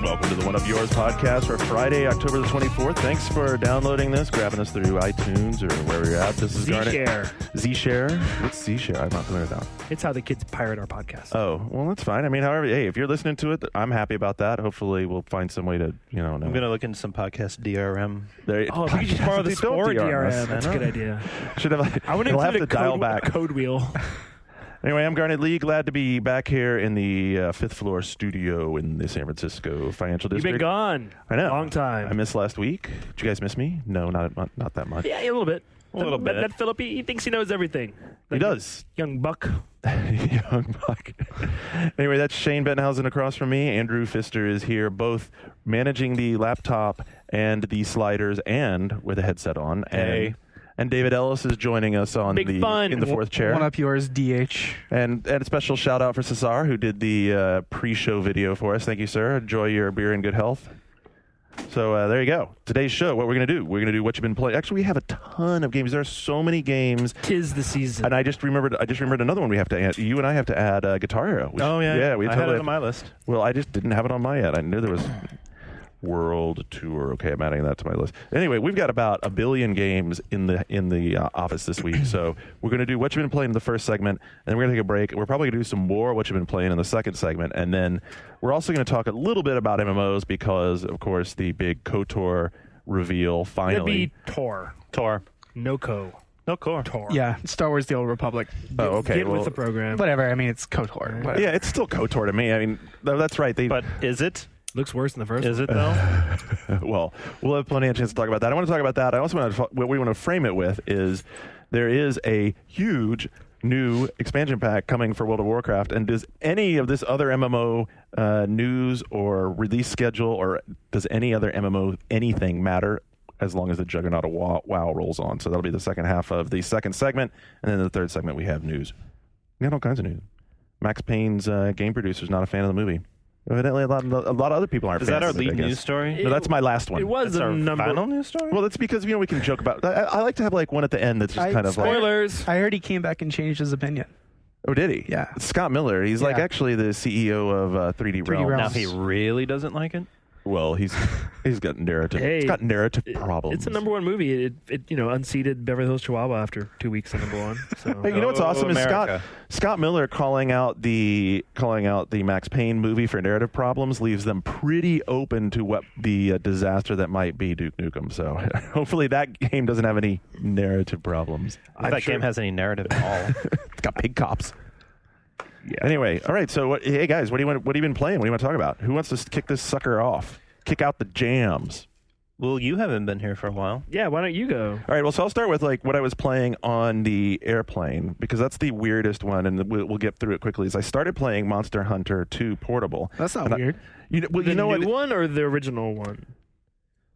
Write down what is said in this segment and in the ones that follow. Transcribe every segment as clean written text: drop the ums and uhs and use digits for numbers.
Welcome to the One Up Yours podcast for Friday, October the 24th. Thanks for downloading this, grabbing us through iTunes or wherever you're at. This is Z-Share. Z-Share? What's Z-Share? I'm not familiar with that. It's how the kids pirate our podcast. Oh, well, that's fine. I mean, however, hey, if you're listening to it, I'm happy about that. Hopefully, we'll find some way to, know. I'm going to look into some podcast DRM. If you could just borrow the Spore DRM, that's a good idea. I would have to dial back. Code wheel. Anyway, I'm Garnet Lee. Glad to be back here in the fifth floor studio in the San Francisco Financial District. You've been gone. I know. Long time. I missed last week. Did you guys miss me? No, not that much. Yeah, a little bit. A little bit. That Philip, he thinks he knows everything. He does. Young buck. Young buck. Anyway, that's Shane Bettenhausen across from me. Andrew Pfister is here, both managing the laptop and the sliders and with a headset on. Hey. And David Ellis is joining us in the fourth chair. One Up Yours, DH. And a special shout out for Cesar, who did the pre-show video for us. Thank you, sir. Enjoy your beer in good health. So there you go. Today's show, what we're going to do. We're going to do what you've been playing. Actually, we have a ton of games. There are so many games. 'Tis the season. And I just remembered another one we have to add. You and I have to add Guitar Hero. Oh, yeah. Yeah, we I had it on my list. Well, I just didn't have it on my yet. I knew there was World Tour. Okay, I'm adding that to my list. Anyway, we've got about a billion games in the office this week. So we're going to do what you've been playing in the first segment, and then we're going to take a break. We're probably going to do some more what you've been playing in the second segment, and then we're also going to talk a little bit about MMOs because, of course, the big KOTOR reveal finally. It'd be Tor. Tor. No Co. No core. Tor. Yeah, Star Wars The Old Republic. Oh, okay. Get with the program. Whatever, I mean, it's KOTOR. Whatever. Yeah, it's still KOTOR to me. I mean, that's right. But is it? Looks worse than the first Is one. it, though? Well, we'll have plenty of chance to talk about that. I want to talk about that. I also want to, what we want to frame it with is there is a huge new expansion pack coming for World of Warcraft. And does any of this other MMO news or release schedule, or does any other MMO anything matter as long as the juggernaut of WoW rolls on? So that'll be the second half of the second segment. And then the third segment, we have news. We got all kinds of news. Max Payne's game producer is not a fan of the movie. Evidently, a lot of other people aren't. Is that our lead news story? No, that's my last one. It was our number final news story? Well, that's because we can joke about. I like to have like one at the end that's just kind of like. Spoilers. I heard he came back and changed his opinion. Oh, did he? Yeah. Scott Miller. He's like Yeah. actually the CEO of 3D Realms. Realms. Now he really doesn't like it? Well, he's got narrative. Hey, it's got narrative problems. It's a number one movie. It unseated Beverly Hills Chihuahua after 2 weeks at number one. So. Hey, you know what's awesome America. is Scott Miller calling out the Max Payne movie for narrative problems leaves them pretty open to what the disaster that might be Duke Nukem. So hopefully that game doesn't have any narrative problems. If that game has any narrative at all. It's got pig cops. Yeah. Anyway, all right. So, hey guys, what have you been playing? What do you want to talk about? Who wants to kick this sucker off? Kick out the jams. Well, you haven't been here for a while. Yeah, why don't you go? All right. Well, so I'll start with like what I was playing on the airplane because that's the weirdest one, and we'll get through it quickly. Is I started playing Monster Hunter 2 Portable. That's not weird. The new one or the original one?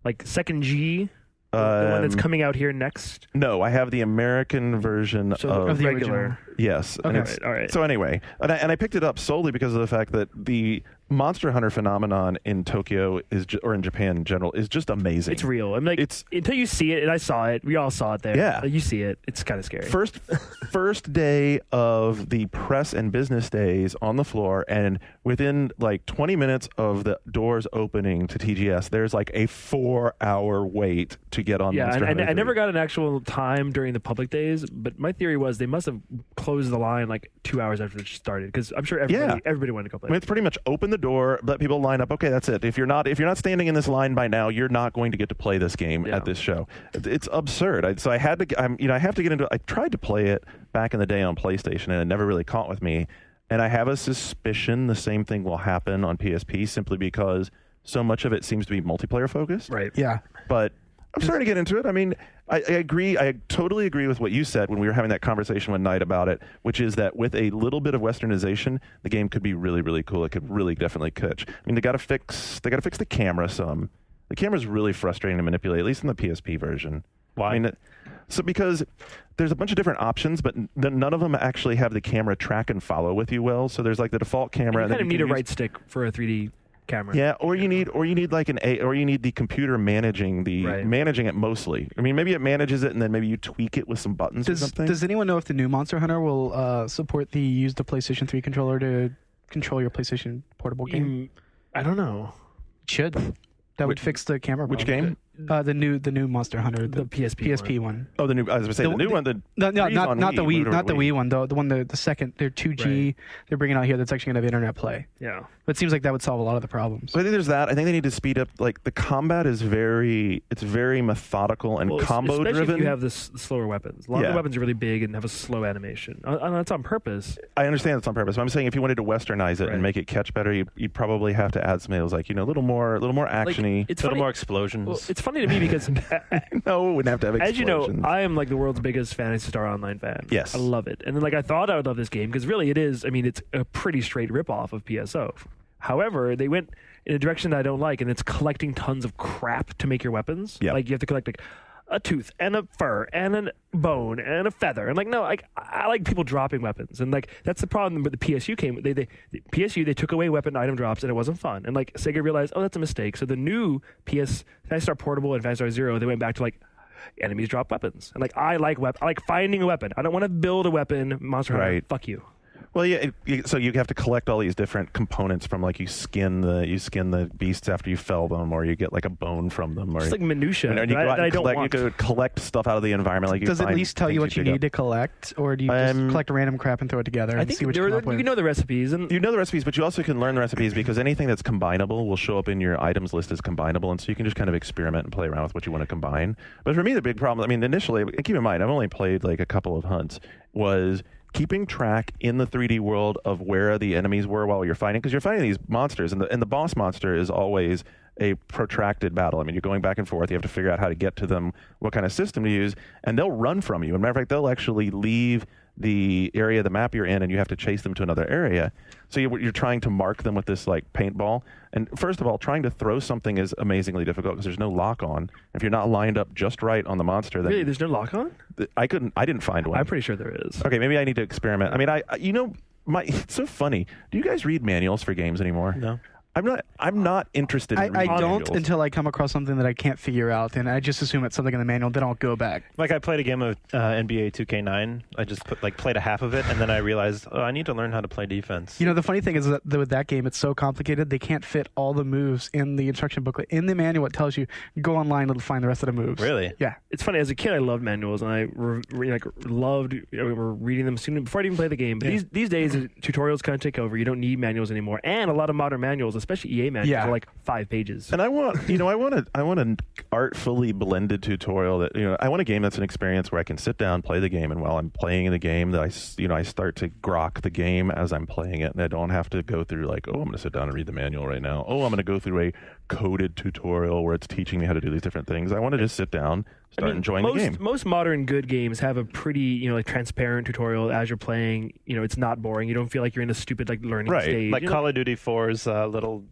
Like Second G? The one that's coming out here next? No, I have the American version of the regular. original. Yes. Okay. And All right. So anyway, and I picked it up solely because of the fact that the Monster Hunter phenomenon in Tokyo or in Japan in general is just amazing. It's real. I'm like, until you see it, and I saw it. We all saw it there. Yeah. Like, you see it. It's kind of scary. First day of the press and business days on the floor, and within like 20 minutes of the doors opening to TGS, there's like a 4-hour wait to get on Monster Hunter 3. I never got an actual time during the public days, but my theory was they must have closed the line like 2 hours after it started because I'm sure everybody wanted to go play. I mean, it's pretty much open the door, let people line up. Okay, that's it. If you're not standing in this line by now, you're not going to get to play this game at this show. It's absurd. So I had to. I have to get into it. I tried to play it back in the day on PlayStation, and it never really caught with me. And I have a suspicion the same thing will happen on PSP simply because so much of it seems to be multiplayer focused. Right. Yeah. But I'm starting to get into it. I mean, I agree. I totally agree with what you said when we were having that conversation one night about it, which is that with a little bit of westernization, the game could be really, really cool. It could really definitely catch. I mean, they got to fix the camera some. The camera's really frustrating to manipulate, at least in the PSP version. Why? I mean, because there's a bunch of different options, but none of them actually have the camera track and follow with you well. So there's like the default camera. You kind of need a right stick for a 3D camera. Yeah, or you need like or you need the computer managing it mostly. I mean, maybe it manages it and then maybe you tweak it with some buttons or something. Does anyone know if the new Monster Hunter will support the use the PlayStation 3 controller to control your PlayStation Portable game? I don't know. Should. That would fix the camera Which problem. game? The new Monster Hunter. The PSP one. Oh, the new. I was going to say the new one. No, three's not on the Wii, moved over not the to Wii one. The one the second. They're 2G. Right. They're bringing out here. That's actually going to have internet play. Yeah. But it seems like that would solve a lot of the problems. So I think there's that. I think they need to speed up. Like the combat is very methodical and combo especially driven. if you have this slower weapons. A lot of the weapons are really big and have a slow animation. And that's on purpose. I understand it's on purpose. But I'm saying if you wanted to westernize it Right. and make it catch better, you'd probably have to add some like a little more actiony. It's A little funny. more explosions. Well, it's funny to me because, No, wouldn't have to have explosions. as you know, I am like the world's biggest Phantasy Star Online fan. Yes. I love it. And then I thought I would love this game because really it is. I mean, it's a pretty straight ripoff of PSO. However, they went in a direction that I don't like, and it's collecting tons of crap to make your weapons. Yeah. Like you have to collect a tooth and a fur and a bone and a feather. And no, I like people dropping weapons. And that's the problem with the PSU came. The PSU, they took away weapon item drops and it wasn't fun. And Sega realized, oh, that's a mistake. So the new Phantasy Star Portable and Phantasy Star Zero, they went back to enemies drop weapons. And I like finding a weapon. I don't want to build a weapon. Monster Hunter, Right. fuck you. Well, yeah. So you have to collect all these different components from you skin the beasts after you fell them, or you get a bone from them, or It's minutia and you go out that I and don't collect. want. You go collect stuff out of the environment. Does it at least tell you what you need to collect, or do you just collect random crap and throw it together I and think see what you come up with? you know the recipes. And You know the recipes, but you also can learn the recipes because anything that's combinable will show up in your items list as combinable, and so you can just kind of experiment and play around with what you want to combine. But for me, the big problem, I mean, initially, and keep in mind, I've only played a couple of hunts, was keeping track in the 3D world of where the enemies were while you're fighting, because you're fighting these monsters, and the boss monster is always a protracted battle. I mean, you're going back and forth. You have to figure out how to get to them, what kind of system to use, and they'll run from you. As a matter of fact, they'll actually leave the area of the map you're in, and you have to chase them to another area. So you're trying to mark them with this paintball. And first of all, trying to throw something is amazingly difficult because there's no lock on. If you're not lined up just right on the monster, then really, there's no lock on? I didn't find one. I'm pretty sure there is. Okay, maybe I need to experiment. I mean, it's so funny. Do you guys read manuals for games anymore? No. I'm not interested in reading I don't manuals. until I come across something that I can't figure out, and I just assume it's something in the manual. Then I'll go back. I played a game of NBA 2K9. I just played a half of it, and then I realized, I need to learn how to play defense. You know, the funny thing is that with that game, it's so complicated, they can't fit all the moves in the instruction booklet. In the manual, it tells you, go online and find the rest of the moves. Really? Yeah. It's funny. As a kid, I loved manuals, and I loved reading them soon before I even play the game. But these days, tutorials kind of take over. You don't need manuals anymore, and a lot of modern manuals, especially EA manuals, are 5 pages. And I want an artfully blended tutorial that I want a game that's an experience where I can sit down, play the game, and while I'm playing the game, that I start to grok the game as I'm playing it, and I don't have to go through I'm going to sit down and read the manual right now. I'm going to go through a coded tutorial where it's teaching me how to do these different things. I want to just sit down, start enjoying the game. Most modern good games have a pretty transparent tutorial as you're playing. It's not boring. You don't feel like you're in a stupid learning stage. Like Call of Duty 4's little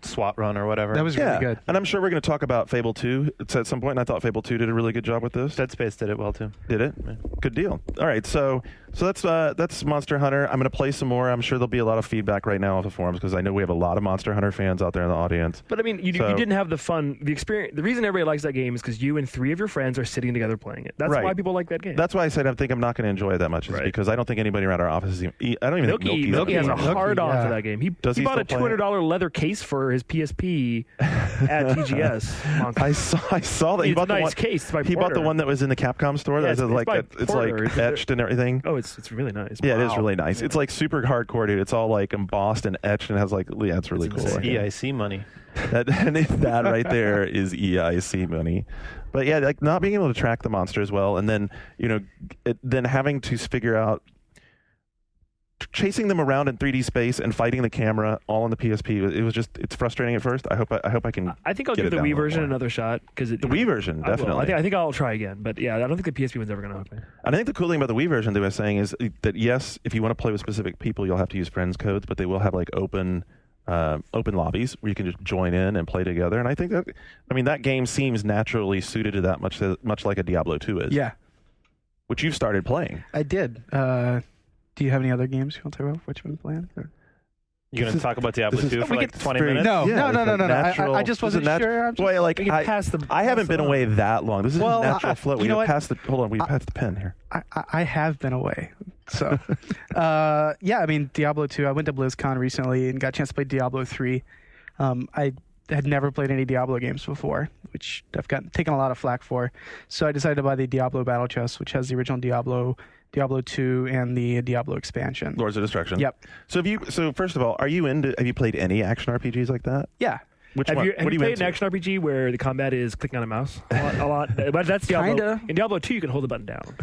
SWAT run or whatever. That was really good. And I'm sure we're going to talk about Fable 2 at some point, and I thought Fable 2 did a really good job with this. Dead Space did it well too. Did it? Yeah. Good deal. All right, so that's Monster Hunter. I'm going to play some more. I'm sure there'll be a lot of feedback right now off the forums because I know we have a lot of Monster Hunter fans out there in the audience. But I mean, you didn't have the fun, the experience. The reason everybody likes that game is because you and 3 of your friends are sitting together playing it. That's why people like that game. That's why I said I think I'm not going to enjoy it that much, is because I don't think anybody around our office is I don't even think Milky has a hard on yeah. for that game. He Does he bought a still play it? $200 leather case for his PSP at TGS. I saw that. He It's bought a the nice one. case. It's by He bought the Porter. one that was in the Capcom store. Yeah, That was it's by Porter. etched and everything. Oh, it's really nice. Yeah, it is Wow. really nice. It's super hardcore, dude. It's all embossed and etched and has it's really cool. insane. EIC money. That right there is EIC money. But yeah, not being able to track the monster as well, and then then having to figure out chasing them around in 3D space and fighting the camera all on the PSP. It's frustrating at first. I hope I can. I think I'll get give it the down a Wii little version more. another shot because The Wii version, definitely. I think I'll try again, but yeah, I don't think the PSP one's ever going to hook me. And I think the cool thing about the Wii version they were saying is that yes, if you want to play with specific people, you'll have to use friends codes, but they will have open lobbies where you can just join in and play together. And I think that game seems naturally suited to that much like a Diablo 2 is. Yeah. Which you've started playing. I did. Do you have any other games you want to talk about? Which one playing? Or? You're going to talk about Diablo 2 for 20 minutes? No. Natural, I just wasn't sure. Boy, We can pass the. I haven't been away that long. This is Well, natural flow. you know what? Hold on, we passed the pen here. I have been away. So, yeah, I mean, Diablo 2, I went to BlizzCon recently and got a chance to play Diablo 3. I had never played any Diablo games before, which I've taken a lot of flack for. So I decided to buy the Diablo Battle Chest, which has the original Diablo 2, and the Diablo expansion. Lords of Destruction. Yep. So first of all, have you played any action RPGs like that? Yeah. Which Have one? you What are you played into? an action RPG where the combat is clicking on a mouse a lot? But that's Diablo. Kinda. In Diablo 2, you can hold the button down.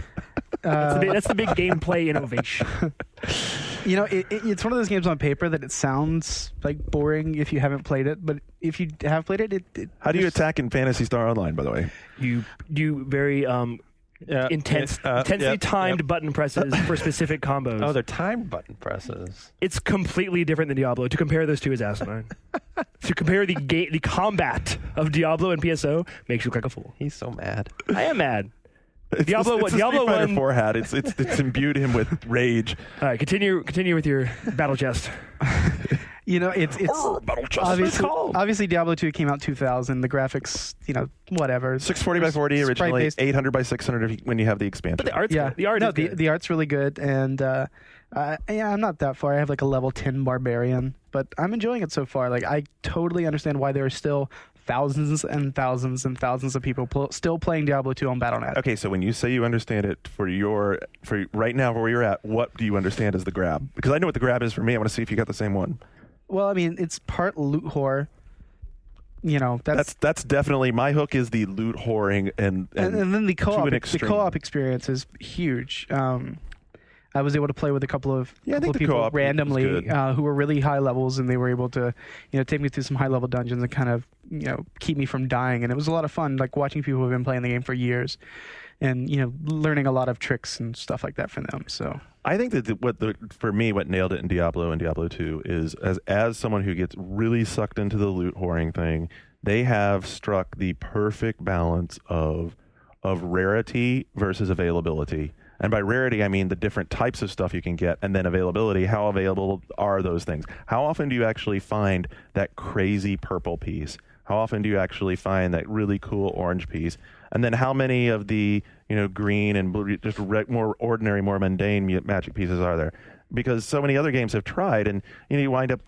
That's the big gameplay innovation. It's one of those games on paper that it sounds like boring if you haven't played it, but if you have played it, How do you attack in Phantasy Star Online, by the way? You do very intensely timed button presses for specific combos. Oh, they're timed button presses. It's completely different than Diablo. To compare those two is asinine. To compare the combat of Diablo and PSO makes you look like a fool. He's so mad. I am mad. It's Diablo a Diablo Street Fighter 1 4 hat. It's imbued him with rage. All right, continue with your battle chest. It's Battle chest. obviously Diablo 2 came out 2000. The graphics, whatever. 640 by 40 originally, Sprite-based. 800 by 600 when you have the expansion. But the art's Yeah, good. The art is good. the art's really good, and I'm not that far. I have like a level 10 barbarian, but I'm enjoying it so far. Like I totally understand why there are still thousands and thousands and thousands of people still playing Diablo 2 on Battle.net. Okay, so when you say you understand it for right now where you're at, what do you understand as the grab? Because I know what the grab is for me. I want to see if you got the same one. Well, I mean, it's part loot whore. That's definitely my hook is the loot whoring and then the to an co-op. The extreme. co-op experience is huge. I was able to play with a couple of I think the people co-op is randomly good. who were really high levels, and they were able to, take me through some high level dungeons and kind of, keep me from dying. And it was a lot of fun, like watching people who have been playing the game for years, and learning a lot of tricks and stuff like that from them. So I think that for me, what nailed it in Diablo and Diablo 2 is as someone who gets really sucked into the loot whoring thing, they have struck the perfect balance of rarity versus availability. And by rarity, I mean the different types of stuff you can get, and then availability. How available are those things? How often do you actually find that crazy purple piece? How often do you actually find that really cool orange piece? And then how many of the green and blue, just more ordinary, more mundane magic pieces are there? Because so many other games have tried, and you wind up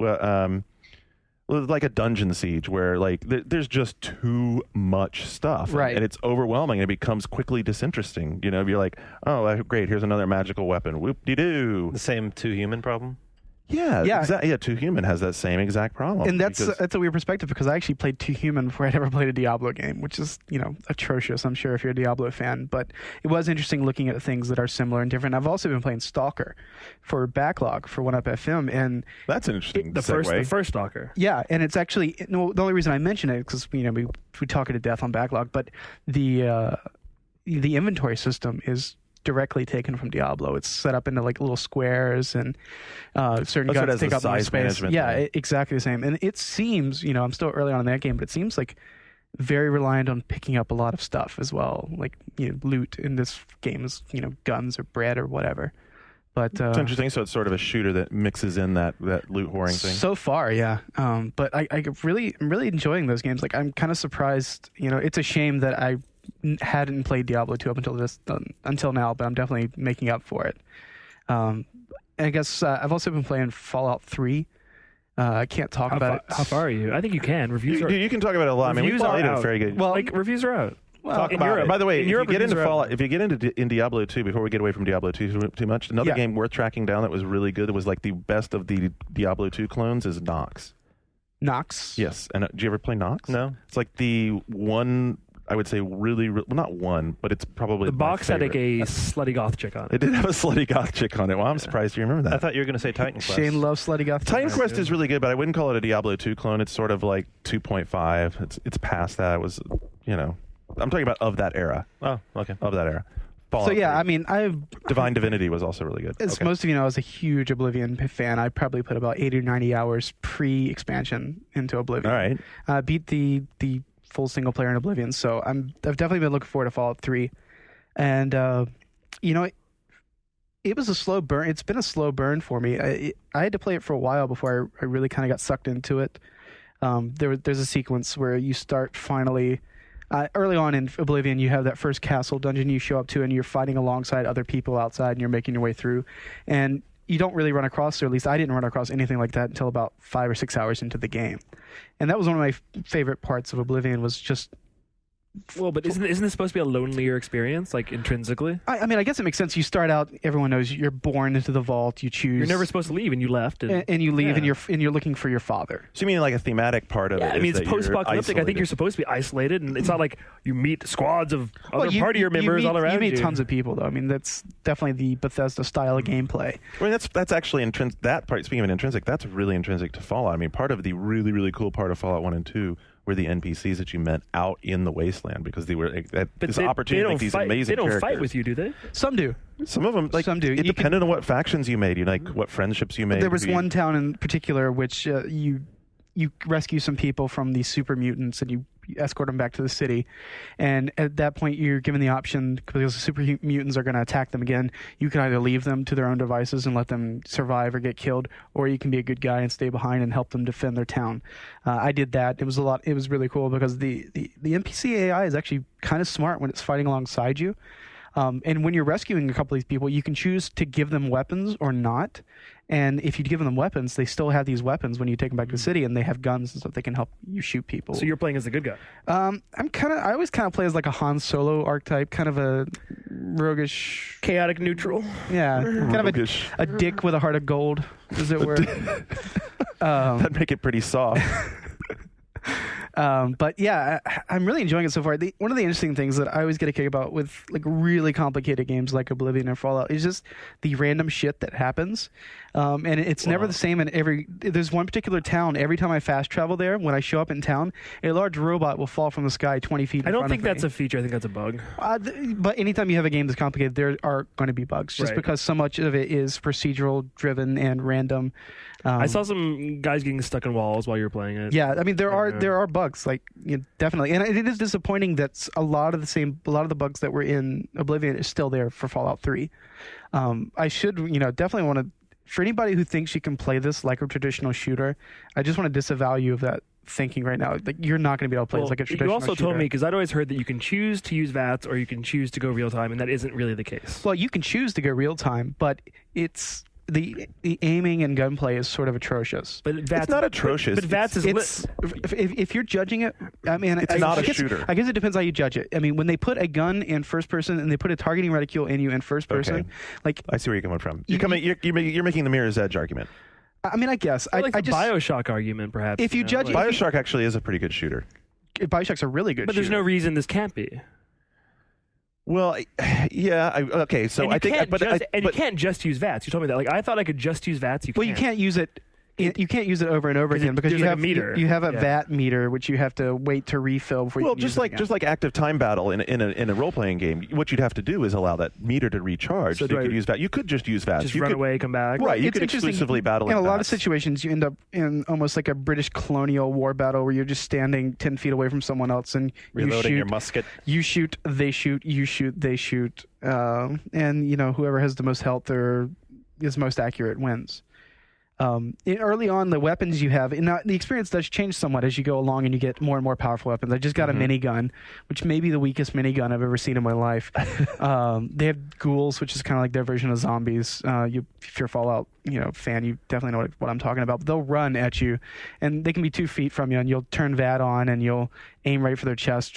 like a dungeon siege where there's just too much stuff, right? And it's overwhelming. And it becomes quickly disinteresting. You're like, oh, great, here's another magical weapon. Whoop-de-doo. The same two human problem? Yeah. Yeah, Two Human has that same exact problem. And that's a weird perspective, because I actually played Two Human before I'd ever played a Diablo game, which is, atrocious, I'm sure, if you're a Diablo fan. But it was interesting looking at things that are similar and different. I've also been playing Stalker for Backlog for 1UP FM, and that's an interesting the first Stalker. Yeah, and it's actually the only reason I mention it is because we talk it to death on Backlog, but the inventory system is directly taken from Diablo. It's set up into little squares, and certain guns take up more space. Yeah, exactly the same. And it seems, I'm still early on in that game, but it seems like very reliant on picking up a lot of stuff as well, like loot in this game is guns or bread or whatever. But it's interesting. So it's sort of a shooter that mixes in that loot whoring thing. So far, yeah. But I'm really enjoying those games. Like I'm kind of surprised. It's a shame that I hadn't played Diablo 2 up until now, but I'm definitely making up for it. And I guess I've also been playing Fallout 3. I can't talk about it. How far are you? I think you can. Reviews are. You can talk about it a lot. I mean, we Reviews played are it out. very good. Well, reviews are out. Well, in Europe, by the way, in Europe, if you get into reviews are out. Fallout, if you get into Diablo 2, before we get away from Diablo 2 too much, another game worth tracking down that was really good. That was like the best of the Diablo 2 clones is Nox. Nox? Yes. And do you ever play Nox? No. It's like the one, I would say, really, well, not one, but it's probably The my box had favorite. a slutty goth chick on it. It did have a slutty goth chick on it. Well, I'm surprised you remember that. I thought you were going to say Titan Quest. Shane loves Slutty Goth. Titan Quest is really good, but I wouldn't call it a Diablo 2 clone. It's sort of like 2.5. It's past that. It was, I'm talking about of that era. Oh, okay. Of that era. Fallout So yeah, 3. I mean, Divine Divinity was also really good. as most of you know, I was a huge Oblivion fan. I probably put about 80 or 90 hours pre-expansion into Oblivion. All right. Beat the full single player in Oblivion, so I've definitely been looking forward to Fallout 3. And it was a slow burn. It's been a slow burn for me. I had to play it for a while before I really kind of got sucked into it. There's a sequence where you start finally. Early on in Oblivion, you have that first castle dungeon you show up to, and you're fighting alongside other people outside, and you're making your way through. And you don't really run across, or at least I didn't run across anything like that until about 5 or 6 hours into the game. And that was one of my favorite parts of Oblivion, was just... Well, but isn't this supposed to be a lonelier experience, like intrinsically? I mean, I guess it makes sense. You start out, everyone knows you're born into the vault. You choose. You're never supposed to leave, and you left, and you leave, and you're looking for your father. So you mean like a thematic part of it? I mean, it's is that you're post-apocalyptic. I think you're supposed to be isolated, and it's not like you meet squads of other party members all around you. You meet tons of people, though. I mean, that's definitely the Bethesda style of gameplay. I mean, that's actually intrinsic. That part, speaking of intrinsic, that's really intrinsic to Fallout. I mean, part of the really, really cool part of Fallout 1 and 2 were the NPCs that you met out in the wasteland, because they were this opportunity to make these amazing characters. They don't fight with you, do they? Some do. Some of them, some do. It depended on what factions you made, what friendships you made. There was one town in particular which you rescue some people from these super mutants, and you escort them back to the city. And at that point, you're given the option, because the super mutants are going to attack them again. You can either leave them to their own devices and let them survive or get killed, or you can be a good guy and stay behind and help them defend their town. I did that. It was really cool, because the NPC AI is actually kind of smart when it's fighting alongside you. And when you're rescuing a couple of these people, you can choose to give them weapons or not. And if you give them weapons, they still have these weapons when you take them back to the city, and they have guns and stuff. They can help you shoot people. So you're playing as the good guy. I always kind of play as like a Han Solo archetype, kind of a roguish, chaotic neutral. Yeah, kind of a dick with a heart of gold, as it were. That'd make it pretty soft. But yeah, I'm really enjoying it so far. One of the interesting things that I always get a kick about with like really complicated games like Oblivion and Fallout is just the random shit that happens. And it's never the same there's one particular town, every time I fast travel there, when I show up in town, a large robot will fall from the sky 20 feet in front of me. I don't think that's a feature. I think that's a bug. But anytime you have a game that's complicated, there are going to be bugs, just because so much of it is procedural driven and random. I saw some guys getting stuck in walls while you were playing it. Yeah, I mean there are bugs, like definitely, and it is disappointing that a lot of the bugs that were in Oblivion is still there for Fallout 3. I should definitely want to, for anybody who thinks you can play this like a traditional shooter, I just want to disavow you of that thinking right now. Like, you're not going to be able to play this like a traditional shooter. You also told me, because I'd always heard that you can choose to use VATS or you can choose to go real time, and that isn't really the case. Well, you can choose to go real time, but it's the aiming and gunplay is sort of atrocious. But it's not atrocious. But VATS is if you're judging it, I mean, it's not a shooter. I guess it depends how you judge it. I mean, when they put a gun in first person and they put a targeting reticule in you in first person, like, I see where you're coming from. You're making the Mirror's Edge argument. I mean, I guess I just BioShock argument, perhaps. If you judge it, BioShock actually is a pretty good shooter. BioShock's a really good. But shooter. There's no reason this can't be. Well, yeah, okay. So and I think, you can't just use VATS. You told me that. Like, I thought I could just use VATS. Well, you can't use it. You can't use it over and over again because you have a meter. You have a VAT meter which you have to wait to refill before. Well, you can use just like active time battle in a role playing game, what you'd have to do is allow that meter to recharge. So you could use VAT. You could just use VAT. Just run away, come back. Right. You could exclusively battle. In a lot of situations, you end up in almost like a British colonial war battle where you're just standing 10 feet away from someone else and reloading you shoot, your musket. You shoot, they shoot, you shoot, they shoot, and whoever has the most health or is most accurate wins. Early on, the weapons you have, and the experience does change somewhat as you go along and you get more and more powerful weapons. I just got a minigun, which may be the weakest minigun I've ever seen in my life. They have ghouls, which is kind of like their version of zombies. If you're a Fallout fan, you definitely know what I'm talking about. But they'll run at you, and they can be 2 feet from you, and you'll turn VAT on, and you'll aim right for their chest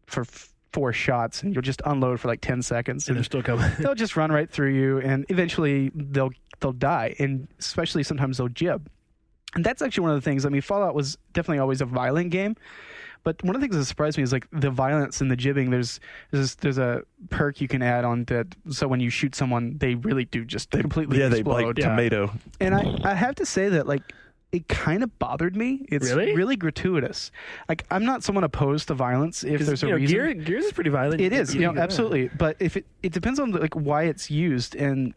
for 4 shots, and you'll just unload for like 10 seconds. And they're still coming. They'll just run right through you, and eventually they'll die, and especially sometimes they'll jib. And that's actually one of the things. I mean, Fallout was definitely always a violent game, but one of the things that surprised me is like the violence and the jibbing. There's a perk you can add on that, so when you shoot someone, they really do just completely explode. They bite tomato. And I have to say that, like, it kind of bothered me. It's really gratuitous. Like, I'm not someone opposed to violence if there's a reason. Gears is pretty violent. It is, absolutely. But if it depends on why it's used, and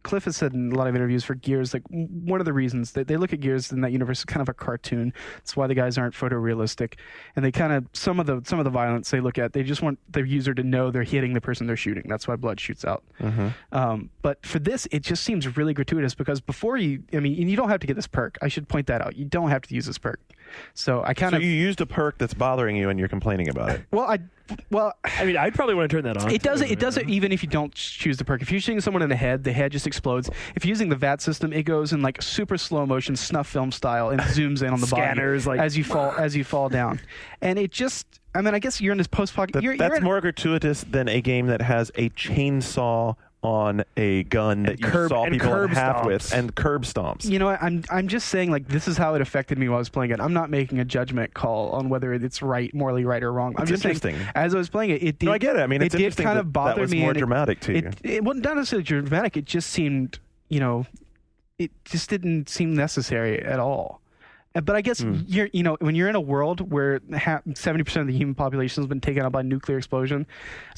Cliff has said in a lot of interviews for Gears, like, one of the reasons that they look at Gears in that universe is kind of a cartoon. That's why the guys aren't photorealistic, and they kind of some of the violence they look at, they just want the user to know they're hitting the person they're shooting. That's why blood shoots out. But for this, it just seems really gratuitous because before and you don't have to get this perk. I should point that out. You don't have to use this perk. So I kind So of you used a perk that's bothering you and you're complaining about it. I mean, I'd probably want to turn that on. It does it even if you don't choose the perk. If you're shooting someone in the head just explodes. If you're using the VAT system, it goes in like super slow motion, snuff film style, and zooms in on the Scanners, body like as you fall down. And it just, I mean, I guess you're in this post-apocalyptic. That's more gratuitous than a game that has a chainsaw on a gun that you saw people in half with and curb stomps. You know what? I'm just saying, like, this is how it affected me while I was playing it. I'm not making a judgment call on whether it's morally right or wrong. I'm just interesting. saying, as I was playing it, it did. No, I get it. I mean, it's interesting kind of bother that was me. more dramatic to you. It wasn't necessarily dramatic. It just seemed, it just didn't seem necessary at all. But I guess when you're in a world where 70% of the human population has been taken out by nuclear explosion,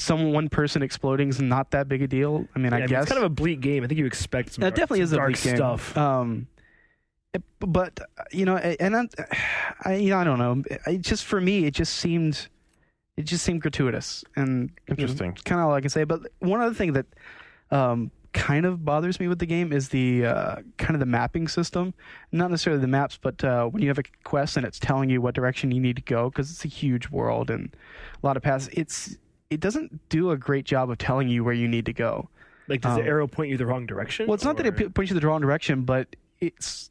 one person exploding is not that big a deal. I mean, I guess it's kind of a bleak game. I think you expect some that definitely is a dark bleak game. stuff. But and I don't know. For me, it just seemed gratuitous and interesting. Kind of all I can say. But one other thing that kind of bothers me with the game is the kind of the mapping system. Not necessarily the maps, but when you have a quest and it's telling you what direction you need to go, because it's a huge world and a lot of paths. It doesn't do a great job of telling you where you need to go. Like, does the arrow point you the wrong direction? Well, it's not that it points you the wrong direction, but it's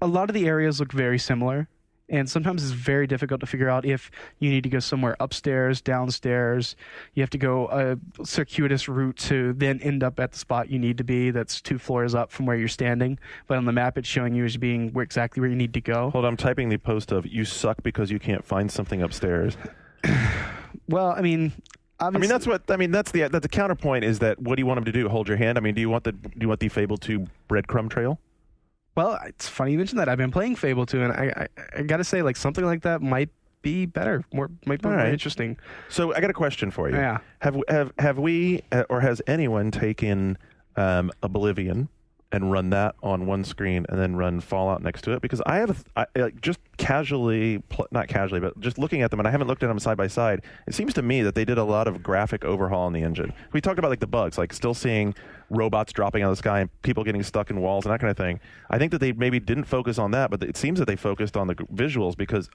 a lot of the areas look very similar. And sometimes it's very difficult to figure out if you need to go somewhere upstairs, downstairs. You have to go a circuitous route to then end up at the spot you need to be that's 2 floors up from where you're standing. But on the map, it's showing you as being exactly where you need to go. Hold on, I'm typing the post of, you suck because you can't find something upstairs. Well, I mean... Obviously, that's the counterpoint is that what do you want them to do? Hold your hand? I mean, do you want the Fable 2 breadcrumb trail? Well, it's funny you mentioned that. I've been playing Fable 2, and I got to say, like, something like that might be better, might be more interesting. So I got a question for you. Yeah. Have we or has anyone taken Oblivion and run that on one screen and then run Fallout next to it? Because I have just casually, not casually, but just looking at them, and I haven't looked at them side by side. It seems to me that they did a lot of graphic overhaul in the engine. We talked about like the bugs, like still seeing robots dropping out of the sky and people getting stuck in walls and that kind of thing. I think that they maybe didn't focus on that, but it seems that they focused on the visuals because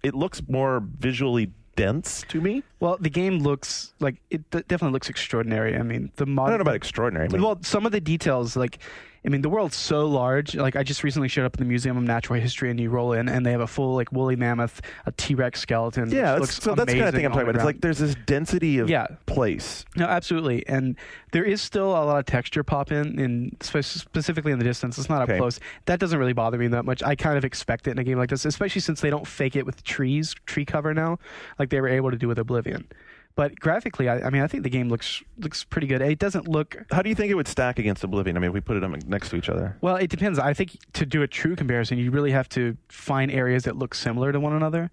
it looks more visually dense to me. Well, the game looks like it definitely looks extraordinary. I mean, I don't know about extraordinary. Well, some of the details, like, I mean, the world's so large. Like, I just recently showed up in the Museum of Natural History, and you roll in, and they have a full, like, woolly mammoth, a T-Rex skeleton. Yeah, that's the kind of thing I'm talking about. It's like there's this density of place. No, absolutely. And there is still a lot of texture pop in specifically in the distance. It's not up close. That doesn't really bother me that much. I kind of expect it in a game like this, especially since they don't fake it with tree cover now, like they were able to do with Oblivion. But graphically, I think the game looks pretty good. It doesn't look... How do you think it would stack against Oblivion? I mean, if we put it next to each other. Well, it depends. I think to do a true comparison, you really have to find areas that look similar to one another.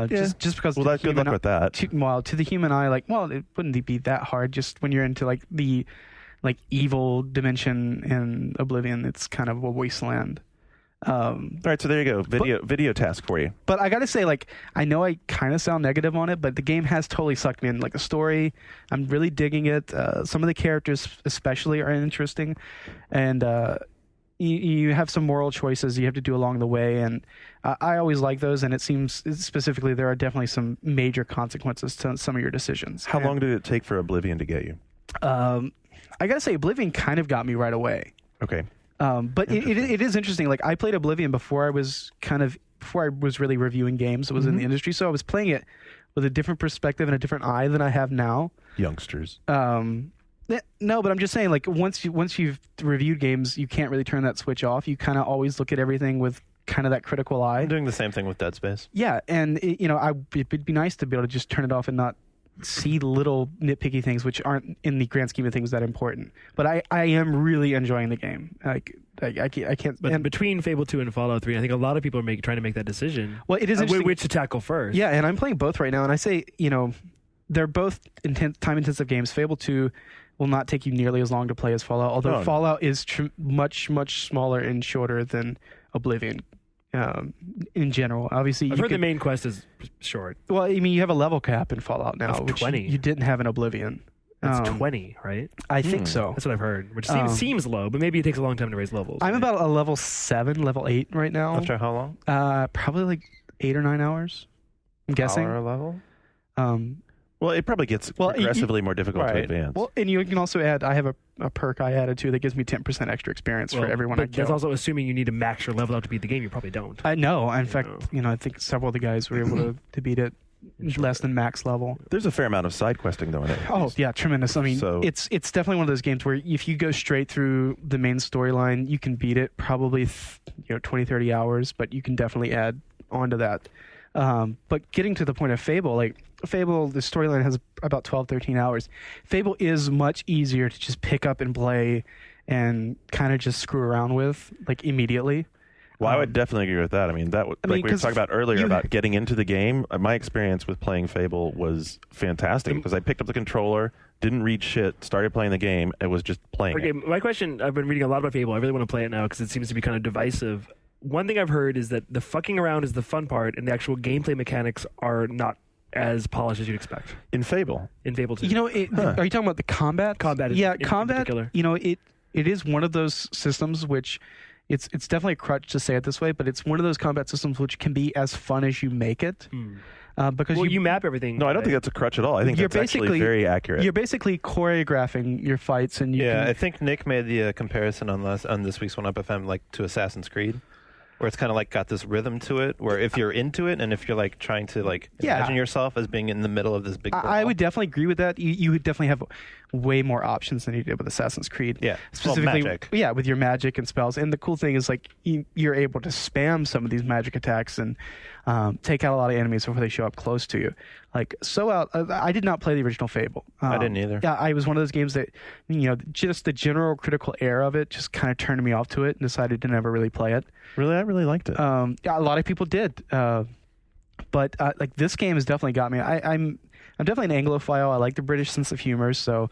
Just because... Well, good luck with that. To the human eye, it wouldn't be that hard. Just when you're into, like, the evil dimension in Oblivion, it's kind of a wasteland. All right, so there you go. Video task for you. But I gotta say, like, I know I kind of sound negative on it, but the game has totally sucked me in. Like, the story, I'm really digging it. Some of the characters especially are interesting, and you have some moral choices you have to do along the way, and I always like those, and it seems specifically there are definitely some major consequences to some of your decisions. How long did it take for Oblivion to get you? I gotta say, Oblivion kind of got me right away. Okay. But it is interesting. Like, I played Oblivion before I was really reviewing games. It was in the industry, so I was playing it with a different perspective and a different eye than I have now. Youngsters. No, but I'm just saying, like, once you've reviewed games, you can't really turn that switch off. You kind of always look at everything with kind of that critical eye. I'm doing the same thing with Dead Space. Yeah, and it'd be nice to be able to just turn it off and not see little nitpicky things which aren't in the grand scheme of things that important. But I am really enjoying the game. Like, I can't. But between Fable 2 and Fallout 3, I think a lot of people are trying to make that decision. Well, it is interesting which to tackle first. Yeah, and I'm playing both right now, and I say, they're both time-intensive games. Fable 2 will not take you nearly as long to play as Fallout, although Fallout is much, much smaller and shorter than Oblivion. In general, obviously, I've heard the main quest is short. Well, I mean, you have a level cap in Fallout now, of which 20. You didn't have in Oblivion. It's 20, right? I think so. That's what I've heard, which seems low, but maybe it takes a long time to raise levels. I'm about a level 7, level 8 right now. After how long? Probably like 8 or 9 hours. I'm guessing. Power level? Well, it probably gets progressively more difficult to advance. Well, and you can also add. I have a perk I added too that gives me 10% extra experience for everyone I But kill. that's also assuming you need to max your level out to beat the game. You probably don't. I know. In fact, I think several of the guys were able to beat it less than max level. There's a fair amount of side questing though in it. Oh yeah, tremendous. I mean, it's definitely one of those games where if you go straight through the main storyline, you can beat it probably 20, 30 hours, but you can definitely add onto that. But getting to the point of Fable, Fable, the storyline has about 12, 13 hours. Fable is much easier to just pick up and play and kind of just screw around with, immediately. Well, I would definitely agree with that. I mean, we were talking about earlier about getting into the game. My experience with playing Fable was fantastic because I picked up the controller, didn't read shit, started playing the game, and was just playing it. My question, I've been reading a lot about Fable. I really want to play it now because it seems to be kind of divisive. One thing I've heard is that the fucking around is the fun part, and the actual gameplay mechanics are not as polished as you'd expect. In Fable 2. Are you talking about the combat? Combat is combat. In particular. It is one of those systems which it's definitely a crutch to say it this way, but it's one of those combat systems which can be as fun as you make it. Because you map everything. No, I don't think that's a crutch at all. I think that's actually very accurate. You're basically choreographing your fights, and I think Nick made the comparison on this week's One Up FM to Assassin's Creed. Where it's kind of got this rhythm to it, where if you're into it and if you're trying to imagine yourself as being in the middle of this big brawl. I would definitely agree with that. You would definitely have way more options than you did with Assassin's Creed. Yeah, specifically, magic. Yeah, with your magic and spells. And the cool thing is you're able to spam some of these magic attacks and take out a lot of enemies before they show up close to you. I did not play the original Fable. I didn't either. Yeah, I was one of those games that just the general critical air of it just kind of turned me off to it and decided to never really play it. Really, I really liked it. Yeah, a lot of people did, but this game has definitely got me. I'm definitely an Anglophile. I like the British sense of humor, so.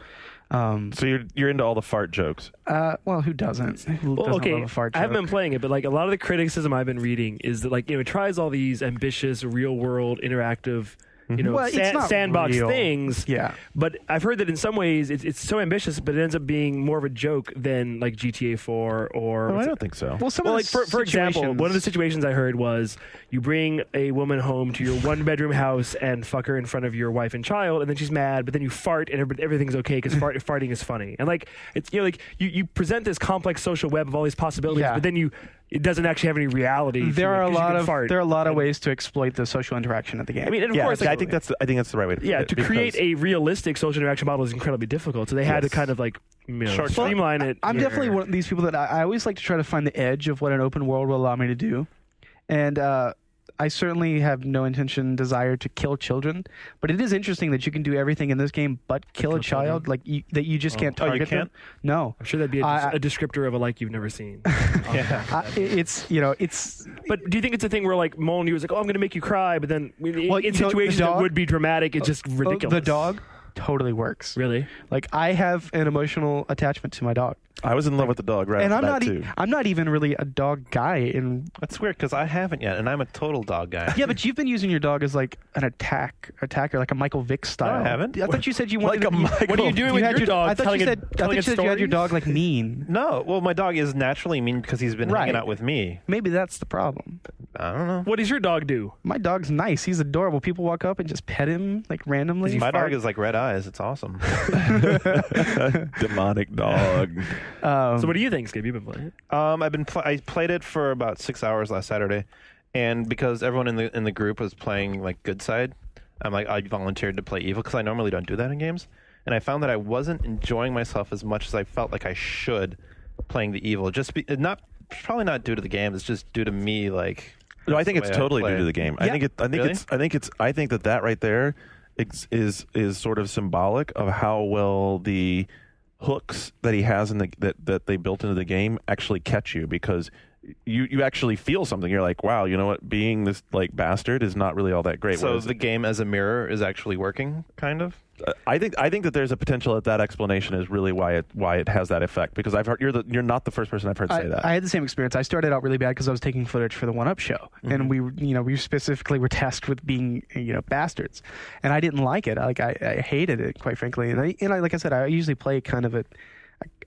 So you're into all the fart jokes. Well, who doesn't? Who doesn't love a fart joke? I haven't been playing it, but a lot of the criticism I've been reading is that it tries all these ambitious, real world, interactive. It's not sandbox real. things. Yeah. But I've heard that in some ways it's so ambitious, but it ends up being more of a joke than GTA 4 or. Oh, I don't think so. Well, for example, one of the situations I heard was you bring a woman home to your 1-bedroom house and fuck her in front of your wife and child, and then she's mad, but then you fart and everything's okay because farting is funny. And it's you present this complex social web of all these possibilities, but then it doesn't actually have any reality. There are a lot of ways to exploit the social interaction of the game. I mean, and of course, I think that's the right way to put it. To create a realistic social interaction model is incredibly difficult. So they had to kind of streamline it. I'm definitely one of these people that I always like to try to find the edge of what an open world will allow me to do, and I certainly have no desire to kill children, but it is interesting that you can do everything in this game but kill a child, that you just can't target you can't? them. No. I'm sure that'd be a descriptor of a you've never seen. It's. But do you think it's a thing where Molyneux was I'm going to make you cry, but then in situations that would be dramatic, it's just ridiculous. The dog totally works. Really? I have an emotional attachment to my dog. I was in love with the dog, right? And too. I'm not even really a dog guy. That's weird because I haven't yet, and I'm a total dog guy. Yeah, but you've been using your dog as an attacker, like a Michael Vick style. No, I haven't. I thought you said you wanted What are you doing with your dog? I thought you said you had your dog mean. No, well, my dog is naturally mean because he's been hanging out with me. Maybe that's the problem. I don't know. What does your dog do? My dog's nice. He's adorable. People walk up and just pet him randomly. My dog is red eyes. It's awesome. Demonic dog. So what do you think, Skip? You've been playing it? I played it for about 6 hours last Saturday, and because everyone in the group was playing good side, I volunteered to play evil because I normally don't do that in games, and I found that I wasn't enjoying myself as much as I felt like I should playing the evil. Probably not due to the game. It's just due to me. No, I think it's totally due to the game. Yeah. I think that right there is sort of symbolic of how well the hooks that he has that they built into the game actually catch you, because you actually feel something. You're like, wow, you know what? Being this bastard is not really all that great. So the game as a mirror is actually working, kind of. I think that there's a potential that explanation is really why it has that effect, because I've heard you're not the first person I've heard say that. I had the same experience. I started out really bad because I was taking footage for the 1UP show, and we specifically were tasked with being bastards, and I didn't like it. I hated it, quite frankly. And like I said, I usually play kind of at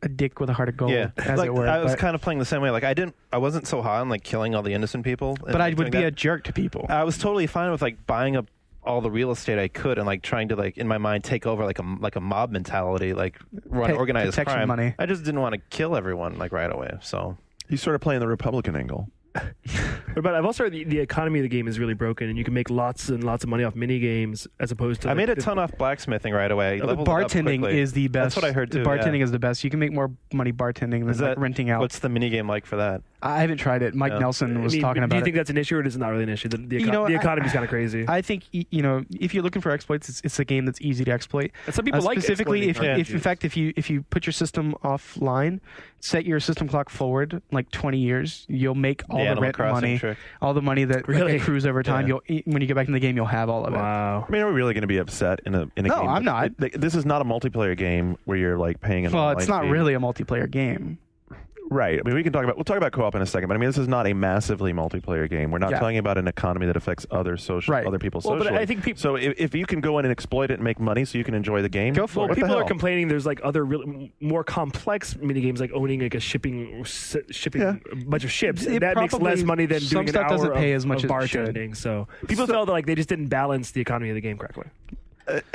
a dick with a heart of gold, as like, it were. I was but, kind of playing the same way. Like I wasn't so hot on like killing all the innocent people. but I would be a jerk to people. I was totally fine with like buying up all the real estate I could and like trying to like in my mind take over like a mob mentality, like run organized protection crime. money. I just didn't want to kill everyone like right away. So He's sort of playing the Republican angle. But I've also heard the economy of the game is really broken, and you can make lots and lots of money off mini games as opposed to. I made a ton off blacksmithing right away. Leveled it up Bartending quickly. is the best. That's what I heard too. Bartending is the best. You can make more money bartending than like renting out. What's the mini game like for that? I haven't tried it. Mike Nelson was talking Do about you think it. that's an issue, or is it not really an issue? The I- economy's kind of crazy. I think if you're looking for exploits, it's a game that's easy to exploit. And some people like specifically exploiting if in fact if you put your system offline, set your system clock forward like 20 years, you'll make all the Animal rent Crossing money, trick. all the money that Really? accrues over time. Yeah. When you get back in the game, you'll have all of it. Wow. I mean, are we really going to be upset in a game? No, I'm not. This is not a multiplayer game where you're like paying an Well, online it's not fee. really a multiplayer game. Right. I mean, we'll talk about co-op in a second, but I mean, this is not a massively multiplayer game. We're not Yeah. talking about an economy that affects other people Well, but socially. I think so if you can go in and exploit it and make money so you can enjoy the game, Go for Well, it. people are hell? complaining there's like other more complex mini games like owning like a shipping Yeah. a bunch of ships. It that makes probably- less money than some doing an stuff hour doesn't pay of, as much of as it should. bartending. So people felt that like they just didn't balance the economy of the game correctly.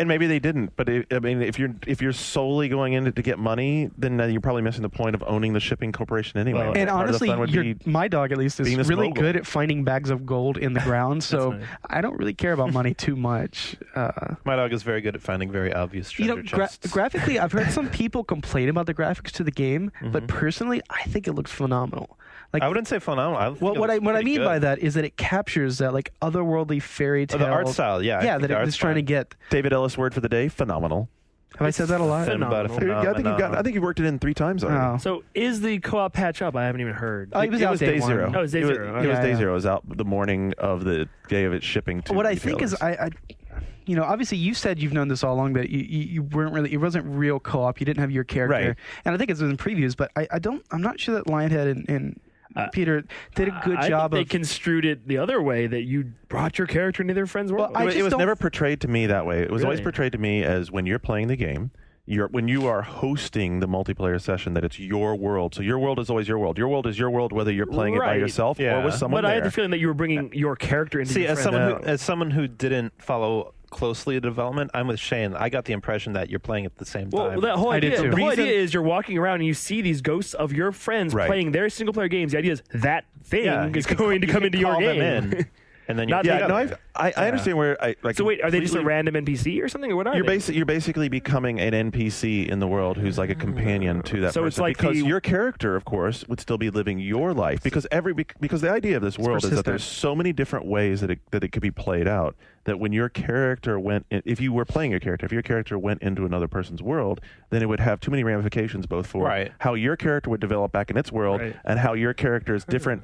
And maybe they didn't, but I mean, if you're solely going in to get money, then you're probably missing the point of owning the shipping corporation anyway. Well, And Part of the honestly, fun would be my dog at least is being this really mogul. good at finding bags of gold in the ground. So nice. I don't really care about money too much. My dog is very good at finding very obvious treasure chests. Graphically, I've heard some people complain about the graphics to the game, but personally, I think it looks phenomenal. Like I wouldn't say phenomenal. what I mean by that is that it captures that like otherworldly fairy tale. the art style, yeah. I Yeah, think that the it art's was trying to fine. get. David Ellis word for the day: phenomenal. Have I said that a lot? Phenomenal. I think you worked it in 3 times already. Oh. So is the co-op patch up? I haven't even heard. Oh, it was out day day one. zero. Oh, it was day zero. It was Yeah, day yeah. zero. It was out the morning of the day of its shipping to What I think is, retailers. obviously you said you've known this all along that you weren't really, it wasn't real co-op. You didn't have your character, Right. and I think it's in previews, but I'm not sure that Lionhead and Peter did a good job I think of. they construed it the other way, that you brought your character into their friend's world. I It just was don't- never portrayed to me that way. It was always Really? portrayed to me as when you're playing the game, when you are hosting the multiplayer session, that it's your world. So your world is always your world. Your world is your world, whether you're playing it by Right. yourself or Yeah. with someone but I there. had the feeling that you were bringing your character into See, your as friend's someone who didn't follow closely to development, I'm with Shane. I got the impression that you're playing at the same time. Well, that whole I did idea, too. the whole Reason- idea is you're walking around and you see these ghosts of your friends Right. playing their single player games. The idea is that thing Yeah, you is can going to come into your call them game. in, and then you Not yeah, the no, other. I understand where I like. So wait, are they just a completely- random NPC or something, or what are You're they? you're basically becoming an NPC in the world who's like a companion to that So person. it's like because the- your character, of course, would still be living your life. Because because the idea of this world is that persistent. there's so many different ways that it could be played out. That when your character if you were playing your character, if your character went into another person's world, then it would have too many ramifications, both for Right. how your character would develop back in its world Right. and how your character's different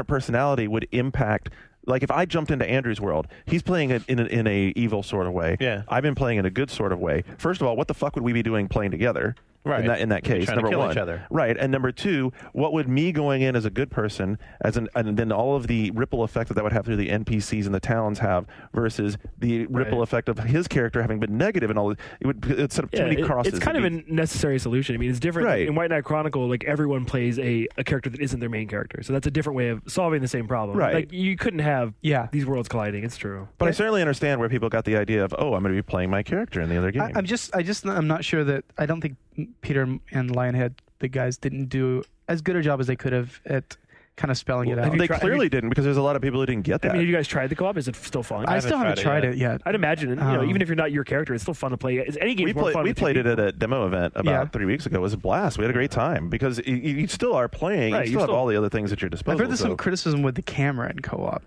personality would impact. Like if I jumped into Andrew's world, he's playing it in a evil sort of way. Yeah. I've been playing in a good sort of way. First of all, what the fuck would we be doing playing together? Right. In that We'd be case, trying to number kill one. each other. Right. And number two, what would me going in as a good person, and then all of the ripple effect that would have through the NPCs and the towns have versus the ripple Right. effect of his character having been negative and all this, it'd set up too many crosses. It's kind of It'd a necessary solution. I mean, it's different. Right. In White Knight Chronicle, like everyone plays a character that isn't their main character. So that's a different way of solving the same problem. Right. Like you couldn't have Yeah. these worlds colliding. It's true. But I certainly understand where people got the idea of, I'm going to be playing my character in the other game. I'm not sure that I don't think Peter and Lionhead, the guys, didn't do as good a job as they could have at kind of spelling it out. you They tried- clearly didn't, because there's a lot of people who didn't get I that. mean, have you guys tried the co-op? Is it still fun? I still haven't tried it yet. I'd imagine, even if you're not your character, it's still fun to play. Any game's more fun. We with two played it people. at a demo event about 3 weeks ago. It was a blast. We had a great time because you still are playing. Right, you you're still have still- all the other things at your disposal. I've heard there's so- some criticism with the camera in co-op.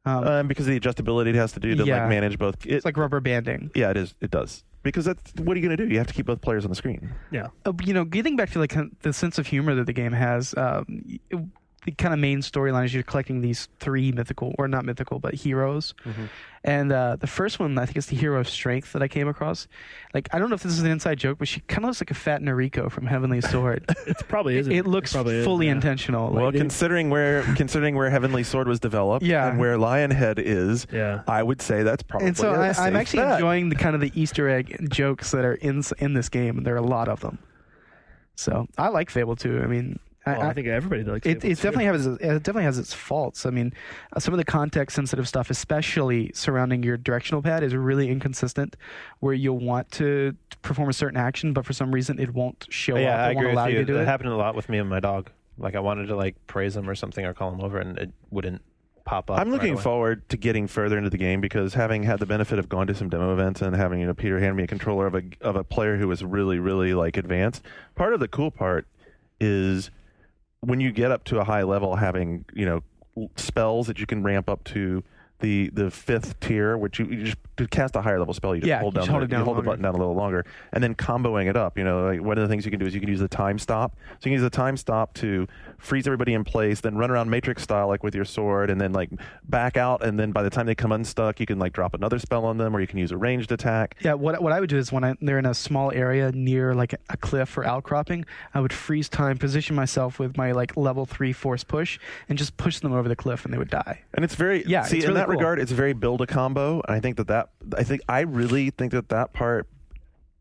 because of the adjustability it has to do to Yeah. like manage both. It's like rubber banding. Yeah, it is. It does. Because that's what are you going to do? You have to keep both players on the screen. Yeah. Getting back to like the sense of humor that the game has, the kind of main storyline is you're collecting these 3 mythical, or not mythical, but heroes. And the first one, I think, is the hero of strength that I came across. Like, I don't know if this is an inside joke, but she kind of looks like a fat Nariko from Heavenly Sword. It probably isn't. It looks probably fully is, yeah. intentional. Well, Like, considering where Heavenly Sword was developed, Yeah. and where Lionhead is, Yeah. I would say that's probably. and so a I'm safe actually bet. enjoying the kind of the Easter egg jokes that are in this game. There are a lot of them. So I like Fable 2. I mean, I think everybody likes it. Fable It definitely has its faults. I mean, some of the context sensitive stuff, especially surrounding your directional pad, is really inconsistent. Where you'll want to perform a certain action, but for some reason it won't show Yeah, up. I It won't agree allow with you you. to do It it. happened a lot with me and my dog. Like I wanted to like praise him or something or call him over, and it wouldn't pop up. I'm looking right away. forward to getting further into the game because having had the benefit of going to some demo events and having Peter hand me a controller of a player who was really, really like advanced. Part of the cool part is when you get up to a high level, having spells that you can ramp up to the fifth tier, which you just to cast a higher level spell, you just hold down, you hold the button down a little longer, and then comboing it up. Like one of the things you can do is you can use the time stop. So you can use the time stop to freeze everybody in place, then run around Matrix style like with your sword, and then like back out, and then by the time they come unstuck, you can like drop another spell on them, or you can use a ranged attack. Yeah, what I would do is when they're in a small area near like a cliff or outcropping, I would freeze time, position myself with my like level 3 force push, and just push them over the cliff, and they would die. And it's very Yeah, see it's in really that cool. regard, it's very build a combo. And I really think that part.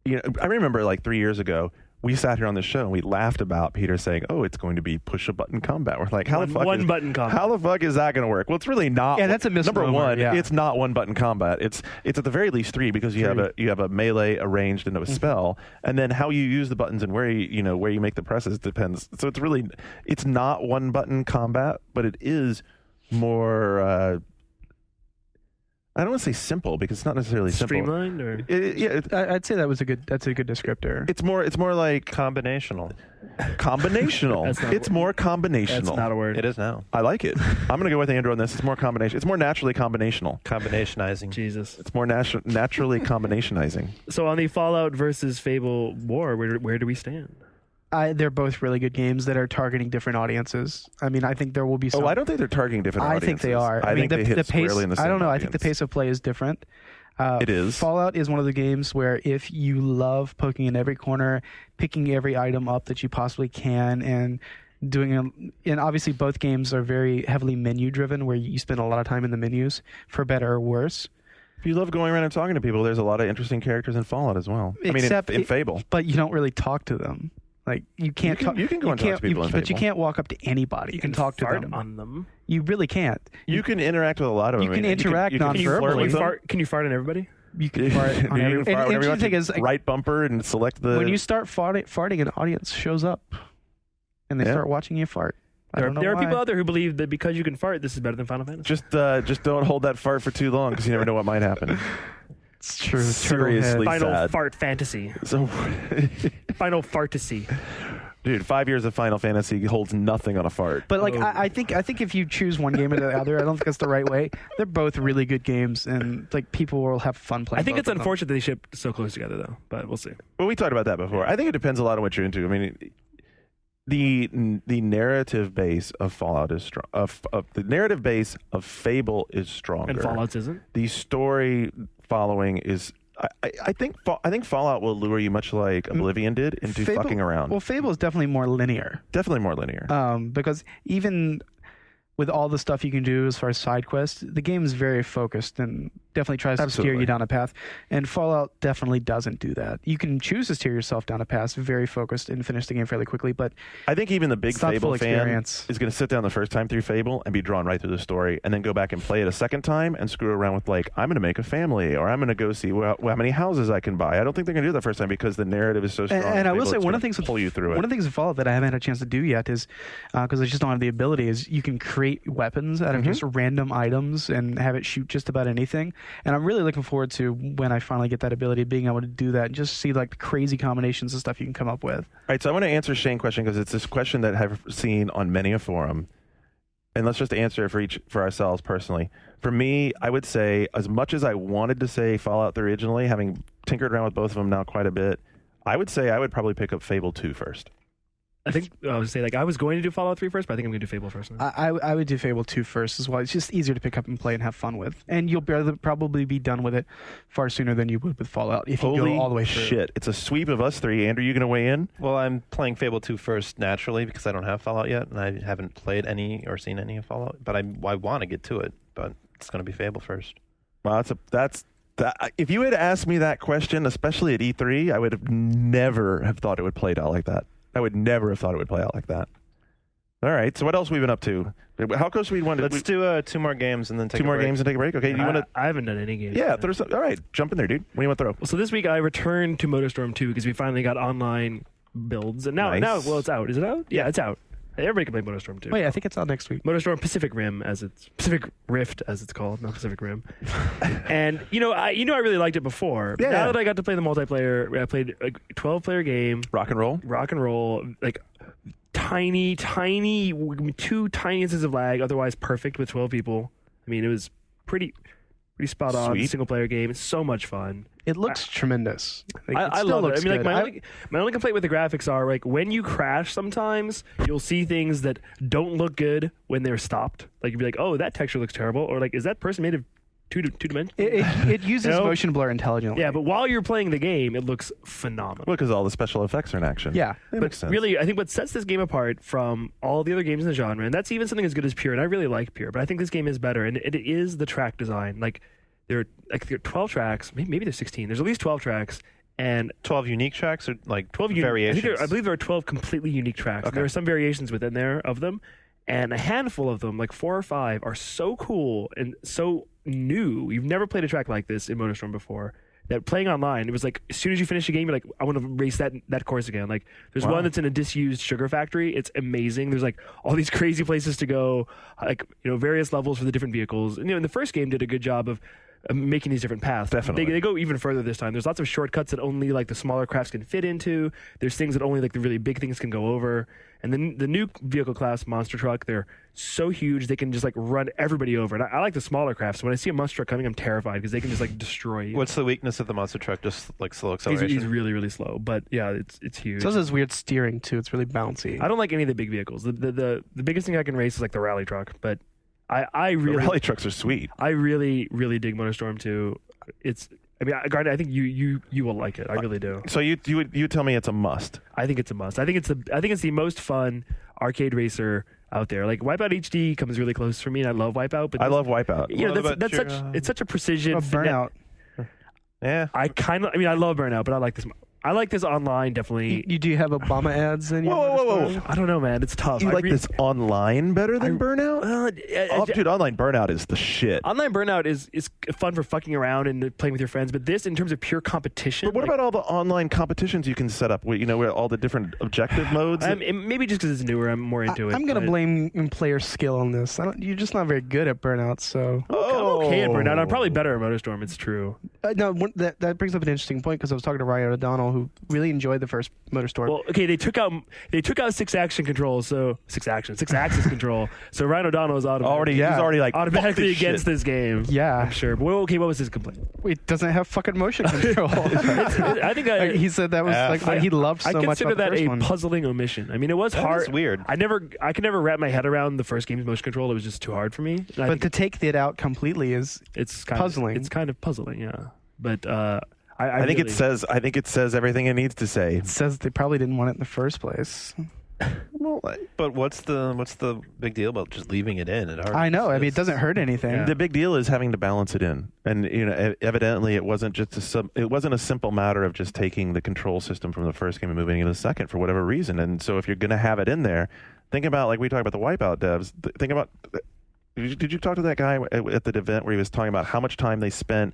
I remember like 3 years ago. We sat here on this show and we laughed about Peter saying, "Oh, it's going to be push a button combat." We're like, "How the fuck button combat. How the fuck is that going to work?" Well, it's really not. Yeah, that's a misnomer. Number one, yeah. it's not one button combat. It's at the very least 3 because you have a melee, a ranged, and a spell, and then how you use the buttons and where you make the presses depends. So it's not one button combat, but it is more. I don't want to say simple because it's not necessarily simple. Streamlined or I'd say that's a good descriptor. It's more like Combinational. combinational. It's more combinational. that's not a word. It is now. I like it. I'm going to go with Andrew on this. It's more combination. It's more naturally combinational. Combinationizing. Jesus. It's more naturally combinationizing. So on the Fallout versus Fable war, where do we stand? They're both really good games that are targeting different audiences. I mean, I think there will be some. I don't think they're targeting different I audiences. think they are. I think they hit pace, squarely in the same I don't know. audience. I think the pace of play is different. It is. Fallout is one of the games where if you love poking in every corner, picking every item up that you possibly can, and and obviously both games are very heavily menu driven, where you spend a lot of time in the menus, for better or worse. If you love going around and talking to people, there's a lot of interesting characters in Fallout as well. Except in Fable. But you don't really talk to them. Like you can't. You can go and talk to people in but you Fable. can't walk up to anybody and talk to fart them. on them. You really can't. You can interact with a lot of them. You can interact you can non-verbally. flirt with them. Can you fart on everybody? You can fart on You can every. fart And whenever you the want thing to. is, Right bumper and select the. when you start farting, an audience shows up, and they start watching you fart. There are why. people out there who believe that because you can fart, this is better than Final Fantasy. Just don't hold that fart for too long because you never know what might happen. It's true. Seriously. Final sad. fart fantasy. So, Final fartasy. dude, 5 years of Final Fantasy holds nothing on a fart. But like, I think if you choose one game or the other, I don't think that's the right way. They're both really good games, and like people will have fun playing. I think both it's of them. unfortunate that they ship so close together, though. But we'll see. Well, we talked about that before. I think it depends a lot on what you're into. I mean, the narrative base of Fallout is strong. The narrative base of Fable is stronger. And Fallout's isn't. The story following is. I think Fallout will lure you much like Oblivion did into fucking around. Well, Fable is definitely more linear. Definitely more linear. Because even with all the stuff you can do as far as side quests, the game is very focused and definitely tries to steer you down a path. And Fallout definitely doesn't do that. You can choose to steer yourself down a path, very focused, and finish the game fairly quickly. But I think even the big it's not Fable full fan experience. is going to sit down the first time through Fable and be drawn right through the story, and then go back and play it a second time and screw around with like, I'm going to make a family, or I'm going to go see how many houses I can buy. I don't think they're going to do that first time because the narrative is so strong. And I will say one of the things pull you through it. One of the things in Fallout that I haven't had a chance to do yet is because I just don't have the ability is you can create weapons out of just random items and have it shoot just about anything. And I'm really looking forward to when I finally get that ability, being able to do that and just see like the crazy combinations of stuff you can come up with. All right, so I want to answer Shane's question because it's this question that I've seen on many a forum. And let's just answer it for ourselves personally. For me, I would say, as much as I wanted to say Fallout 3 originally, having tinkered around with both of them now quite a bit, I would say I would probably pick up Fable 2 first. I think I was say like I was going to do Fallout 3 first, but I think I'm going to do Fable first. Now. I would do Fable 2 first as well. It's just easier to pick up and play and have fun with. And you'll probably be done with it far sooner than you would with Fallout if you go all the way through. Shit. It's a sweep of us three. Andrew, you going to weigh in? Well, I'm playing Fable 2 first naturally because I don't have Fallout yet, and I haven't played any or seen any of Fallout. But I want to get to it, but it's going to be Fable first. Well, if you had asked me that question, especially at E3, I would have never have thought it would play out like that. I would never have thought it would play out like that. All right. So what else have we been up to? How close we want to? Let's do 2 more games and then take two more games and take a break. Okay. You want to? I haven't done any games. Yeah. All right. Jump in there, dude. What do you want to throw? Well, so this week I returned to Motorstorm 2 because we finally got online builds, and now it's out. Is it out? Yeah, it's out. Everybody can play Motorstorm 2. Oh yeah, I think it's out next week. Motorstorm Pacific Rim, Pacific Rift as it's called, not Pacific Rim. And I really liked it before. Yeah. Now that I got to play the multiplayer, I played a 12-player game. Rock and roll. Like tiny, 2 tiny instances of lag. Otherwise perfect with 12 people. I mean, it was pretty spot on. Sweet. Single-player game. It's so much fun. It looks tremendous. Like, I still love it. looks I mean, like good. my only complaint with the graphics are like when you crash, sometimes you'll see things that don't look good when they're stopped. Like you'd be like, "Oh, that texture looks terrible," or like, "Is that person made of two dimensions?" It uses motion blur intelligently. Yeah, but while you're playing the game, it looks phenomenal. Well, because all the special effects are in action. Yeah. That makes sense. Really, I think what sets this game apart from all the other games in the genre, and that's even something as good as Pure, and I really like Pure, but I think this game is better, and it is the track design. Like there are 12 tracks, maybe there's 16. There's at least 12 tracks. And 12 unique tracks or like 12 variations? I believe there are 12 completely unique tracks. Okay. There are some variations within there of them, and a handful of them, like 4 or 5, are so cool and so new. You've never played a track like this in Motorstorm before. That playing online, it was like as soon as you finish the game, you're like, I want to race that course again. Like there's one that's in a disused sugar factory. It's amazing. There's like all these crazy places to go, like various levels for the different vehicles. And and the first game did a good job of making these different paths. Definitely. They go even further this time. There's lots of shortcuts that only like the smaller crafts can fit into. There's things that only like the really big things can go over. And then the new vehicle class, monster truck, they're so huge they can just like run everybody over. And I like the smaller crafts. When I see a monster truck coming, I'm terrified because they can just like destroy you. What's the weakness of the monster truck? Just like slow acceleration? He's really, really slow. But yeah, it's huge. So this weird steering too. It's really bouncy. I don't like any of the big vehicles. The biggest thing I can race is like the rally truck. But I the really rally trucks are sweet. I really, really dig Motorstorm 2. Gardner, I think you will like it. I really do. So you tell me it's a must. I think it's a must. I think it's the most fun arcade racer out there. Like Wipeout HD comes really close for me, and I love Wipeout. But I love Wipeout. It's such a precision. Burnout. Yeah. I love Burnout, but I like this. I like this online, definitely. Do you have Obama ads in your Whoa. I don't know, man. It's tough. You like this online better than Burnout? Dude, online Burnout is the shit. Online Burnout is fun for fucking around and playing with your friends, but this, in terms of pure competition. But what about all the online competitions you can set up? Where all the different objective modes. Maybe just because it's newer, I'm more into it. I'm going to blame player skill on this. You're just not very good at Burnout, so. I'm okay at Burnout. I'm probably better at Motorstorm. It's true. No, that brings up an interesting point because I was talking to Ryan O'Donnell, who really enjoyed the first Motorstorm. Well, okay, they took out 6 action controls, so 6 axis control. So Ryan O'Donnell is automatically automatically against this game. Yeah, I'm sure. But what was his complaint? It doesn't have fucking motion control. I think he said that was what he loved so much. I consider about that the first a one. puzzling omission. I mean, it was hard. It's weird. I could never wrap my head around the first game's motion control. It was just too hard for me. But to take that out completely it's kind puzzling. It's kind of puzzling, yeah. But I think it says everything it needs to say. It says they probably didn't want it in the first place. Well, but what's the big deal about just leaving it in? I know. I mean, it doesn't hurt anything. Yeah. The big deal is having to balance it in, and evidently it wasn't a simple matter of just taking the control system from the first game and moving it to the second for whatever reason. And so if you're going to have it in there, think about, like we talked about the Wipeout devs. Think about. Did you talk to that guy at the event where he was talking about how much time they spent?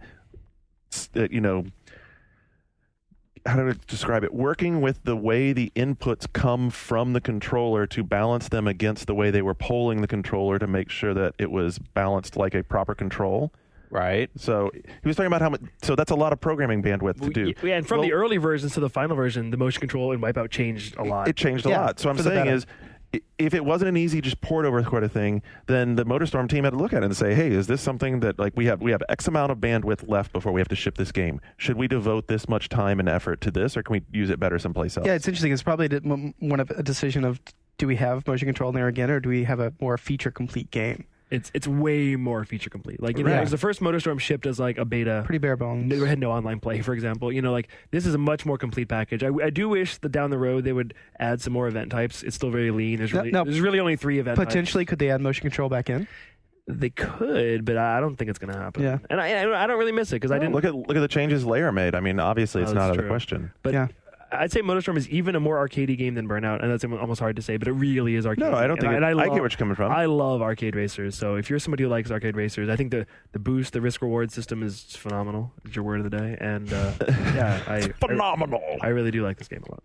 How do I describe it? Working with the way the inputs come from the controller to balance them against the way they were polling the controller to make sure that it was balanced like a proper control. Right. So he was talking about how much. So that's a lot of programming bandwidth to do. Yeah, and from the early versions to the final version, the motion control in Wipeout changed a lot. It changed a lot. So I'm saying is, if it wasn't an easy just port over kind of thing, then the Motorstorm team had to look at it and say, hey, is this something that we have X amount of bandwidth left before we have to ship this game? Should we devote this much time and effort to this, or can we use it better someplace else? Yeah, it's interesting. It's probably one of a decision of, do we have motion control in there again, or do we have a more feature complete game? It's way more feature complete. Like, it was the first Motorstorm shipped as like a beta. Pretty bare bones. They had no online play, for example. Like, this is a much more complete package. I do wish that down the road they would add some more event types. It's still very lean. There's really only 3 event types. Potentially, could they add motion control back in? They could, but I don't think it's going to happen. Yeah. And I don't really miss it because I didn't look at the changes Lair made. I mean, obviously it's not out of the question. But yeah. I'd say Motorstorm is even a more arcadey game than Burnout, and that's almost hard to say, but it really is arcadey. No, I don't think. And I love, get where you're coming from. I love arcade racers. So if you're somebody who likes arcade racers, I think the boost, the risk reward system is phenomenal. Is your word of the day, and phenomenal. I really do like this game a lot.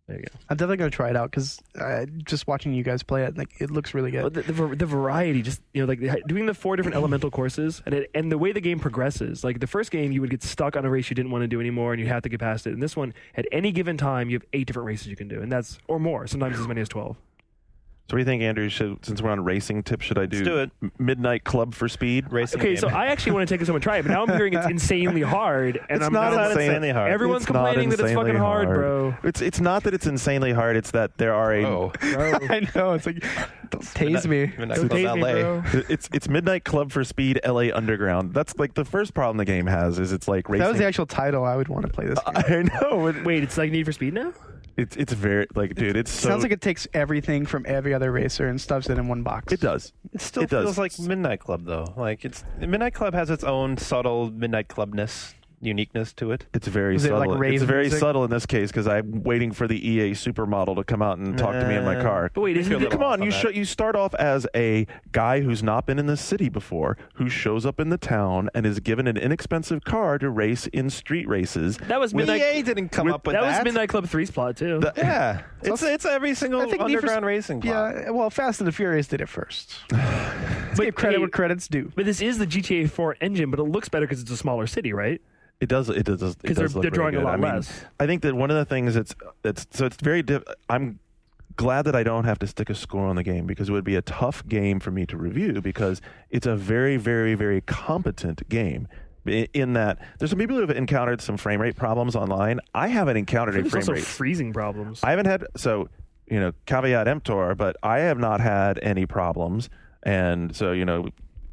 There you go. I'm definitely gonna try it out because just watching you guys play it, like it looks really good. The variety, just like doing the 4 different elemental courses, and the way the game progresses. Like the first game, you would get stuck on a race you didn't want to do anymore, and you have to get past it. And this one, at any given time, you have 8 different races you can do, and that's or more. Sometimes as many as 12. So what do you think, Andrew? Since we're on racing tips, should I do Let's do it. Midnight Club for Speed? Racing Okay, game. so I actually want to take this home and try it, but now I'm hearing it's insanely hard, and It's I'm not now- insanely hard. Everyone's It's not complaining that it's insanely fucking hard, bro. It's not that it's insanely hard. It's that there are a. Oh. I know. It's like, don't tase me. Midnight Don't Club tase me, LA. bro. It's Midnight Club for Speed LA Underground. That's like the first problem the game has is it's like If racing. that was the actual title, I would want to play this game. I know. Wait, it's like Need for Speed now? It's very like, dude. It's so. Sounds like it takes everything from every other racer and stuffs it in one box. It does. It still It does. feels like Midnight Club, though. Like Midnight Club has its own subtle Midnight Clubness, uniqueness to it. It's very Is it like subtle. rave It's very music? subtle in this case because I'm waiting for the EA supermodel to come out and talk to me in my car. But wait, If you're isn't a it? little Come on, off you that. you start off as a guy who's not been in the city before, who shows up in the town and is given an inexpensive car to race in street races. That was Midnight. EA didn't come up with That that. was Midnight Club 3's plot too. Yeah, it's every single I think Need for underground racing plot. Yeah, well, Fast and the Furious did it first. Let's give credit hey, where credit's due. But this is the GTA 4 engine, but it looks better because it's a smaller city, right? It does. It does. Because they're drawing a lot less. I think that one of the things it's very. I'm glad that I don't have to stick a score on the game because it would be a tough game for me to review because it's a very, very, very competent game. In that, there's some people who have encountered some frame rate problems online. I haven't encountered any There's frame also rate. freezing problems. I haven't had caveat emptor, but I have not had any problems. And so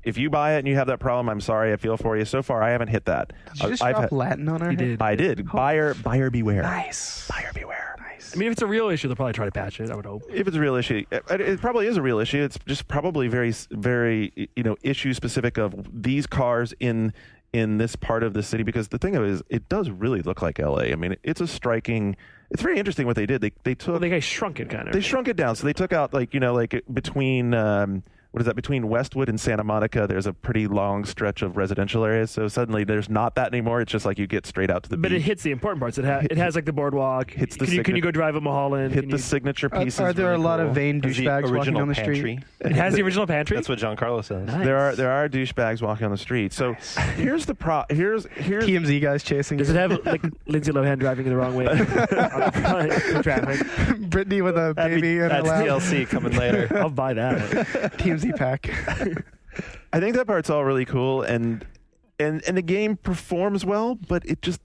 if you buy it and you have that problem, I'm sorry. I feel for you. So far, I haven't hit that. Did you just I've drop had- Latin on our You head? did. I did. Buyer beware. Nice. Buyer beware. Nice. I mean, if it's a real issue, they'll probably try to patch it. I would hope. If it's a real issue, it probably is a real issue. It's just probably very, very issue specific of these cars in this part of the city. Because the thing of it is, it does really look like LA. I mean, it's It's very interesting what they did. They took Well, they guys shrunk it kind of. they shrunk it down. So they took out between between Westwood and Santa Monica, there's a pretty long stretch of residential areas. So suddenly there's not that anymore. It's just like you get straight out to the But beach. it hits the important parts. It has like the boardwalk. Hits the Can you go drive at Mulholland? Hit Can the you- signature pieces. Are there really a lot cool. of vain There's the douchebags walking original on the pantry. street? It has the original pantry. That's what Giancarlo says. Nice. There are douchebags walking on the street. So here's the here's TMZ guys chasing Does it have like Lindsay Lohan driving the wrong way on the traffic? Brittany with a baby in her That's lap. DLC coming later. I'll buy that. TMZ pack. I think that part's all really cool and the game performs well, but it just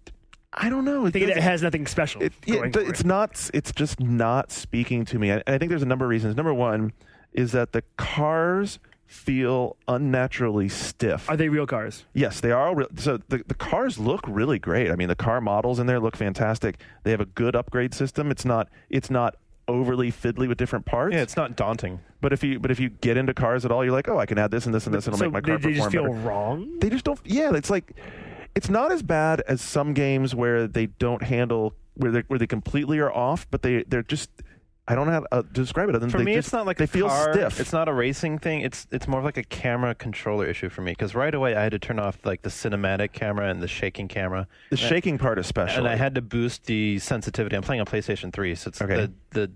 I don't know. I think it has nothing special. It's just not speaking to me. And I think there's a number of reasons. Number one is that the cars feel unnaturally stiff. Are they real cars? Yes, they are. So the cars look really great. I mean, the car models in there look fantastic. They have a good upgrade system. It's not overly fiddly with different parts. Yeah, it's not daunting. But if you get into cars at all, you're like, oh, I can add this and this and this, and it'll So make my car they just perform feel better. wrong? They just don't. Yeah, it's like it's not as bad as some games where they don't handle where they completely are off, but they're just. I don't know how to describe it. Other than For me, it's not like they a feel car. stiff. It's not a racing thing. It's more of like a camera controller issue for me because right away I had to turn off like the cinematic camera and the shaking camera. The shaking part especially. And I had to boost the sensitivity. I'm playing on PlayStation 3, so it's Okay. the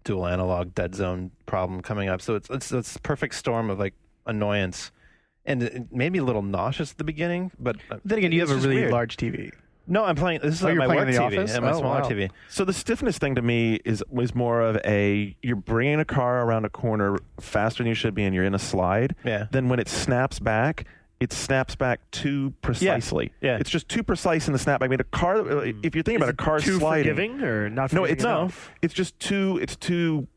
dual analog dead zone problem coming up. So it's perfect storm of like annoyance, and it made me a little nauseous at the beginning. But Then again, you it's have a just really weird. large TV. No, I'm playing. This is Oh, on you're my playing work in the TV office? and my Oh, smaller wow. TV. So the stiffness thing to me was more of you're bringing a car around a corner faster than you should be, and you're in a slide. Yeah. Then when it snaps back too precisely. Yeah. It's just too precise in the snap. I mean, a car. If you're thinking about a car too sliding, forgiving or not no, forgiving it's enough? It's just too. It's too.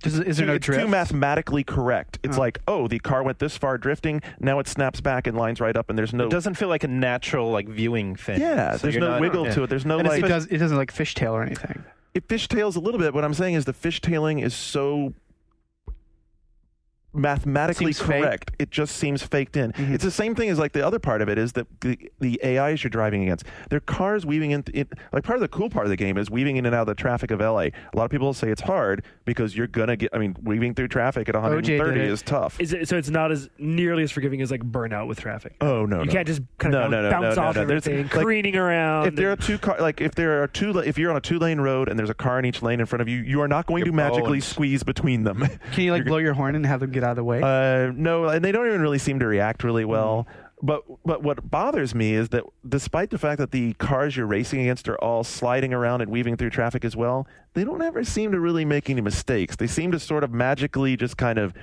Is there no it's drift? too mathematically correct. It's like, the car went this far drifting. Now it snaps back and lines right up, and there's no. It doesn't feel like a natural like viewing thing. Yeah, So there's you're no not- wiggle yeah. to it. There's no And like. It doesn't like fishtail or anything. It fishtales a little bit. What I'm saying is the fishtailing is so mathematically Seems fake. correct. It just seems faked in. It's the same thing as like the other part of it is that the AIs you're driving against, they're cars weaving in. Like part of the cool part of the game is weaving in and out of the traffic of LA. A lot of people say it's hard because you're gonna get. I mean, weaving through traffic at 130 is tough. Is it, so it's not as nearly as forgiving as like Burnout with traffic. Oh no! You can't just kind of bounce off everything, careening around. If there are two car, like if you're on a 2-lane road and there's a car in each lane in front of you, you are not going to magically squeeze between them. Can you like blow your horn and have them get out of the way? No, and they don't even really seem to react really well. But what bothers me is that despite the fact that the cars you're racing against are all sliding around and weaving through traffic as well, they don't ever seem to really make any mistakes. They seem to sort of magically just kind of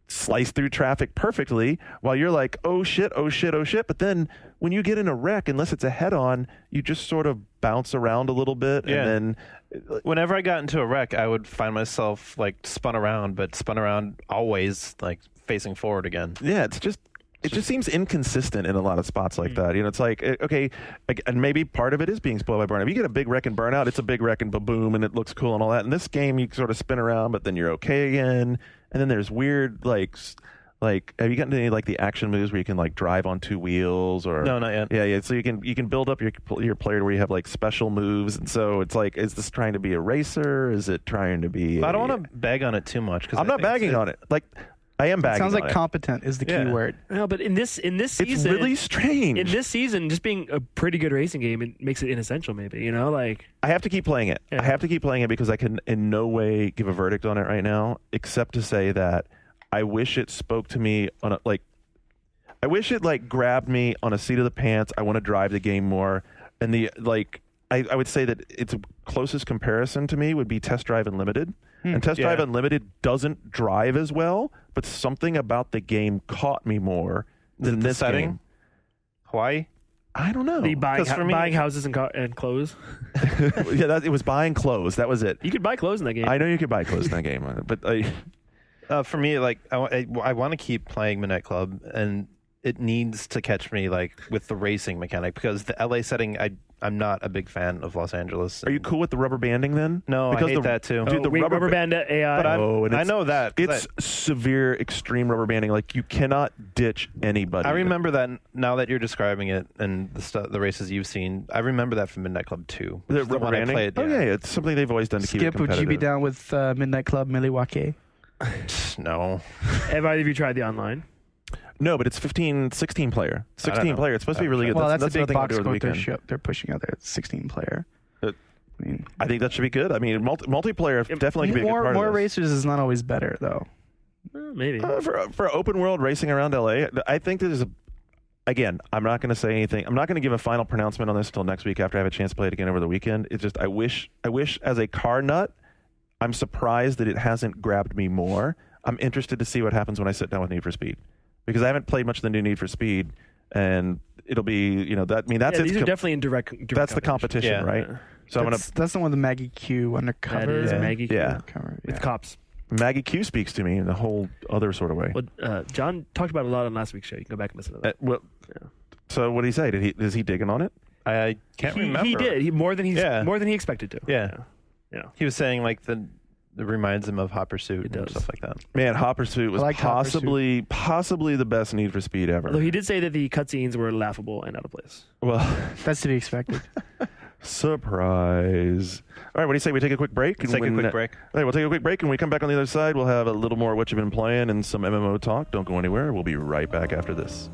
slice through traffic perfectly while you're like, oh shit, oh shit, oh shit. But then when you get in a wreck, unless it's a head-on, you just sort of bounce around a little bit. Yeah. And then whenever I got into a wreck, I would find myself like spun around always like facing forward again. Yeah, it just seems inconsistent in a lot of spots like that. You know, it's like, okay, and maybe part of it is being spoiled by Burnout. If you get a big wreck in Burnout, it's a big wreck and boom, and it looks cool and all that. In this game, you sort of spin around, but then you're okay again. And then there's weird, like, have you gotten to any like the action moves where you can like drive on two wheels or? No, not yet. Yeah. So you can build up your player to where you have like special moves, and so it's like, is this trying to be a racer? Is it trying to be? I don't want to bag on it too much because I'm not bagging on it. Like. I am bagging. Sounds like on it. competent is the key word. No, but in this season, it's really strange. In this season, just being a pretty good racing game, it makes it inessential. Maybe like I have to keep playing it. Yeah. I have to keep playing it because I can in no way give a verdict on it right now, except to say that I wish it spoke to me on a I wish it like grabbed me on a seat of the pants. I want to drive the game more, and I would say that its closest comparison to me would be Test Drive Unlimited. And Test Drive Unlimited doesn't drive as well, but something about the game caught me more than this setting? game. Hawaii? I don't know. the buying me- houses and clothes. Yeah, it was buying clothes. That was it. You could buy clothes in that game. I know you could buy clothes in that game, but For me, like I want to keep playing Midnight Club, and it needs to catch me like with the racing mechanic because the LA setting, I'm not a big fan of Los Angeles. are you cool with the rubber banding then? No, because I hate that too. Dude, the rubber band AI. But I know that. 'cause It's severe, extreme rubber banding. Like you cannot ditch anybody. I remember that now that you're describing it and the races you've seen. I remember that from Midnight Club 2. The which is the rubber one I banding. played, Oh yeah, it's something they've always done to keep it Skip, would competitive. you be down with Midnight Club Milwaukee? No. Have either of you tried the online? No, but it's 16 player. 16 know. player. It's supposed to be really good. Well, that's a another big thing I'll box do over the score weekend. they're pushing out there. It's 16 player. Uh, I mean, I think that should be good. I mean, multiplayer definitely can be a good part more of this. racers is not always better though. Maybe. For open world racing around LA, I think there's again, I'm not going to say anything. I'm not going to give a final pronouncement on this until next week after I have a chance to play it again over the weekend. It's just I wish as a car nut, I'm surprised that it hasn't grabbed me more. I'm interested to see what happens when I sit down with Need for Speed because I haven't played much of the new Need for Speed, and it'll be that's these are definitely in direct that's the competition, Yeah. right? So That's the one with the Maggie Q undercover. That is Yeah. Maggie Q Yeah. Undercover, with yeah. cops. Maggie Q speaks to me in a whole other sort of way. Well, John talked about it a lot on last week's show. You can go back and listen to that. So what did he say? Is he digging on it? I can't remember. He did. More than Yeah. he expected to. Yeah. Yeah. He was saying like it reminds him of Hot Pursuit It and does. stuff like that. Man, Hot Pursuit was I like Hot Pursuit. possibly the best Need for Speed ever. Although he did say that the cutscenes were laughable and out of place. Well, That's to be expected. surprise. All right, what do you say we take a quick break? Let's take a quick break. All right, we'll take a quick break, and when we come back on the other side, we'll have a little more what you've been playing and some MMO talk. Don't go anywhere. We'll be right back after this.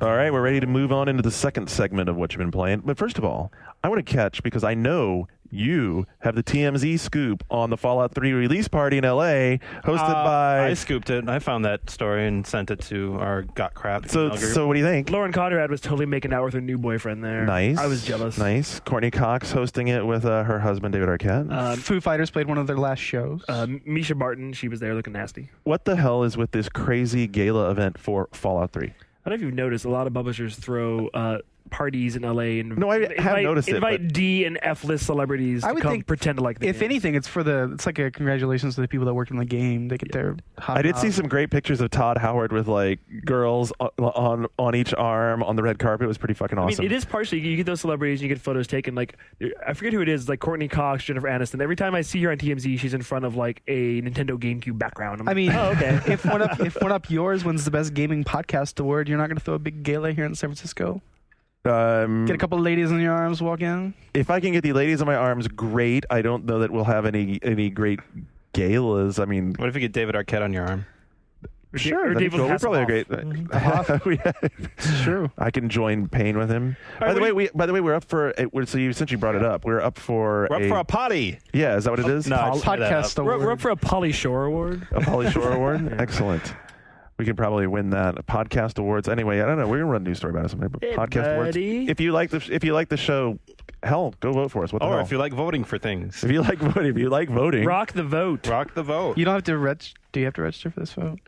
All right, we're ready to move on into the second segment of what you've been playing. But first of all, I want to catch, because I know you have the TMZ scoop on the Fallout 3 release party in LA, hosted by... I scooped it. I found that story and sent it to our Got Crap email group. So what do you think? Lauren Conrad was totally making out with her new boyfriend there. Nice. I was jealous. Nice. Courtney Cox hosting it with her husband, David Arquette. Foo Fighters played one of their last shows. Misha Barton, she was there looking nasty. What the hell is with this crazy gala event for Fallout 3? I don't know if you've noticed, a lot of publishers throw parties in LA and No, I have noticed it, invite but- D and F list celebrities I to would come think pretend to like the If game. anything, it's like a congratulations to the people that worked on the game. They get their hot I did see some great pictures of Todd Howard with like girls on each arm on the red carpet. It was pretty fucking awesome. I mean, it is partially you get those celebrities, you get photos taken. Like I forget who it is, like Courtney Cox, Jennifer Aniston. Every time I see her on TMZ, she's in front of like a Nintendo GameCube background. I'm I like, mean, oh, okay. if One Up Yours wins the best gaming podcast award, you're not going to throw a big gala here in San Francisco? Get a couple of ladies in your arms, walk in. If I can get the ladies in my arms, great. I don't know that we'll have any great galas. I mean, What if you get David Arquette on your arm? sure, or that'd be David cool. We're probably a Hasselhoff. great. It's true. I can join Pain with him. All right, By the way, we're up for. So since you brought it up, we're up for. We're up for a potty. Yeah, is that what it is? No, I just made that Podcast up. award. We're up for a Polly Shore award. A Pauly Shore Award. Excellent. We could probably win that. Podcast awards. Anyway, I don't know. We're gonna run a news story about it someday. But Hey, podcast awards. buddy. If you like the show, hell, go vote for us. What the Or hell? if you like voting for things, if you like voting, Rock the vote. rock the vote. You don't have to register. Do you have to register for this vote?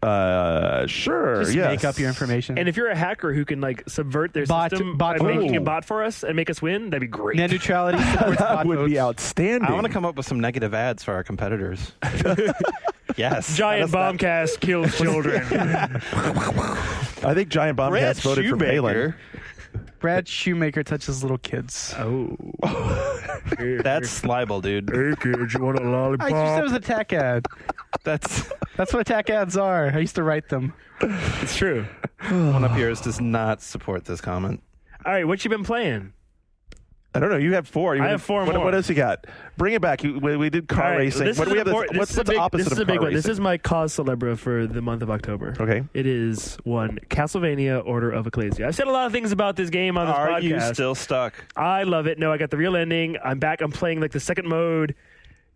sure. Just yes. make up your information. And if you're a hacker who can like subvert their Bot system vote. by making a bot for us and make us win, that'd be great. Net neutrality supports That bot would be votes. outstanding. I want to come up with some negative ads for our competitors. Yes. Giant bombcast kills children. I think Giant Bombcast voted for Palin. Brad Shoemaker touches little kids. Oh. That's libel, dude. Hey kids, you want a I lollipop? just said it was a tech ad. That's That's what attack ads are. I used to write them. It's true. One Up Yours does not support this comment. All right, what you been playing? I don't know. You have four. I have four what, more. What else you got? Bring it back. We did car All right, racing. this What is do we have? this is a What's the big- opposite This is of a big car one. This racing? is my cause celebre for the month of October. Okay. It is one Castlevania Order of Ecclesia. I've said a lot of things about this game on this Are podcast. you still stuck? I love it. No, I got the real ending. I'm back. I'm playing like the second mode.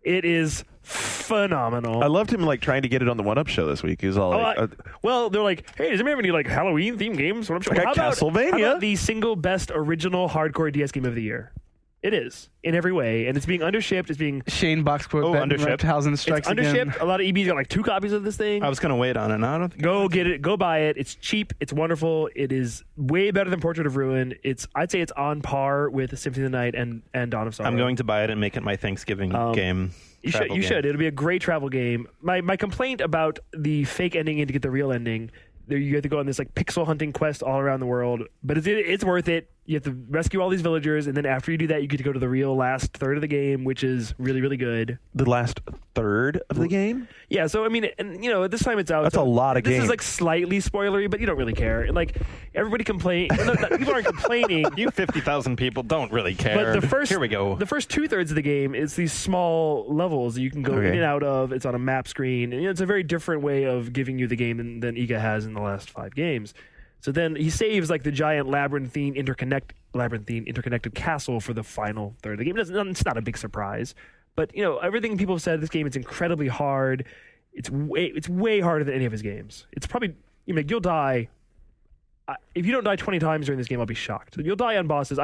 It is phenomenal. I loved him like trying to get it on the One Up show this week. He was all like, well, they're like, hey, does anybody have any like Halloween themed games? What I'm I got Castlevania. How about the single best original hardcore DS game of the year? It is in every way, and it's being undershipped. It's being Shane Boxquote. Oh, undershipped. Repthausen strikes it's again. undershipped. A lot of EBs got like 2 copies of this thing. I was going to wait on it. No, I don't think Go get it. Go buy it. It's cheap. It's wonderful. It is way better than Portrait of Ruin. I'd say it's on par with Symphony of the Night and Dawn of Sorrow. I'm going to buy it and make it my Thanksgiving game. You should. travel You game. should. It'll be a great travel game. My complaint about the fake ending and to get the real ending, you have to go on this like pixel hunting quest all around the world, but it's worth it. You have to rescue all these villagers, and then after you do that, you get to go to the real last third of the game, which is really, really good. the last third of the game. Yeah, so I mean, and you know, at this time it's out. That's so a lot of This game. is like slightly spoilery, but you don't really care. And like everybody complain. People aren't complaining. You 50,000 people don't really care. But the first, Here we go. The first 2/3 of the game is these small levels that you can go Okay. in and out of. It's on a map screen, and it's a very different way of giving you the game than Iga has in the last 5 games. So then he saves like the giant labyrinthine interconnected castle for the final third of the game. It's not a big surprise, but you know everything people have said. This game is incredibly hard. It's way harder than any of his games. It's probably you'll die. If you don't die 20 times during this game, I'll be shocked. You'll die on bosses.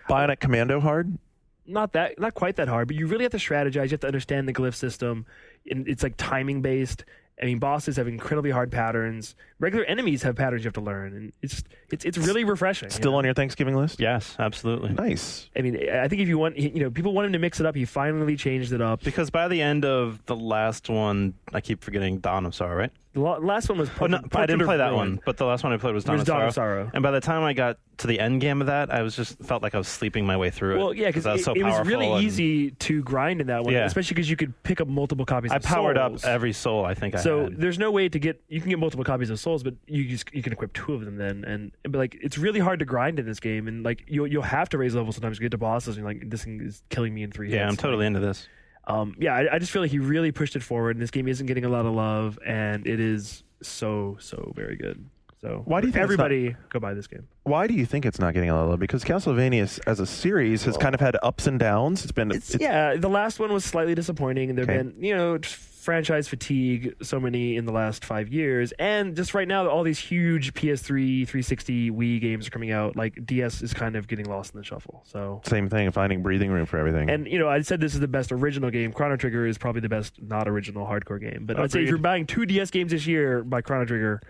Bionic Commando hard. Not quite that hard, but you really have to strategize. You have to understand the glyph system, and it's like timing based. I mean, bosses have incredibly hard patterns. Regular enemies have patterns you have to learn, and it's really refreshing. Still on your Thanksgiving list? Yes, absolutely. Nice. I mean, I think if you want, people want him to mix it up. He finally changed it up. Because by the end of the last one, I keep forgetting Dawn of Sorrow, right? The last one was. Oh, no, I Portrait didn't of play that Ruin. one, but the last one I played was Dawn, was of, Dawn Sorrow. of Sorrow. And by the time I got to the end game of that, I felt like I was sleeping my way through it. Well, yeah, because I was so it was powerful really and easy to grind in that one, Yeah. especially because you could pick up multiple copies. I of powered souls. up every soul I think I So had. there's no way to get. You can get multiple copies of souls, but you can equip 2 of them then, but like it's really hard to grind in this game, and like you'll have to raise levels sometimes to get to bosses, and like this thing is killing me in 3 hits. Yeah, I'm totally into this. I just feel like he really pushed it forward, and this game isn't getting a lot of love, and it is so very good. So Why do you think it's everybody go buy this game? Why do you think it's not getting a lot of love? Because Castlevania as a series has kind of had ups and downs. The last one was slightly disappointing, and there've Okay. been franchise fatigue, so many in the last 5 years, and just right now all these huge PS3, 360, Wii games are coming out. Like DS is kind of getting lost in the shuffle. So Same thing, finding breathing room for everything. and I said this is the best original game. Chrono Trigger is probably the best not original hardcore game. But I'd say if Agreed. you're buying 2 DS games this year, buy Chrono Trigger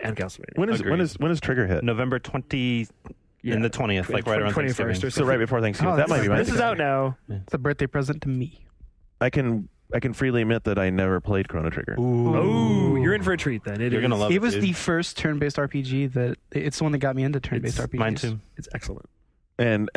and Castlevania. when is Trigger hit? November 20. Yeah. in the 20th, like right around 21st Thanksgiving. or So right before Thanksgiving. Oh, that might be my This is out now. It's a birthday present to me. I can freely admit that I never played Chrono Trigger. Oh, you're in for a treat then. You're gonna love it. It was dude. the first turn-based RPG that it's the one that got me into turn-based RPGs. Mine too. It's excellent. And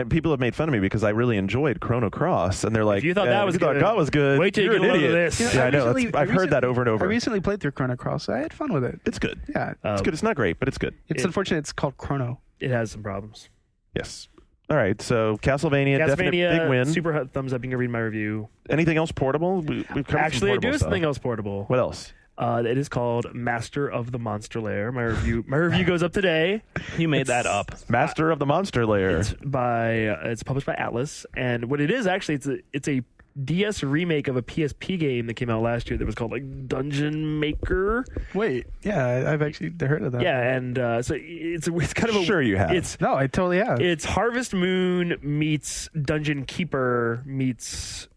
people have made fun of me because I really enjoyed Chrono Cross, and they're like, If you thought that was you thought good, God was good. wait till you you're get a an load of idiot. this. Yeah, I know. recently- I've heard that over and over. I recently played through Chrono Cross. I had fun with it. It's good. Yeah, It's good. It's not great, but it's good. it's unfortunate it's called Chrono. It has some problems. Yes. All right. So Castlevania, definite big win. Super hot thumbs up. You can read my review. Anything else portable? We've covered Actually, I do have some something else portable. What else? It is called Master of the Monster Lair. My review goes up today. You made that up. Master of the Monster Lair. It's published by Atlas, and what it is actually it's a DS remake of a PSP game that came out last year that was called like Dungeon Maker. Wait, yeah, I've actually heard of that. Yeah, and so it's kind of a Sure you have. No, I totally have. It's Harvest Moon meets Dungeon Keeper meets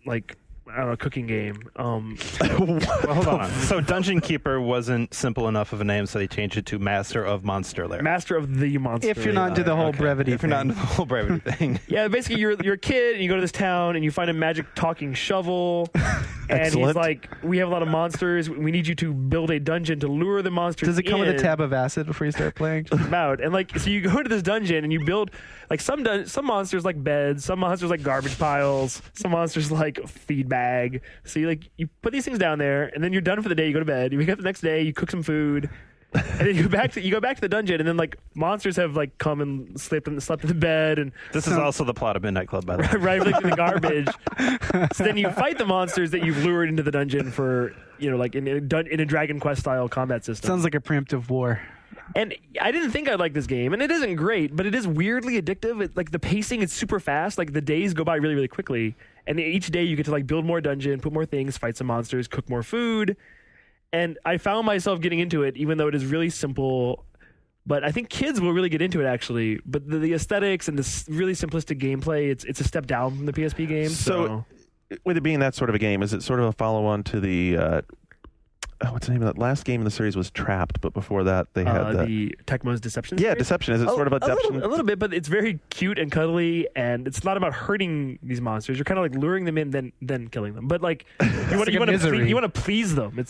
like I don't know, cooking game. Well, hold on. So Dungeon Keeper wasn't simple enough of a name, so they changed it to Master of Monster Lair. Master of the Monster. If you're not into the whole Okay. brevity If you're not thing. into the whole brevity thing. Yeah, basically you're a kid and you go to this town and you find a magic talking shovel, and he's Excellent. like, "We have a lot of monsters. We need you to build a dungeon to lure the monsters." Does it come with a in." tab of acid before you start playing? Out and like so you go into this dungeon and you build like some monsters like beds, some monsters like garbage piles, some monsters like feed bag. So you put these things down there and then you're done for the day. You go to bed. You wake up the next day. You cook some food. And then you go back to the dungeon, and then like monsters have like come and slept in the bed, and This is also the plot of Midnight Club, by the way. right in the garbage. So then you fight the monsters that you've lured into the dungeon for like in a Dragon Quest style combat system. Sounds like a preemptive war. And I didn't think I'd like this game, and it isn't great, but it is weirdly addictive. Like the pacing is super fast. Like the days go by really, really quickly, and each day you get to like build more dungeon, put more things, fight some monsters, cook more food. And I found myself getting into it, even though it is really simple. But I think kids will really get into it, actually. But the aesthetics and this really simplistic gameplay, it's a step down from the PSP game. So, with it being that sort of a game, is it sort of a follow-on to the what's the name of that last game in the series was Trapped, but before that they had the Tecmo's Deception. yeah, series? Deception. Is it sort of a Deception? A little bit, but it's very cute and cuddly, and it's not about hurting these monsters. You're kind of like luring them in, then killing them. But like you want to please them.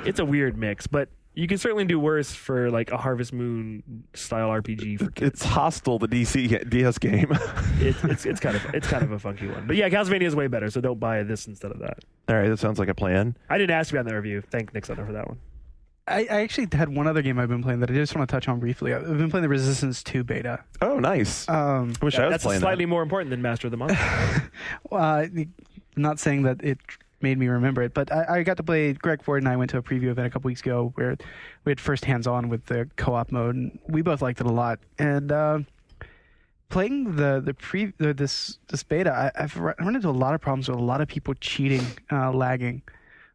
It's a weird mix, but you can certainly do worse for like a Harvest Moon style RPG for kids. It's Hostile, the DS game. It's kind of a funky one. But yeah, Castlevania is way better, so don't buy this instead of that. All right, that sounds like a plan. I didn't ask you on the review. Thank Nick Sutter for that one. I actually had one other game I've been playing that I just want to touch on briefly. I've been playing the Resistance 2 beta. Oh, nice. I wish I was That's playing slightly more important than Master of the Monster. Not saying that it made me remember it, but I got to play. Greg Ford and I went to a preview event a couple weeks ago where we had first hands-on with the co-op mode, and we both liked it a lot. And playing this beta, I've run into a lot of problems with a lot of people cheating, lagging,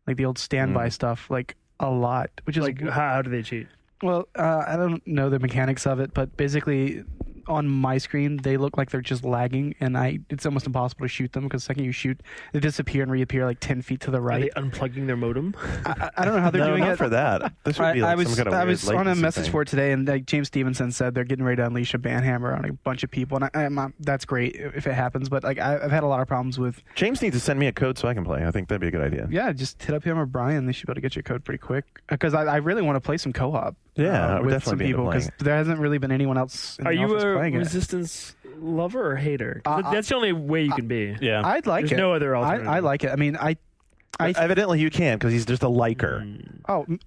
like the old standby stuff, like a lot. Which is like how do they cheat? Well, I don't know the mechanics of it, but basically on my screen they look like they're just lagging, and it's almost impossible to shoot them because the second you shoot, they disappear and reappear like 10 feet to the Are right. they unplugging their modem? I don't know how they're doing not it for that. This would be like I was some kind of I weird was on a latency message thing. for it today, and like James Stevenson said they're getting ready to unleash a ban hammer on a bunch of people, and that's great if it happens. But like I've had a lot of problems with. James needs to send me a code so I can play. I think that'd be a good idea. Yeah, just hit up him or Brian. They should be able to get your code pretty quick because I really want to play some co-op. Yeah, I would with definitely some be into people playing. there hasn't really been anyone else in Are the you office a playing it. Resistance lover or hater? 'Cause that's the only way you can be. Yeah. I'd like There's it. no other alternative. I like it. I mean, Evidently you can because he's just a liker.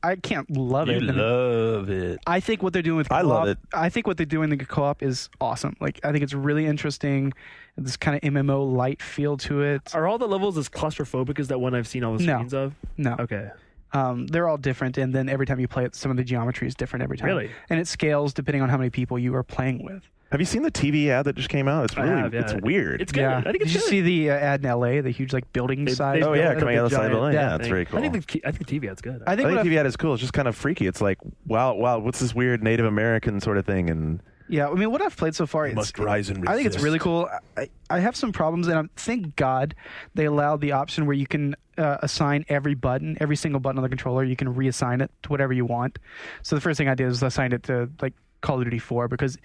I can't love You it. I mean, love it. I think what they're doing with I co-op, love it. I think what they're doing in the co-op is awesome. Like I think it's really interesting. This kind of MMO light feel to it. Are all the levels as claustrophobic as that one I've seen all the No. screens of? No. Okay. They're all different, and then every time you play it, some of the geometry is different every time. Really? And it scales depending on how many people you are playing with. Have you seen the TV ad that just came out? It's I really have, yeah. it's weird. It's good. Yeah. I think it's Did you good. see the ad in LA, the huge like building They side? oh built yeah, it coming up out of the a side of the lane. giant Yeah, it's thing. very cool. I think the TV ad's good. I think I think what TV ad is cool. It's just kind of freaky. It's like wow, what's this weird Native American sort of thing? And Yeah, I mean, what I've played so far, rise and I think it's really cool. I have some problems, and thank God they allowed the option where you can assign every single button on the controller. You can reassign it to whatever you want. So the first thing I did was assign it to like Call of Duty 4 because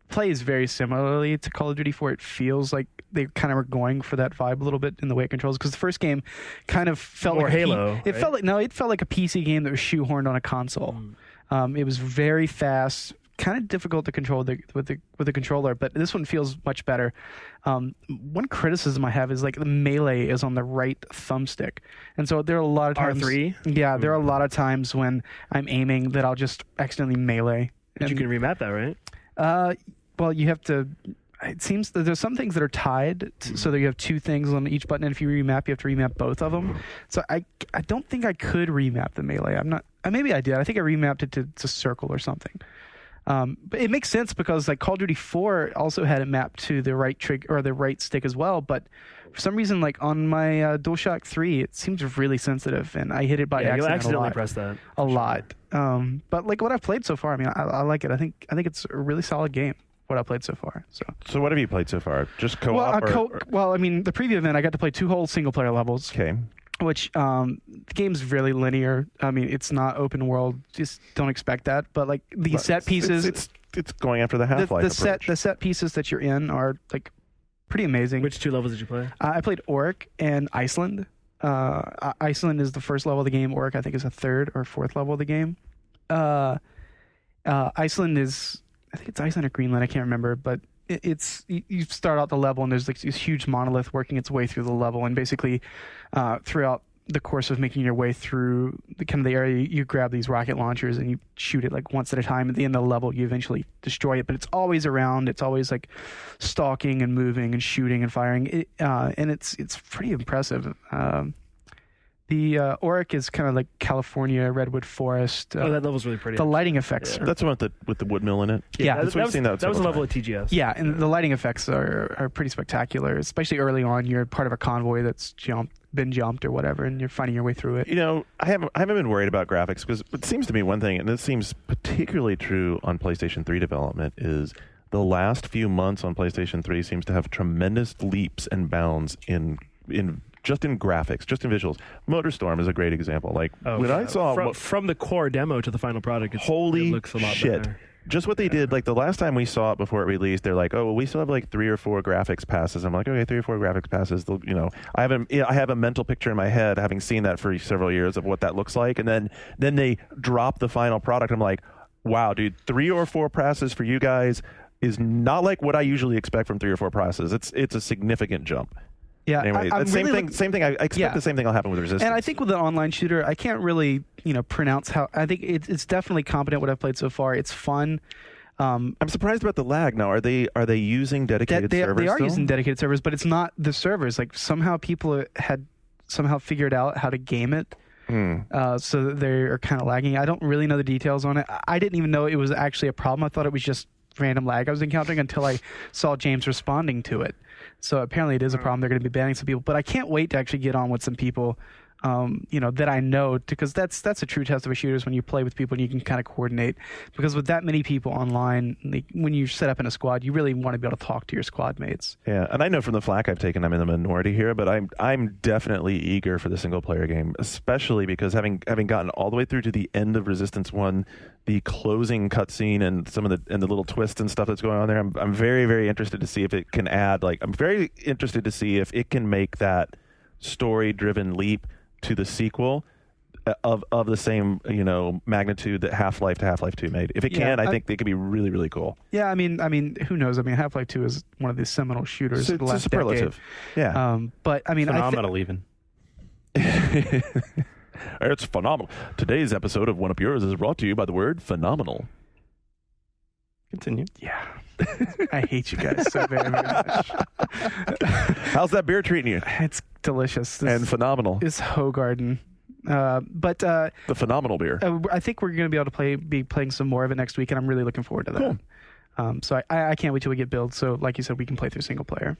plays very similarly to Call of Duty 4. It feels like they kind of were going for that vibe a little bit in the way it controls, because the first game kind of felt More like Halo, it right? felt like a PC game that was shoehorned on a console. It was very fast, kind of difficult to control with the controller, but this one feels much better. One criticism I have is like the melee is on the right thumbstick, and so there are a lot of times. R3? Yeah, there are a lot of times when I'm aiming that I'll just accidentally melee. But you can remap that, right? Well, you have to. It seems that there's some things that are tied, so that you have two things on each button, and if you remap, you have to remap both of them. So I don't think I could remap the melee. I'm not. Maybe I did. I think I remapped it to circle or something. But it makes sense because like Call of Duty 4 also had it mapped to the right trigger or the right stick as well. But for some reason, like on my DualShock 3, it seems really sensitive, and I hit it by Yeah, you'll accident accidentally a lot. press that. A lot. But like what I've played so far, I mean, I like it. I think it's a really solid game. What I've played so far. So what have you played so far? Just co-op? Well, I mean, the preview event, I got to play 2 whole single player levels. Okay. Which the game's really linear. I mean, it's not open world. Just don't expect that. But like the set pieces, it's going after the Half-Life approach. the set pieces that you're in are like pretty amazing. Which 2 levels did you play? I played Auric and Iceland. Iceland is the first level of the game. Auric, I think, is the 3rd or 4th level of the game. Iceland is, I think it's Iceland or Greenland. I can't remember, but it's you start out the level and there's like this huge monolith working its way through the level, and basically throughout the course of making your way through the kind of the area, you grab these rocket launchers and you shoot it like once at a time. At the end of the level, you eventually destroy it, but it's always around. It's always like stalking and moving and shooting and firing. And it's pretty impressive. The Auric is kind of like California redwood forest. that level's really pretty. The lighting effects. Yeah. That's the one with the wood mill in it. Yeah, That's what we've seen that was a several level at TGS. Yeah, and the lighting effects are pretty spectacular, especially early on. You're part of a convoy that's been jumped or whatever, and you're finding your way through it. You know, I haven't been worried about graphics, because it seems to me one thing, and this seems particularly true on PlayStation 3 development, is the last few months on PlayStation 3 seems to have tremendous leaps and bounds in graphics, just in visuals. Motorstorm is a great example. Like I saw from the core demo to the final product, it looks a lot shit. better. Just what they did, like the last time we saw it before it released, they're like, "Oh, well, we still have like 3 or 4 graphics passes." I'm like, "Okay, 3 or 4 graphics passes." You know, I have a mental picture in my head, having seen that for several years, of what that looks like, and then they drop the final product. I'm like, "Wow, dude, 3 or 4 passes for you guys is not like what I usually expect from 3 or 4 passes. It's a significant jump." Yeah, Anyway, same thing. I expect the same thing will happen with Resistance. And I think with an online shooter, I can't really, pronounce how. I think it's definitely competent what I've played so far. It's fun. I'm surprised about the lag. Now, are they using dedicated servers? They are still? using dedicated servers, but it's not the servers. Like somehow people had figured out how to game it. So that they are kind of lagging. I don't really know the details on it. I didn't even know it was actually a problem. I thought it was just random lag I was encountering until I saw James responding to it. So apparently it is a problem. They're going to be banning some people, but I can't wait to actually get on with some people, that I know, because that's a true test of a shooter, is when you play with people and you can kind of coordinate. Because with that many people online, when you set up in a squad, you really want to be able to talk to your squad mates. Yeah, and I know from the flack I've taken, I'm in the minority here, but I'm definitely eager for the single player game, especially because having gotten all the way through to the end of Resistance 1, the closing cutscene and some of the little twists and stuff that's going on there, I'm very, very interested to see if it can add, I'm very interested to see if it can make that story-driven leap to the sequel of the same magnitude that Half-Life to Half-Life 2 made. If it can, I think they could be really, really cool. Yeah, I mean, who knows? I mean, Half-Life 2 is one of the seminal shooters of the last superlative. decade. Yeah, but I mean, phenomenal even. It's phenomenal. Today's episode of One Up Yours is brought to you by the word phenomenal. Continue. Yeah. I hate you guys so very, very much. How's that beer treating you? It's delicious. And phenomenal. It's Hogarden. But the phenomenal beer. I think we're going to be able to be playing some more of it next week, and I'm really looking forward to that. Cool. So I can't wait till we get build. So like you said, we can play through single player.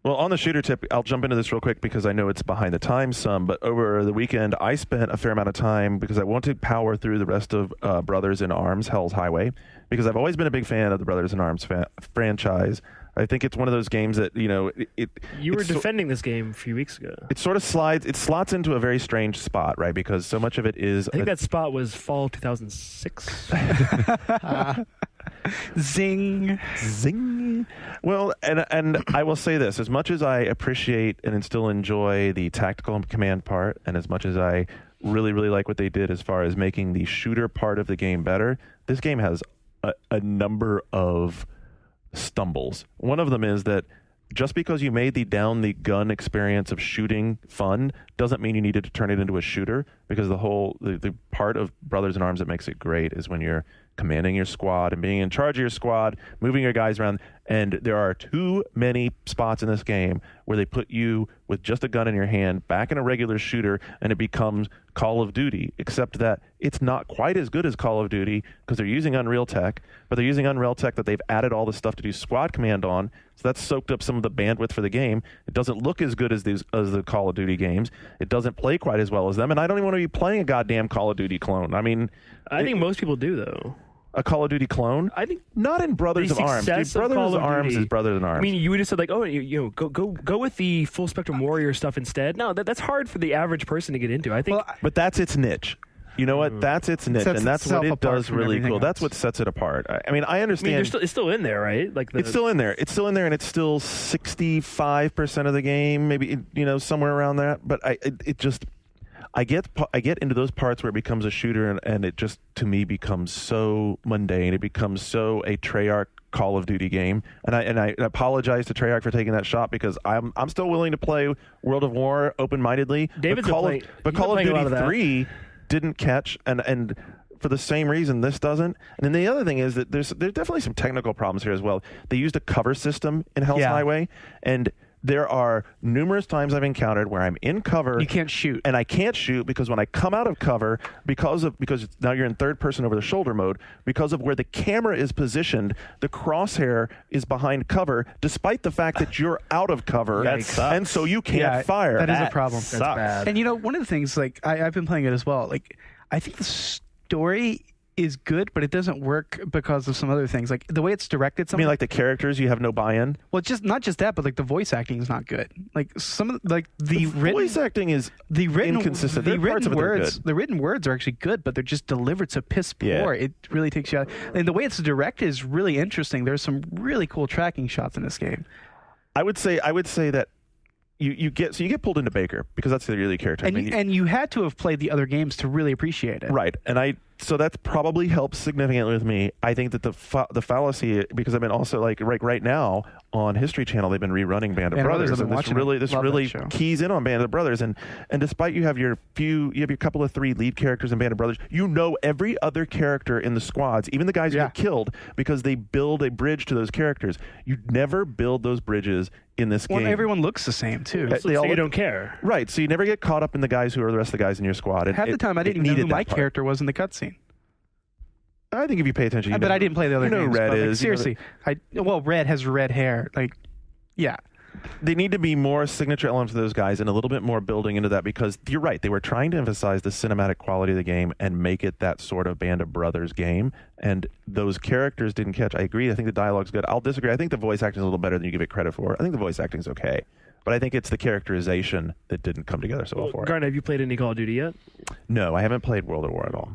Well, on the shooter tip, I'll jump into this real quick because I know it's behind the times some, but over the weekend, I spent a fair amount of time because I wanted to power through the rest of Brothers in Arms, Hell's Highway, because I've always been a big fan of the Brothers in Arms franchise. I think it's one of those games that, You were defending this game a few weeks ago. It sort of slots into a very strange spot, right? Because so much of it is... I think that spot was fall 2006. Zing. Zing. Well, and I will say this: as much as I appreciate and still enjoy the tactical command part, and as much as I really like what they did as far as making the shooter part of the game better, this game has a number of stumbles. One of them is that just because you made the down the gun experience of shooting fun doesn't mean you needed to turn it into a shooter, because the part of Brothers in Arms that makes it great is when you're commanding your squad and being in charge of your squad, moving your guys around, and there are too many spots in this game where they put you with just a gun in your hand back in a regular shooter and it becomes Call of Duty, except that it's not quite as good as Call of Duty because they're using Unreal Tech, but they're using Unreal Tech that they've added all the stuff to do squad command on, so that's soaked up some of the bandwidth for the game. It doesn't look as good as the Call of Duty games. It doesn't play quite as well as them, and I don't even want to be playing a goddamn Call of Duty clone. I mean, I think most people do, though. A Call of Duty clone? I think not in Brothers of Arms. Dude, Brothers of Arms is Brothers in Arms. I mean, you would have said like, oh, go with the full spectrum warrior stuff instead. No, that's hard for the average person to get into. I think, but that's its niche. You know what? That's its niche, and that's what it does really cool. Else. That's what sets it apart. I mean, I understand. It's still in there, right? Like it's still in there. It's still in there, and it's still 65% of the game, maybe somewhere around that. But I get into those parts where it becomes a shooter, and it just, to me, becomes so mundane. It becomes so a Treyarch Call of Duty game, and I apologize to Treyarch for taking that shot, because I'm still willing to play World of War open-mindedly. David's Call of Duty 3 didn't catch, and for the same reason this doesn't. And then the other thing is that there's definitely some technical problems here as well. They used a cover system in Hell's Highway, and there are numerous times I've encountered where I'm in cover. You can't shoot. And I can't shoot because when I come out of cover, because now you're in third person over the shoulder mode, because of where the camera is positioned, the crosshair is behind cover, despite the fact that you're out of cover. That sucks. And so you can't fire. That is a problem. That's bad. And one of the things, like, I've been playing it as well. Like, I think the story is good, but it doesn't work because of some other things, like the way it's directed. I mean, like the characters, you have no buy-in. Well, just not just that, but like the voice acting is not good. Like some of the voice acting is inconsistent. The written words are actually good, but they're just delivered so piss poor. Yeah. It really takes you out. And the way it's directed is really interesting. There's some really cool tracking shots in this game. I would say that you get pulled into Baker because that's the really character. And you had to have played the other games to really appreciate it. Right. And so that's probably helped significantly with me. I think that the fallacy, because I've been also like right now on History Channel, they've been rerunning Band of Brothers, and this really keys in on Band of Brothers. And despite you have your couple of 3 lead characters in Band of Brothers, you know every other character in the squads, even the guys who get killed, because they build a bridge to those characters. You never build those bridges in this game. Well, everyone looks the same too. So you don't care. Right. So you never get caught up in the guys who are the rest of the guys in your squad. Half the time I didn't even know who my character was in the cutscene. I think if you pay attention, but I didn't play the other games. Red is. Like, seriously, Red has red hair. Like, yeah. They need to be more signature elements for those guys and a little bit more building into that, because you're right. They were trying to emphasize the cinematic quality of the game and make it that sort of Band of Brothers game. And those characters didn't catch. I agree. I think the dialogue's good. I'll disagree. I think the voice acting is a little better than you give it credit for. I think the voice acting's okay. But I think it's the characterization that didn't come together so well for it. Garnet, have you played any Call of Duty yet? No, I haven't played World of War at all.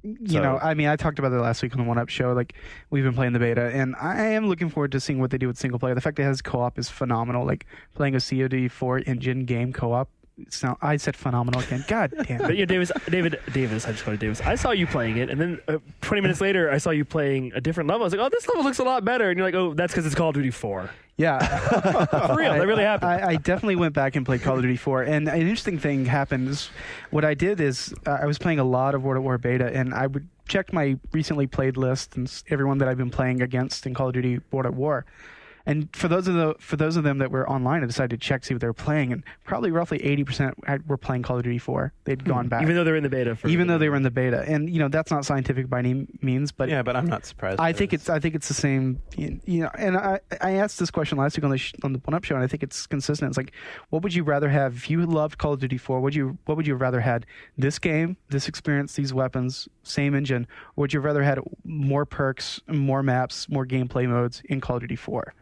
I talked about it last week on the One Up Show. Like, we've been playing the beta, and I am looking forward to seeing what they do with single player. The fact that it has co-op is phenomenal. Like, playing a COD4 engine game co-op. I said phenomenal again. God damn it. But Davis, I just called you Davis. I saw you playing it, and then 20 minutes later, I saw you playing a different level. I was like, oh, this level looks a lot better. And you're like, oh, that's because it's Call of Duty 4. Yeah. For real, that really happened. I definitely went back and played Call of Duty 4. And an interesting thing happened. What I did is I was playing a lot of World at War beta, and I would check my recently played list and everyone that I've been playing against in Call of Duty World at War. And for those of them that were online, I decided to check, see what they were playing, and probably roughly 80% were playing Call of Duty 4. They'd gone back, even though they're in the beta. Even though they were in the beta, and that's not scientific by any means, but yeah, but I'm not surprised. I think it's the same. And I asked this question last week on the One Up Show, and I think it's consistent. It's like, what would you rather have if you loved Call of Duty 4? What would you have rather had? This game, this experience, these weapons, same engine, or would you have rather had more perks, more maps, more gameplay modes in Call of Duty 4?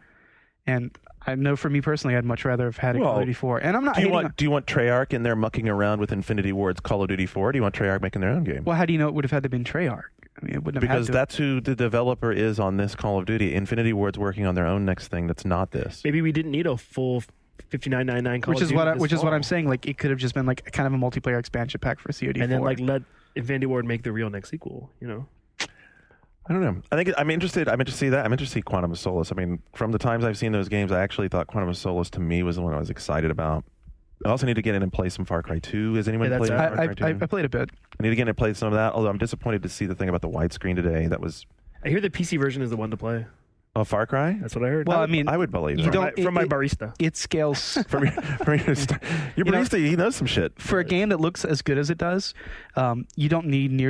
And I know for me personally, I'd much rather have had Call of Duty 4. And I'm not. Do you want Treyarch in there mucking around with Infinity Ward's Call of Duty 4? Or do you want Treyarch making their own game? Well, how do you know it would have had to been Treyarch? I it wouldn't have Because had to. that's who the developer is on this Call of Duty. Infinity Ward's working on their own next thing that's not this. Maybe we didn't need a full $59.99 Call Which of is Duty what this fall. I'm saying. Like, it could have just been like kind of a multiplayer expansion pack for COD4. And then like let Infinity Ward make the real next sequel. You know. I don't know. I think I'm interested to see that. I'm interested to see Quantum of Solace. I mean, from the times I've seen those games, I actually thought Quantum of Solace to me was the one I was excited about. I also need to get in and play some Far Cry 2. Has anyone Yeah, played that's- Far Cry 2? I played a bit. I need to get in and play some of that, although I'm disappointed to see the thing about the widescreen today. That was I hear the PC version is the one to play. Far Cry? That's what I heard. Well, I mean, I would believe you that. don't- from my it- barista. It scales From your barista, he knows some shit. for a game that looks as good as it does. You don't need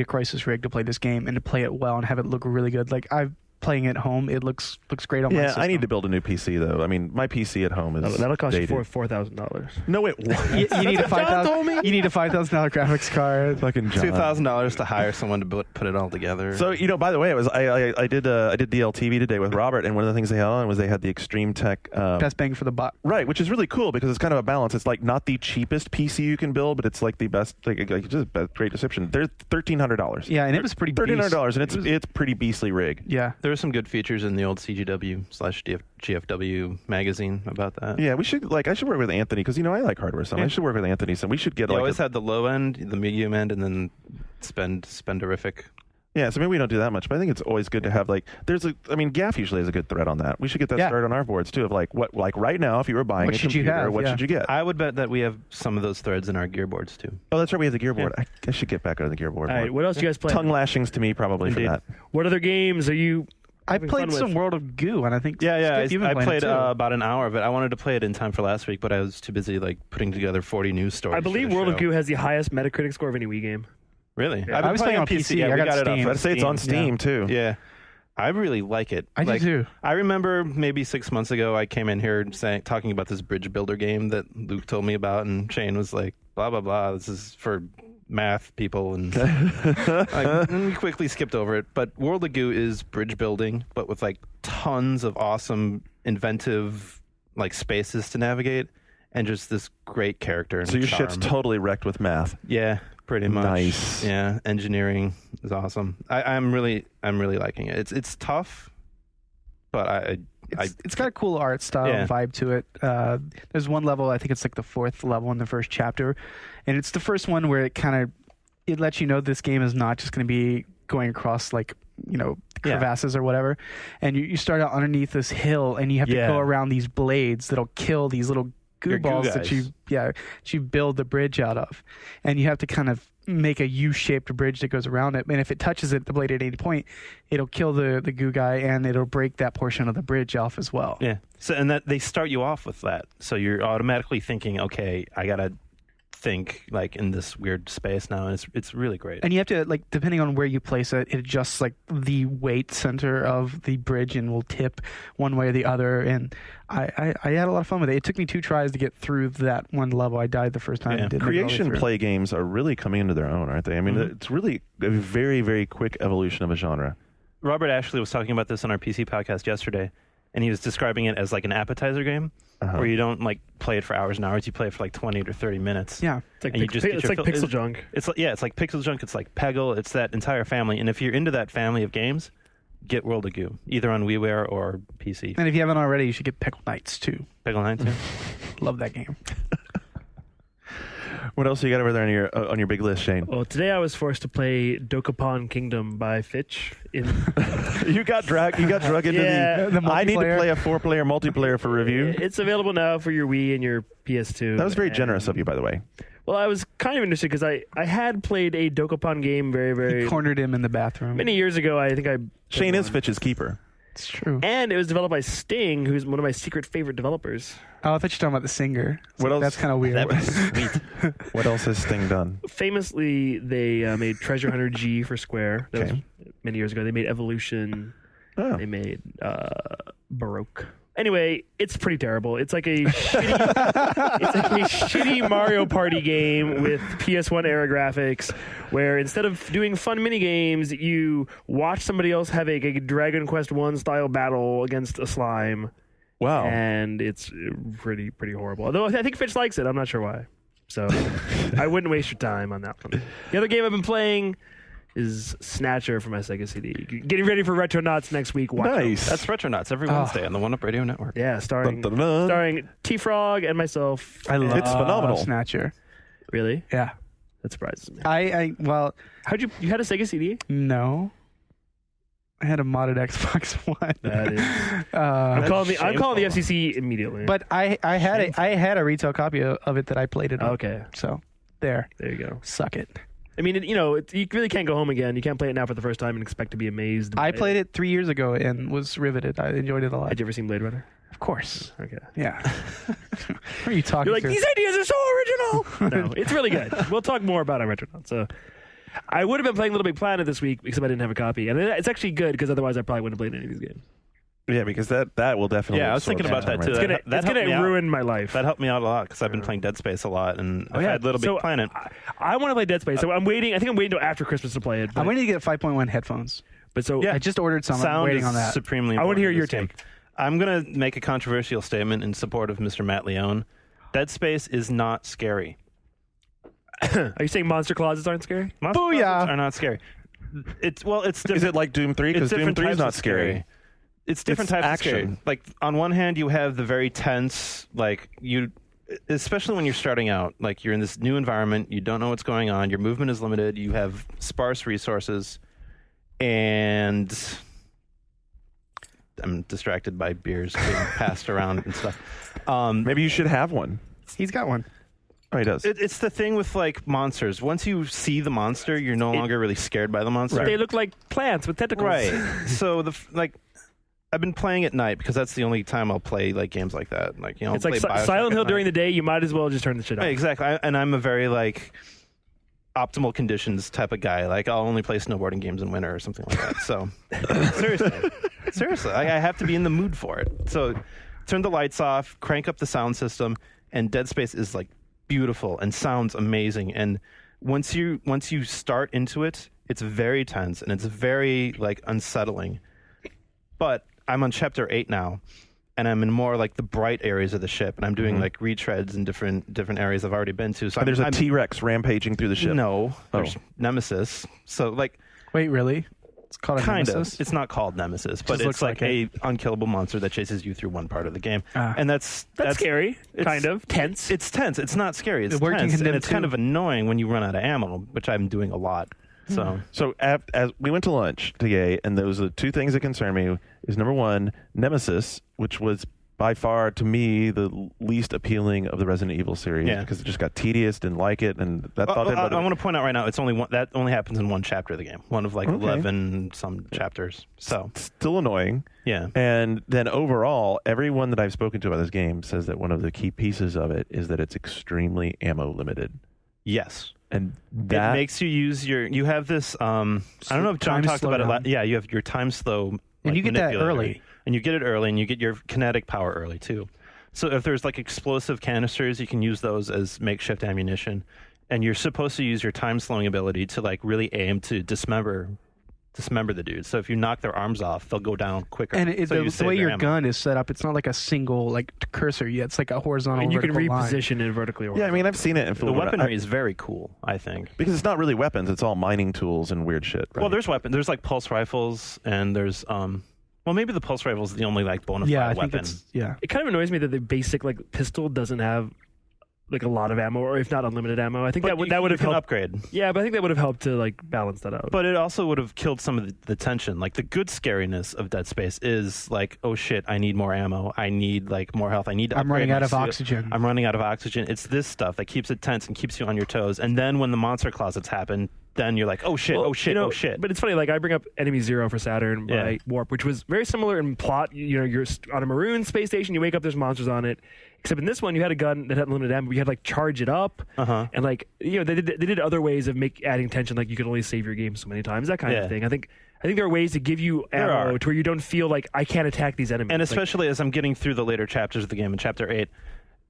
a Crisis rig to play this game and to play it well and have it look really good. Like I'm playing it at home, it looks great on my Yeah, system. I need to build a new PC though. I mean, my PC at home is That'll cost dated. you $4,000. No, it won't. You need a $5,000. You need a $5,000 graphics card. Fucking John. $2,000 to hire someone to put it all together. So by the way, I did DLTV today with Robert, and one of the things they had on was they had the Extreme Tech Best bang for the buck. right, which is really cool because it's kind of a balance. It's like not the cheapest PC you can build, but it's like the best, like just great deception. They're $1,300. Yeah, and it was pretty $1,300, and it's pretty beastly rig. Yeah. there were some good features in the old CGW/GFW magazine about that. Yeah, I should work with Anthony because I like hardware. So I should work with Anthony. So we should get They like always had the low end, the medium end, and then spenderific. yeah. So maybe we don't do that much, but I think it's always good to have Gaff usually has a good thread on that. We should get that Yeah. started on our boards too. Of right now, if you were buying What a should you computer, have? what Yeah. should you get? I would bet that we have some of those threads in our gear boards too. Oh, that's right. We have the gear board. I should get back on the gear board. All right, what else do you guys play? Tongue lashings to me probably Indeed. for that. What other games are you? I having played fun some with? World of Goo, and I think Yeah. Skip, you've been I playing played it too. about an hour of it. I wanted to play it in time for last week, but I was too busy putting together 40 news stories. I believe for the World of show. Goo has the highest Metacritic score of any Wii game. Really? Yeah. I've been I was playing playing on on PC. PC. Yeah, I we got got it Steam. off. I'd say it's on Steam too. Yeah. I really like it. I do too. I remember maybe 6 months ago I came in here talking about this bridge builder game that Luke told me about, and Shane was like, blah, blah, blah. This is for math people. And, and we quickly skipped over it. But World of Goo is bridge building, but with tons of awesome, inventive spaces to navigate and just this great character. And So your charm. shit's totally wrecked with math. Yeah, pretty much. Nice. Yeah, engineering is awesome. I'm really liking it. It's tough, but It's got a cool art style Yeah. and vibe to it. There's one level, I think it's the 4th level in the first chapter, and it's the first one where it lets you know this game is not just going to be going across crevasses or whatever, and you start out underneath this hill, and you have to Yeah. go around these blades that'll kill these little goo Your goo balls that guys. you build the bridge out of, and you have to kind of make a U-shaped bridge that goes around it, and if it touches the blade at any point, it'll kill the goo guy, and it'll break that portion of the bridge off as well. Yeah. So and that they start you off with that, so you're automatically thinking, okay, I gotta think in this weird space now, and it's really great. And you have to depending on where you place it, it adjusts the weight center of the bridge and will tip one way or the other. And I had a lot of fun with it. It took me 2 tries to get through that one level. I died the first time. Yeah. and didn't make it all the way Creation through. play games are really coming into their own, aren't they? I mean, it's really a very, very quick evolution of a genre. Robert Ashley was talking about this on our PC podcast yesterday, and he was describing it as an appetizer game, where you don't play it for hours and hours. You play it for 20 to 30 minutes. Yeah. It's like, And you just get your Pixel Junk. It's like Pixel Junk. It's like Peggle. It's that entire family. And if you're into that family of games, get World of Goo, either on WiiWare or PC. And if you haven't already, you should get Pickle Knights too. Peggle 9 too. Love that game. What else you got over there on your big list, Shane? Well, today I was forced to play Dokapon Kingdom by Fitch. You got drug into Yeah. the. The I need to multiplayer. play a 4-player multiplayer for review. It's available now for your Wii and your PS2. That was very and- generous of you, by the way. Well, I was kind of interested because I had played a Dokapon game very, You very cornered him in the bathroom. many years ago. I think I Shane is Fitch's keeper. It's true. and it was developed by Sting, who's one of my secret favorite developers. Oh, I thought you were talking about the singer. What else? That's kind of weird. That was sweet. What else has Sting done? Famously, they made Treasure Hunter G for Square. That was Okay. many years ago. They made Evolution. Oh. They made Baroque. Anyway, it's pretty terrible. It's like a shitty Mario Party game with PS1 era graphics, where instead of doing fun mini games, you watch somebody else have a Dragon Quest I style battle against a slime, Wow. and it's pretty horrible. Although I think Fitch likes it, I'm not sure why. So I wouldn't waste your time on that one. The other game I've been playing is Snatcher for my Sega CD. Getting ready for Retronauts next week. Watch Nice. them. That's Retronauts every Wednesday on the One Up Radio Network. Yeah, starring Dun, dun, dun. starring T-Frog and myself. I love It's phenomenal. Snatcher. Really? Yeah. That surprises me. Well, How'd you had a Sega CD? no. I had a modded Xbox One. That is. I'm calling the FCC immediately. But I had a retail copy of it that I played it on. Okay, So there. there you go. Suck it. I mean, you really can't go home again. You can't play it now for the first time and expect to be amazed. I played it 3 years ago and was riveted. I enjoyed it a lot. Had you ever seen Blade Runner? Of course. Okay. Yeah. Who are you talking You're like, to? these ideas are so original. No, it's really good. We'll talk more about it on Retronauts. So, I would have been playing Little Big Planet this week except I didn't have a copy, and it's actually good because otherwise I probably wouldn't have played any of these games. Yeah, because that will definitely. Yeah, I was thinking about that too. It's gonna That helped me out. ruin my life. That helped me out a lot because I've been playing Dead Space a lot, and I've had Little Big Planet. I want to play Dead Space, so I'm waiting. I think I'm waiting until after Christmas to play it. But, I'm waiting to get 5.1 headphones. but so Yeah. I just ordered some. I'm Sound waiting is on that. supremely I want to important hear in your this game. take. I'm going to make a controversial statement in support of Mr. Matt Leone. Dead Space is not scary. Are you saying monster closets aren't scary? Monster Booyah. closets are not scary. It's different. Is it like Doom 3? Because It's Doom different 3 is types not of scary. It's different It's types action. of scary. Like on one hand, you have the very tense, like you, especially when you're starting out, like you're in this new environment, you don't know what's going on, your movement is limited, you have sparse resources, and I'm distracted by beers being passed around and stuff. Maybe you should have one. He's got one. Oh, he does. It's the thing with like monsters. Once you see the monster, you're no longer really scared by the monster. They look like plants with tentacles. Right. So I've been playing at night because that's the only time I'll play like games like that. Like It's like play Bioshock Silent at Hill night. during the day. You might as well just turn the shit off. Right, exactly. And I'm a very like optimal conditions type of guy. Like I'll only play snowboarding games in winter or something like that. So seriously, I have to be in the mood for it. So turn the lights off, crank up the sound system, and Dead Space is like beautiful and sounds amazing. And once you start into it, it's very tense and it's very like unsettling. But I'm on chapter 8 now, and I'm in more like the bright areas of the ship, and I'm doing like retreads in different areas I've already been to. So There's a T-Rex rampaging through the ship. No, there's Oh. Nemesis. So like Wait, really? It's called a kind Nemesis? of. It's not called Nemesis, but Just it's looks like like a unkillable monster that chases you through one part of the game, Ah. and that's scary. it's- Kind of tense. It's tense. It's not scary. It's It worked in tense, and Condemned it's kind 2. of annoying when you run out of ammo, which I'm doing a lot. So So as we went to lunch today, and those are the two things that concern me. Is number one, Nemesis, which was by far to me the least appealing of the Resident Evil series Yeah. because it just got tedious, didn't like it, and that thought I want to point out right now, it's only one that only happens in one chapter of the game, one of like 11 some chapters. So still annoying. yeah, And then overall, everyone that I've spoken to about this game says that one of the key pieces of it is that it's extremely ammo limited. yes. And that It makes you use you have this I don't know if John Time talked about it slowdown. you have your time slow And you get that manipulator. early. And you get it early, and you get your kinetic power early too. So if there's like explosive canisters, you can use those as makeshift ammunition, and you're supposed to use your time slowing ability to like really aim to dismember the dude. So if you knock their arms off, they'll go down quicker. And so you the save way their your ammo. gun is set up, it's not like a single like cursor yet. It's like a horizontal and you can vertical line. reposition it vertically. yeah, I mean I've seen it in The film. weaponry is very cool, I think. because it's not really weapons; it's all mining tools and weird shit. Right? Well, there's weapons. There's like pulse rifles, and there's well, maybe the pulse rifle is the only like bona fide Yeah, I think weapon. it's It kind of annoys me that the basic like pistol doesn't have like a lot of ammo, or if not unlimited ammo. I think But that would have helped. upgrade. Yeah, but I think that would have helped to like balance that out. But it also would have killed some of the tension. Like the good scariness of Dead Space is like, oh shit, I need more ammo. I need like more health. I need to I'm upgrade running my out of suit. oxygen. I'm running out of oxygen. It's this stuff that keeps it tense and keeps you on your toes. And then when the monster closets happen, then you're like, oh shit, Well, oh shit, you know, oh shit. But it's funny, like I bring up Enemy Zero for Saturn by Yeah. Warp, which was very similar in plot. You know, you're on a maroon space station, you wake up, there's monsters on it. Except in this one, you had a gun that had unlimited ammo. You had like charge it up, and like you know, they did other ways of adding tension. Like you could only save your game so many times, that kind of thing. I think there are ways to give you There ammo are. to where you don't feel like I can't attack these enemies. And Like, especially as I'm getting through the later chapters of the game, in Chapter 8,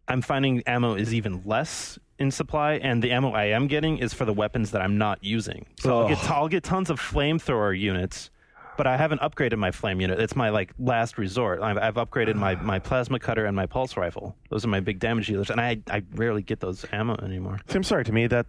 I'm finding ammo is even less in supply, and the ammo I am getting is for the weapons that I'm not using. So I'll get tons of flamethrower units, but I haven't upgraded my flame unit. It's my like last resort. I've upgraded my plasma cutter and my pulse rifle. Those are my big damage dealers, and I rarely get those ammo anymore. So I'm sorry, to me that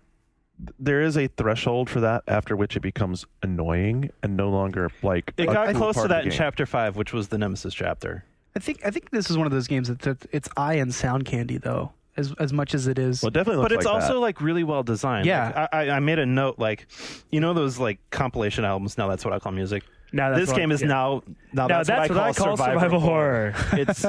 there is a threshold for that after which it becomes annoying and no longer like It a got cool close part to of that the in game. Chapter 5, which was the Nemesis chapter. I think this is one of those games that it's eye and sound candy though, as much as it is. Well, it definitely looks But it's like also that. like really well designed. Yeah. Like, I made a note, like, you know those like compilation albums. Now that's what I call music. Now that's This what- game is yeah. now Now that's what I call survival horror. It's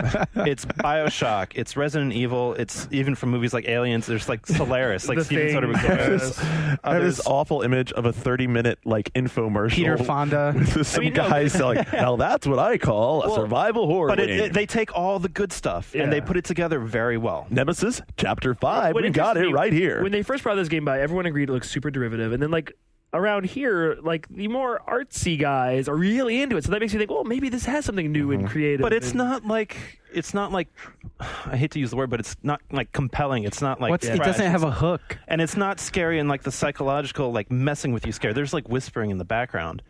BioShock. It's Resident Evil. It's even from movies like Aliens. There's like Solaris, like The Steven Thing, Soderbergh. I have this awful image of a 30-minute like infomercial. Peter Fonda. with some mean, no, guys selling. Now that's what I call a survival horror But game. they take all the good stuff and they Yeah. put it together very well. Nemesis Chapter 5. What We got interests it me, right here. When they first brought this game by, everyone agreed it looked super derivative, and then like around here, like the more artsy guys are really into it. So that makes me think, well, maybe this has something new and creative. But it's and- not like I hate to use the word, but it's not like compelling. It's not like It fresh. doesn't have a hook. And it's not scary and like the psychological like messing with you scare. There's like whispering in the background,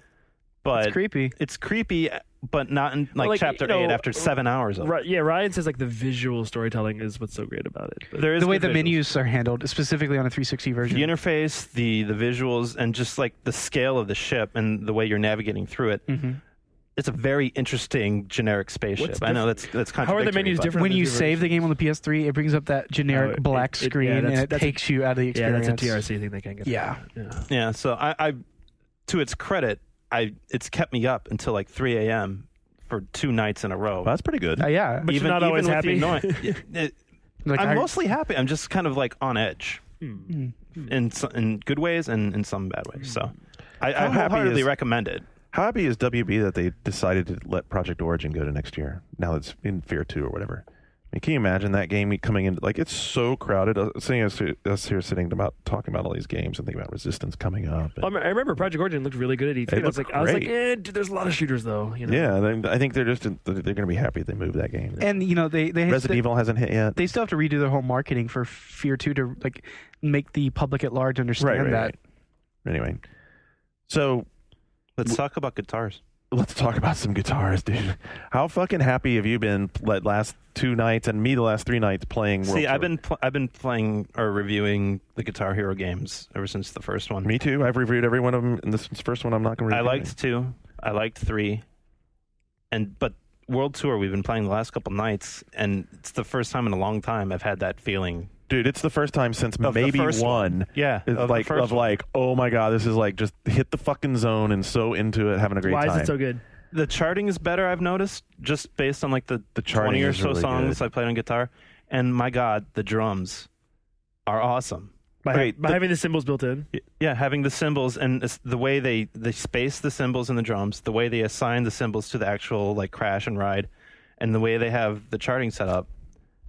but It's creepy. It's creepy, but not in like, Like, chapter you know, 8 after 7 hours of it. Right, yeah, Ryan says like the visual storytelling is what's so great about it. But There is The way good the visuals. menus are handled, specifically on a 360 version. The interface, the visuals, and just like the scale of the ship and the way you're navigating through it. Mm-hmm. It's a very interesting generic spaceship. What's I know that's how are the contradictory, menus but- different? When on you the two save the game on the PS3, it brings up that generic Oh, black it- yeah, screen and it that's takes you out of the Yeah, experience. that's a TRC thing they can't get. Yeah. Yeah, so I to its credit, it's kept me up until like 3 a.m. for 2 nights in a row. Well, that's pretty good. Yeah. But you're not always with happy? the annoyance. Like, I'm mostly happy. I'm just kind of like on edge Hmm. in good ways and in some bad ways. So I How happy wholeheartedly is- recommend it. How happy is WB that they decided to let Project Origin go to next year? Now it's in Fear 2 or whatever. I mean, can you imagine that game coming in? Like, it's so crowded. Seeing us here sitting about talking about all these games and thinking about Resistance coming up. And, I remember Project Origin looked really good at E3. It I was looked like, great. dude, there's a lot of shooters though. You know? yeah, I think they're going to be happy they moved that game. and you know they Resident Evil hasn't hit yet. they still have to redo their whole marketing for Fear 2 to like make the public at large understand that. Right. Anyway, so Let's talk about guitars. let's talk about some guitars, dude. How fucking happy have you been last 2 nights and me the last 3 nights playing World See, Tour? I've been playing or reviewing the Guitar Hero games ever since the first one. Me too. I've reviewed every one of them, and this first one I'm not going to I review. liked 2. I liked 3. But World Tour, we've been playing the last couple nights, and it's the first time in a long time I've had that feeling. Dude, it's the first time since Of the maybe first one. Yeah, It's of the like first one. like, oh my god, this is like just hit the fucking zone and so into it, having a great Why time. is it so good? The charting is better, I've noticed, just based on like the charting 20 or is so really songs good. I played on guitar. And my God, the drums are awesome. By having the cymbals built in. Yeah, having the cymbals and the way they space the cymbals in the drums, the way they assign the cymbals to the actual like crash and ride, and the way they have the charting set up.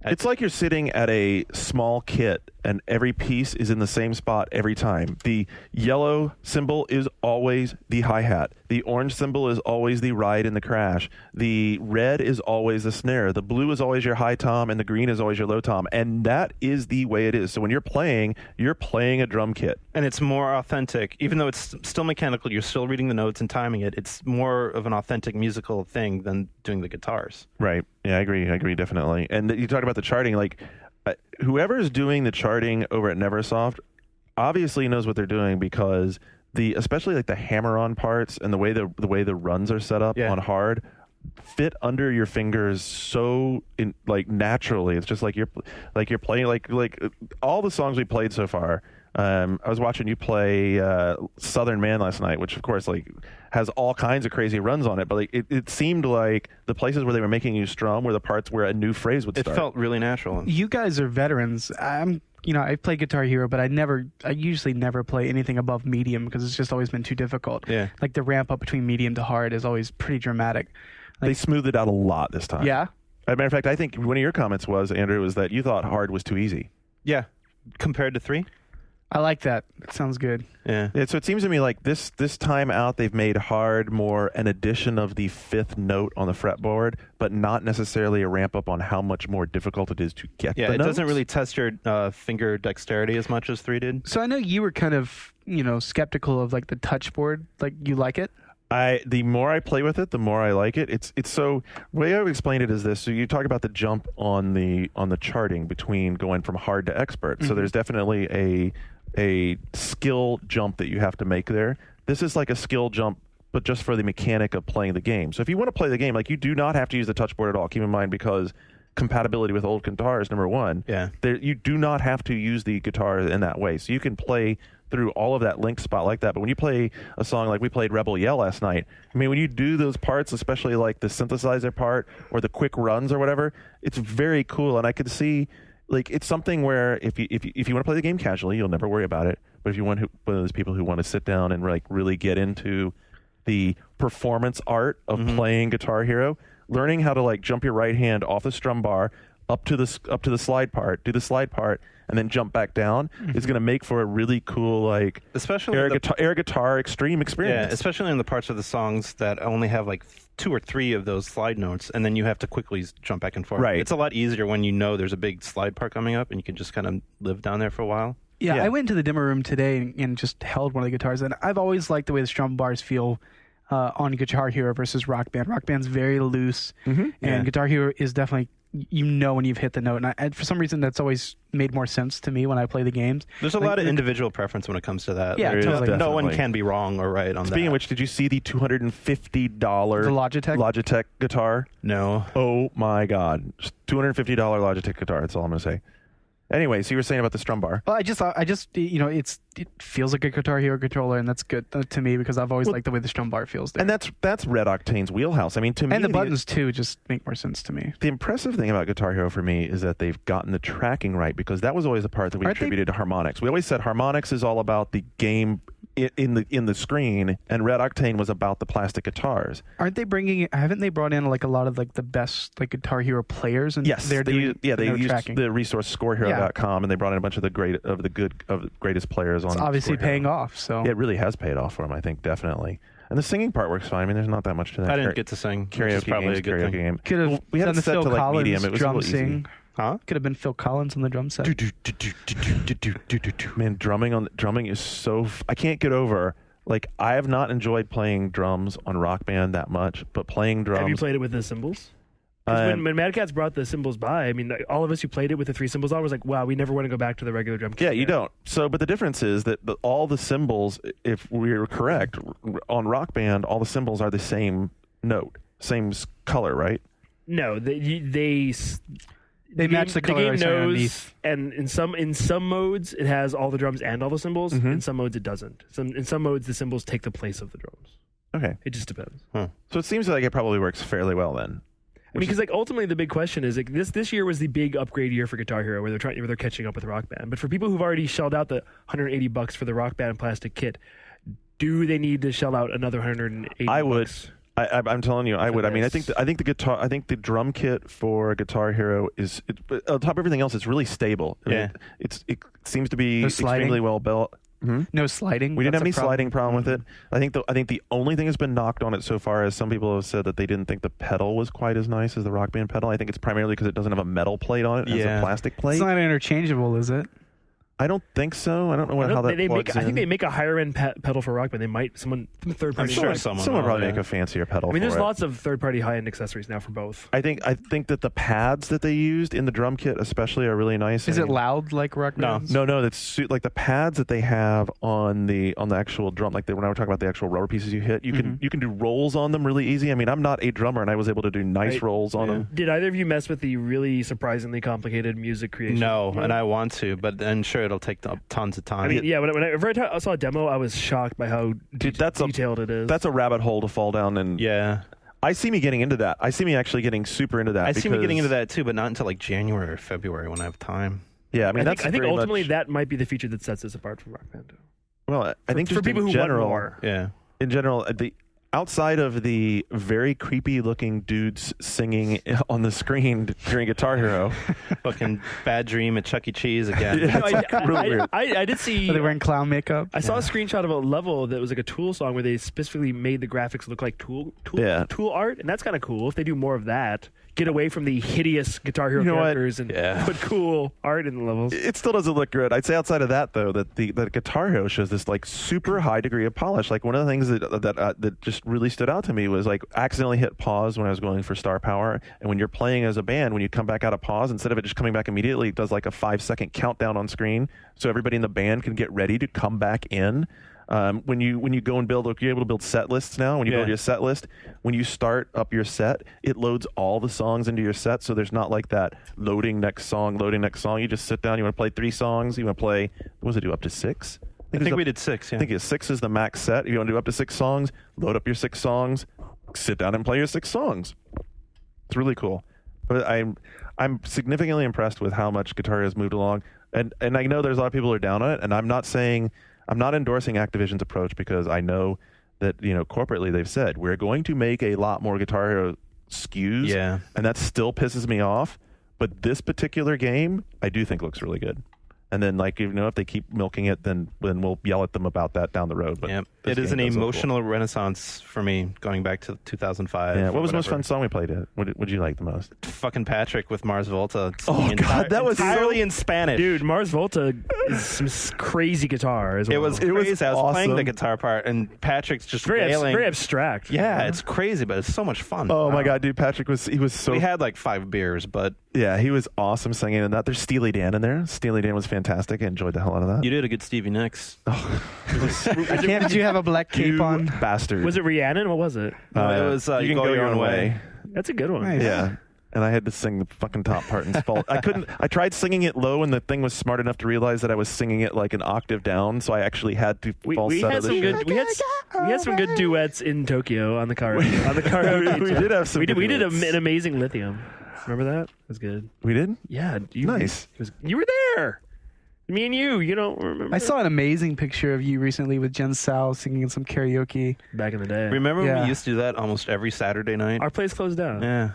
It's like you're sitting at a small kit and every piece is in the same spot every time. The yellow symbol is always the hi-hat. The orange symbol is always the ride and the crash. The red is always the snare. The blue is always your high tom and the green is always your low tom. And that is the way it is. So when you're playing a drum kit. And it's more authentic, even though it's still mechanical. You're still reading the notes and timing it. It's more of an authentic musical thing than doing the guitars. Right. Yeah, I agree definitely. And you talked about the charting, like whoever is doing the charting over at Neversoft obviously knows what they're doing, because especially like the hammer-on parts and the way the runs are set up on hard fit under your fingers so naturally. It's just like you're playing like all the songs we played so far. I was watching you play Southern Man last night, which of course like has all kinds of crazy runs on it, but like it seemed like the places where they were making you strum were the parts where a new phrase would It start. felt really natural. You guys are veterans. I play Guitar Hero, but I usually never play anything above medium because it's just always been too difficult. Yeah. Like the ramp up between medium to hard is always pretty dramatic. They smoothed it out a lot this time. Yeah. As a matter of fact, I think one of your comments was, Andrew, was that you thought hard was too easy. Yeah, compared to 3. I like that. It sounds good. Yeah. Yeah, so it seems to me like this time out they've made hard more an addition of the 5th note on the fretboard, but not necessarily a ramp up on how much more difficult it is to get Yeah, the it notes. doesn't really test your finger dexterity as much as 3 did. So I know you were kind of, skeptical of like the touchboard. Like you like it? The more I play with it, the more I like it. It's so the way I would explain it is this. So you talk about the jump on the charting between going from hard to expert. So there's definitely a skill jump that you have to make there. This is like a skill jump, but just for the mechanic of playing the game. So if you want to play the game, like, you do not have to use the touchboard at all. Keep in mind, because compatibility with old guitars, number one. Yeah. You do not have to use the guitar in that way. So you can play through all of that link spot like that. But when you play a song like we played Rebel Yell last night, I mean, when you do those parts, especially like the synthesizer part or the quick runs or whatever, it's very cool. And I could see, like, it's something where if you want to play the game casually, you'll never worry about it. But if you want one of those people who want to sit down and like really get into the performance art of playing Guitar Hero, learning how to like jump your right hand off the strum bar up to the slide part, do the slide part, and then jump back down is going to make for a really cool, like, especially air guitar extreme experience. Yeah, especially in the parts of the songs that only have like 2 or 3 of those slide notes, and then you have to quickly jump back and forth. Right. It's a lot easier when you know there's a big slide part coming up, and you can just kind of live down there for a while. Yeah, Yeah. I went into the demo room today and just held one of the guitars, and I've always liked the way the strum bars feel on Guitar Hero versus Rock Band. Rock Band's very loose, and Guitar Hero is definitely, you know when you've hit the note. And for some reason, that's always made more sense to me when I play the games. There's a lot of individual preference when it comes to that. Yeah, totally. No one Definitely. can be wrong or right on that. Speaking of which, did you see the $250 The Logitech guitar? No. Oh my God, just $250 Logitech guitar. That's all I'm gonna say. Anyway, so you were saying about the strum bar. Well, I just it feels like a Guitar Hero controller, and that's good to me because I've always liked the way the strum bar feels there. And that's Red Octane's wheelhouse. I mean, to me, And the buttons too just make more sense to me. The impressive thing about Guitar Hero for me is that they've gotten the tracking right, because that was always the part that we attributed to harmonics. We always said harmonics is all about the game in the screen, and Red Octane was about the plastic guitars. Haven't they brought in like a lot of like the best like Guitar Hero players? And Yes, they're doing they used tracking. the resource scorehero.com, and they brought in a bunch of the greatest players on. It's obviously Score paying Hero. off. So Yeah, it really has paid off for them, I think, definitely. And the singing part works fine. I mean, there's not that much to that. I didn't get to sing. Which is Karaoke probably game's a good karaoke thing. game. could have We had done it the set Phil to like Collins medium. It was a drum little easy. sing. Huh? Could have been Phil Collins on the drum set. Man, drumming is so. I can't get over. Like, I have not enjoyed playing drums on Rock Band that much, but playing drums. Have you played it with the cymbals? 'Cause when Mad Catz brought the cymbals by, I mean, like, all of us who played it with the 3 cymbals on was like, wow, we never want to go back to the regular drum kit. Yeah, you don't. So, but the difference is that all the cymbals, if we're correct, on Rock Band, all the cymbals are the same note, same color, right? No, they match the color game underneath. and in some modes it has all the drums and all the cymbals. In some modes it doesn't. In some modes the cymbals take the place of the drums. Okay. It just depends. So it seems like it probably works fairly well then. I mean, because like ultimately the big question is like this year was the big upgrade year for Guitar Hero, where they're catching up with Rock Band. But for people who've already shelled out the $180 for the Rock Band plastic kit, do they need to shell out another $180? I would. I'm telling you, I would. I mean, I think the drum kit for Guitar Hero is on top of everything else. It's really stable. I mean, it seems to be extremely well built. No sliding. We didn't have That's any a problem. sliding problem with it. I think the only thing that's been knocked on it so far is some people have said that they didn't think the pedal was quite as nice as the Rock Band pedal. I think it's primarily because it doesn't have a metal plate on it. It has a plastic plate. It's not interchangeable, is it? I don't think so. I don't know how that plugs in. I think they make a higher end pedal for Rock Band. They might third I'm party. sure someone will probably make a fancier pedal. I mean, there's for it. lots of third party high end accessories now for both. I think that the pads that they used in the drum kit, especially, are really nice. Is it loud like Rock Band? No. That's like the pads that they have on the actual drum. Like when I was talking about the actual rubber pieces you hit, you can do rolls on them really easy. I mean, I'm not a drummer, and I was able to do nice rolls on them. Did either of you mess with the really surprisingly complicated music creation? No, and I want to, but I'm sure it'll take tons of time. I mean, yeah. Whenever I saw a demo, I was shocked by how detailed it is. That's a rabbit hole to fall down. And I see me getting into that. I see me actually getting super into that. I see me getting into that too, but not until like January or February when I have time. Yeah, I mean, I think ultimately that might be the feature that sets us apart from Rock Band too. Well, I think for just people in who general, want more. in general, outside of the very creepy looking dudes singing on the screen during Guitar Hero, Fucking Bad Dream at Chuck E. Cheese again. really weird. I did see. Are they wearing clown makeup? I saw a screenshot of a level that was like a Tool song where they specifically made the graphics look like Tool art, and that's kind of cool. If they do more of that, get away from the hideous Guitar Hero characters and put cool art in the levels. It still doesn't look good. I'd say outside of that, though, that the Guitar Hero shows this like super high degree of polish. Like one of the things that just really stood out to me was like accidentally hit pause when I was going for star power. And when you're playing as a band, when you come back out of pause, instead of it just coming back immediately, it does like a 5-second countdown on screen, so everybody in the band can get ready to come back in. When you go and build, you're able to build set lists now. When you build your set list, when you start up your set, it loads all the songs into your set. So there's not like that loading next song. You just sit down. You want to play 3 songs. You want to play, what does it do, up to 6? I think we did 6. Yeah. I think 6 is the max set. If you want to do up to 6 songs, load up your 6 songs, sit down and play your 6 songs. It's really cool. But I'm significantly impressed with how much Guitar Hero has moved along. And I know there's a lot of people who are down on it, and I'm not endorsing Activision's approach, because I know that, corporately they've said we're going to make a lot more Guitar Hero SKUs. Yeah. And that still pisses me off. But this particular game, I do think looks really good. And then, if they keep milking it, then we'll yell at them about that down the road. But it is an emotional renaissance for me, going back to 2005. Yeah. What was the most fun song we played? What did you like the most? Fucking Patrick with Mars Volta. Oh God, that was entirely in Spanish. Dude, Mars Volta is some crazy guitar as well. It was crazy. I was awesome. playing the guitar part, and Patrick's just very wailing. abstract. Yeah, it's crazy, but it's so much fun. Oh my God, dude, Patrick was so. We had like 5 beers, but yeah, he was awesome singing in that. There's Steely Dan in there. Steely Dan was fantastic. I enjoyed the hell out of that. you did a good Stevie Nicks. Did you have a black cape You on? bastard. Was it Rhiannon? What was it? It was You Can Go Your Own Way. That's a good one. Nice. Yeah. And I had to sing the fucking top part in fault. I tried singing it low, and the thing was smart enough to realize that I was singing it like an octave down, so I actually had to We falsetto had some this good. shit. We had some good duets in Tokyo on the karaoke. We did have some We good did duets. an amazing Lithium. Remember that? It was good. We did? Yeah. Nice. You were there. Me and you. You don't remember? I saw an amazing picture of you recently with Jen Sao singing some karaoke. back in the day. Remember Yeah. we used to do that almost every Saturday night? Our place closed down. Yeah.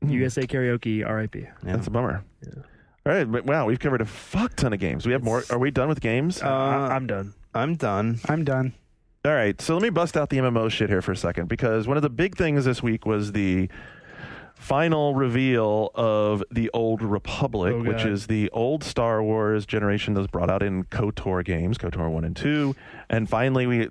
USA Karaoke, R.I.P. Yeah. That's a bummer. Yeah. All right, but wow, we've covered a fuck ton of games. We have more. Are we done with games? I'm done. I'm done. I'm done. All right, so let me bust out the MMO shit here for a second, because one of the big things this week was the final reveal of the Old Republic, Oh, which God. is the old Star Wars generation that was brought out in KOTOR games, KOTOR 1 and 2. And finally,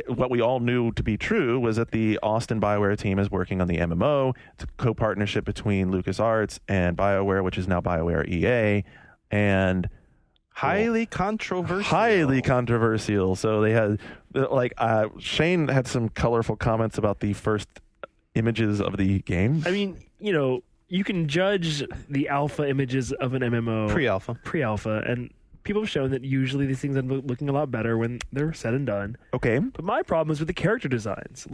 what we all knew to be true was that the Austin BioWare team is working on the MMO. It's a co-partnership between LucasArts and BioWare, which is now BioWare EA. And Highly controversial. So they had, Shane had some colorful comments about the first images of the game. I mean, you can judge the alpha images of an MMO Pre-alpha. and people have shown that usually these things end up looking a lot better when they're said and done. Okay. But my problem is with the character designs.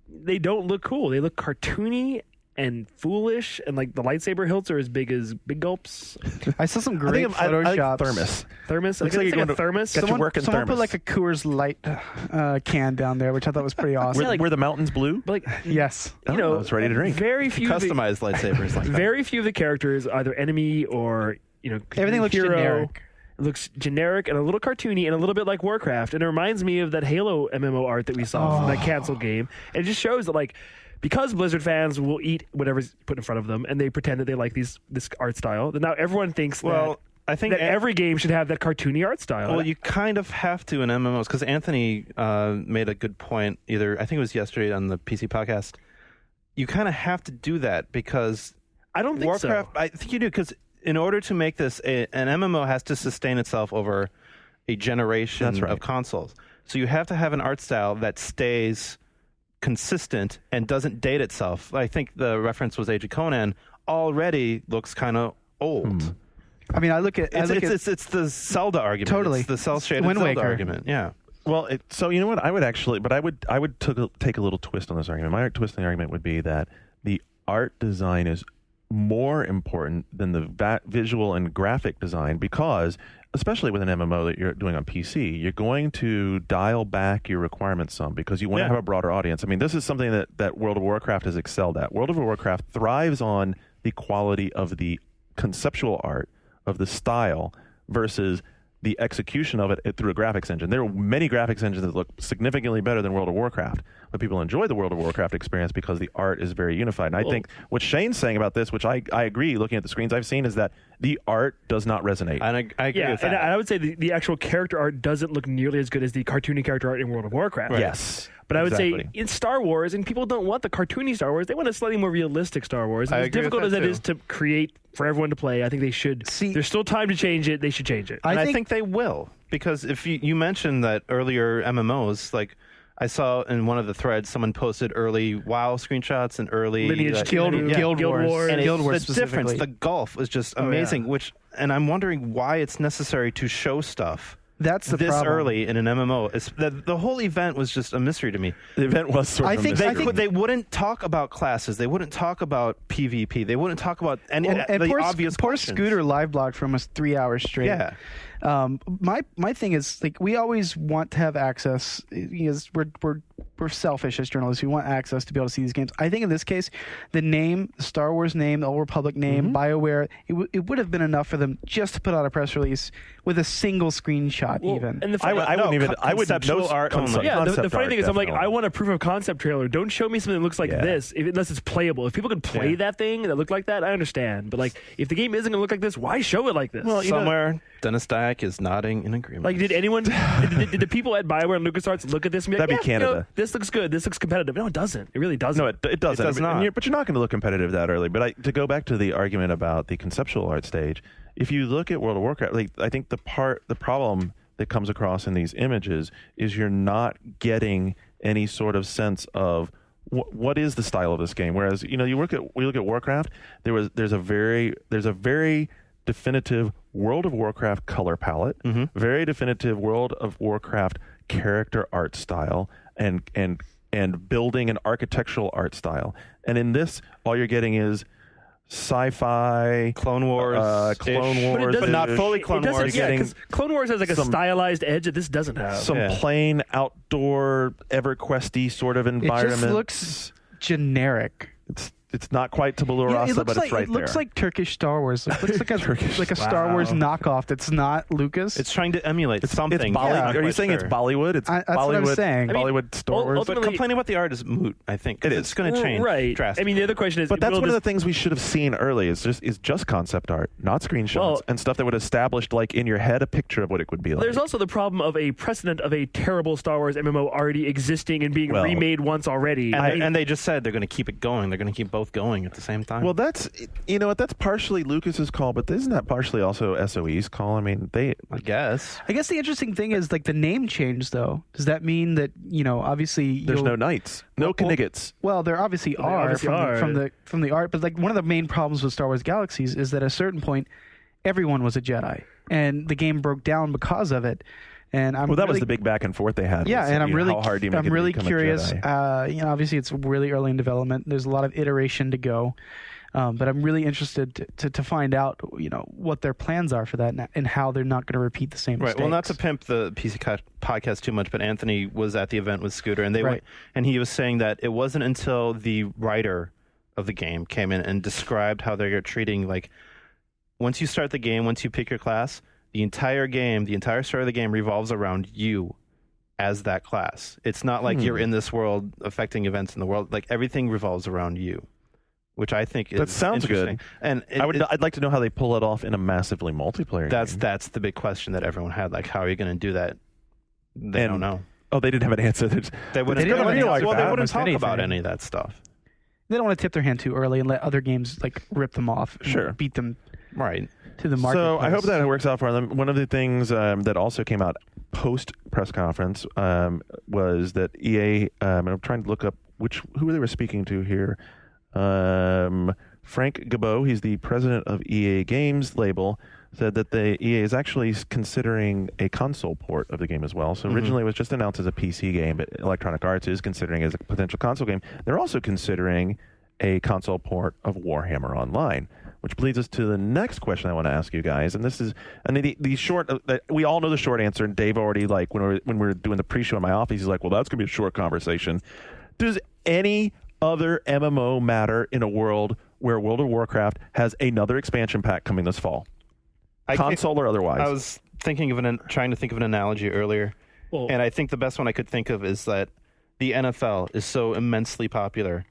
They don't look cool. They look cartoony and foolish, and the lightsaber hilts are as big as big gulps. I saw some great I like photoshops. Thermos. Thermos? Looks like It's you're a going to thermos? get your work in Someone thermos. put a Coors Light can down there, which I thought was pretty awesome. Were the mountains blue? But Yes. It's ready to drink. Very few of the, Customized lightsabers like that. very few of the characters, either enemy or Everything looks hero, generic. It looks generic and a little cartoony and a little bit like Warcraft, and it reminds me of that Halo MMO art that we saw from that canceled game. And it just shows that because Blizzard fans will eat whatever's put in front of them, and they pretend that they like this art style, then now everyone thinks I think that every game should have that cartoony art style. Well, you kind of have to in MMOs, because Anthony made a good point. I think it was yesterday on the PC podcast. You kind of have to do that because I don't think Warcraft. so. I think you do, because in order to make this an MMO has to sustain itself over a generation That's right. of consoles. So you have to have an art style that stays consistent and doesn't date itself. I think the reference was Age of Conan. Already looks kind of old. I mean, I look at It's the Zelda argument. Totally. It's the cel-shaded Wind Zelda Waker. argument. Yeah. Well, so you know what? I would take a little twist on this argument. My twist on the argument would be that the art design is more important than the visual and graphic design, because especially with an MMO that you're doing on PC, you're going to dial back your requirements some because you want to have a broader audience. I mean, this is something that World of Warcraft has excelled at. World of Warcraft thrives on the quality of the conceptual art, of the style, versus the execution of it through a graphics engine. There are many graphics engines that look significantly better than World of Warcraft, but people enjoy the World of Warcraft experience because the art is very unified. And I think what Shane's saying about this, which I agree, looking at the screens I've seen, is that the art does not resonate. And I agree with that. and I would say the actual character art doesn't look nearly as good as the cartoony character art in World of Warcraft. Yes. But I would say exactly. in Star Wars, and people don't want the cartoony Star Wars, they want a slightly more realistic Star Wars. And I as agree with difficult as that it is too. to create for everyone to play, I think they should. See- There's still time to change it. They should change it. And I think they will, because if you mentioned that earlier MMOs, like I saw in one of the threads, someone posted early WoW screenshots and early Lineage Guild Guild Wars. Wars. and Guild the Wars difference, specifically. the gulf was just Oh, yeah. amazing. And I'm wondering why it's necessary to show stuff That's the this problem. early in an MMO. The whole event was just a mystery to me. The event was sort I of a think- mystery. They wouldn't talk about classes. They wouldn't talk about PvP. They wouldn't talk about any And the poor, obvious poor questions. Scooter live blogged for almost 3 hours straight. Yeah. My thing is, like, we always want to have access. We're selfish as journalists. We want access to be able to see these games. I think in this case, the name, the Star Wars name, the Old Republic name, BioWare, it would have been enough for them just to put out a press release with a single screenshot, Well, even. and the I wouldn't even. I would conceptual no art concept- only. Yeah, the concept funny art, thing is, I'm like, definitely. I want a proof of concept trailer. Don't show me something that looks like Yeah. this, unless it's playable. If people can play that thing that look like that, I understand. But like, if the game isn't going to look like this, why show it like this? Well, Somewhere, Dennis Dyack is nodding in agreement. like, did anyone, did the people at BioWare and LucasArts look at this and be like, That'd be yeah, you know, Canada. this looks good, this looks competitive? No, it doesn't. It really doesn't. No, it doesn't. It does not. But you're not going to look competitive that early. But to go back to the argument about the conceptual art stage, if you look at World of Warcraft, like, I think the problem that comes across in these images is you're not getting any sort of sense of what is the style of this game. Whereas, we look at Warcraft, there's a very definitive World of Warcraft color palette, very definitive World of Warcraft character art style, and building and architectural art style. And in this, all you're getting is sci-fi, Clone Wars, Clone But it Wars, doesn't- not fully It Clone doesn't, Wars. yeah, because Clone Wars has like a some- stylized edge that this doesn't have. some Yeah. plain outdoor EverQuesty sort of it environment. just looks generic. It's not quite Tabula Rasa, but it's right it looks there. like Turkish Star Wars. It looks like a Turkish. like a Star Wars knockoff that's not Lucas. It's trying to emulate something. It's Bollywood. Yeah. Are you saying it's Bollywood? It's that's Bollywood. what I'm saying. I mean, Bollywood Star Wars. ultimately- But complaining about the art is moot, I think. 'cause It is. It's going to change Right. drastically. I mean, the other question is, But that's will one of this- the things we should have seen early. Is just concept art, not screenshots, Well- and stuff that would establish, like, in your head, a picture of what it would be like. There's also the problem of a precedent of a terrible Star Wars MMO already existing and being Well, remade once already. and they just said they're going to keep it going. They're going to keep both going at the same time. Well, that's that's partially Lucas's call, but isn't that partially also SOE's call? I mean, I guess. I guess the interesting thing is, like, the name change, though. Does that mean that, obviously there's you'll- no knights, no Well, Kniggets. Well, there obviously Well, they are, obviously from, are. from the art, but like one of the main problems with Star Wars Galaxies is that at a certain point, everyone was a Jedi, and the game broke down because of it. And I'm Well, that really, was the big back and forth they had. yeah, was, and I'm really how hard do you make I'm it to really become a curious. Jedi? Obviously it's really early in development. There's a lot of iteration to go. But I'm really interested to find out, what their plans are for that and how they're not going to repeat the same Right. mistakes. Well, not to pimp the PC podcast too much, but Anthony was at the event with Scooter, and Right. and he was saying that it wasn't until the writer of the game came in and described how they're treating, like, once you start the game, once you pick your class, the entire story of the game revolves around you as that class. It's not like you're in this world affecting events in the world. Like, everything revolves around you, which I think is That sounds interesting. good. And I'd like to know how they pull it off in a massively multiplayer game. that's the big question that everyone had. Like, how are you going to do that? They don't know. Oh, they didn't have an answer. They wouldn't. didn't have an answer Well, for they that, wouldn't almost talk anything. about any of that stuff. They don't want to tip their hand too early and let other games like rip them off. And Sure. beat them Right. to the market. So I hope that it works out for them. One of the things that also came out post press conference was that EA. And I'm trying to look up who they were speaking to here. Frank Gabot, he's the president of EA Games label, said that the EA is actually considering a console port of the game as well. So originally it was just announced as a PC game, but Electronic Arts is considering it as a potential console game. They're also considering a console port of Warhammer Online, which leads us to the next question I want to ask you guys. And this is, the short, we all know the short answer, and Dave already, like, when we were doing the pre-show in my office, he's like, well, that's going to be a short conversation. Does any other MMO matter in a world where World of Warcraft has another expansion pack coming this fall? Console or otherwise? I was thinking of trying to think of an analogy earlier, Well- and I think the best one I could think of is that the NFL is so immensely popular,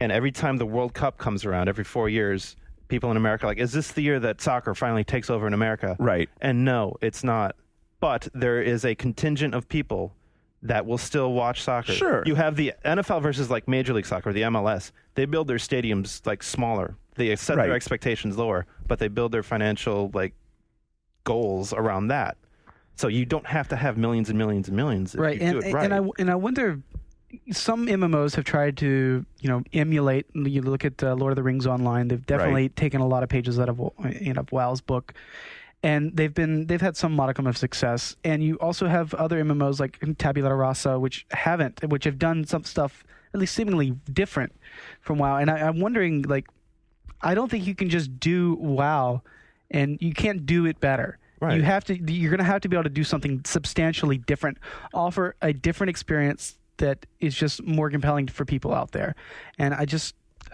and every time the World Cup comes around, every 4 years, people in America like, is this the year that soccer finally takes over in America? Right. And no, it's not. But there is a contingent of people that will still watch soccer. Sure. You have the NFL versus like Major League Soccer, the MLS. They build their stadiums like smaller. They set Right. their expectations lower, but they build their financial like goals around that. So you don't have to have millions and millions and millions if Right, you do it right. and I wonder. Some MMOs have tried to, emulate. You look at Lord of the Rings Online; they've definitely taken a lot of pages out of WoW's book, and they've had some modicum of success. And you also have other MMOs like Tabula Rasa, which have done some stuff at least seemingly different from WoW. And I'm wondering, like, I don't think you can just do WoW, and you can't do it better. Right. You're going to have to be able to do something substantially different, offer a different experience that is just more compelling for people out there. And I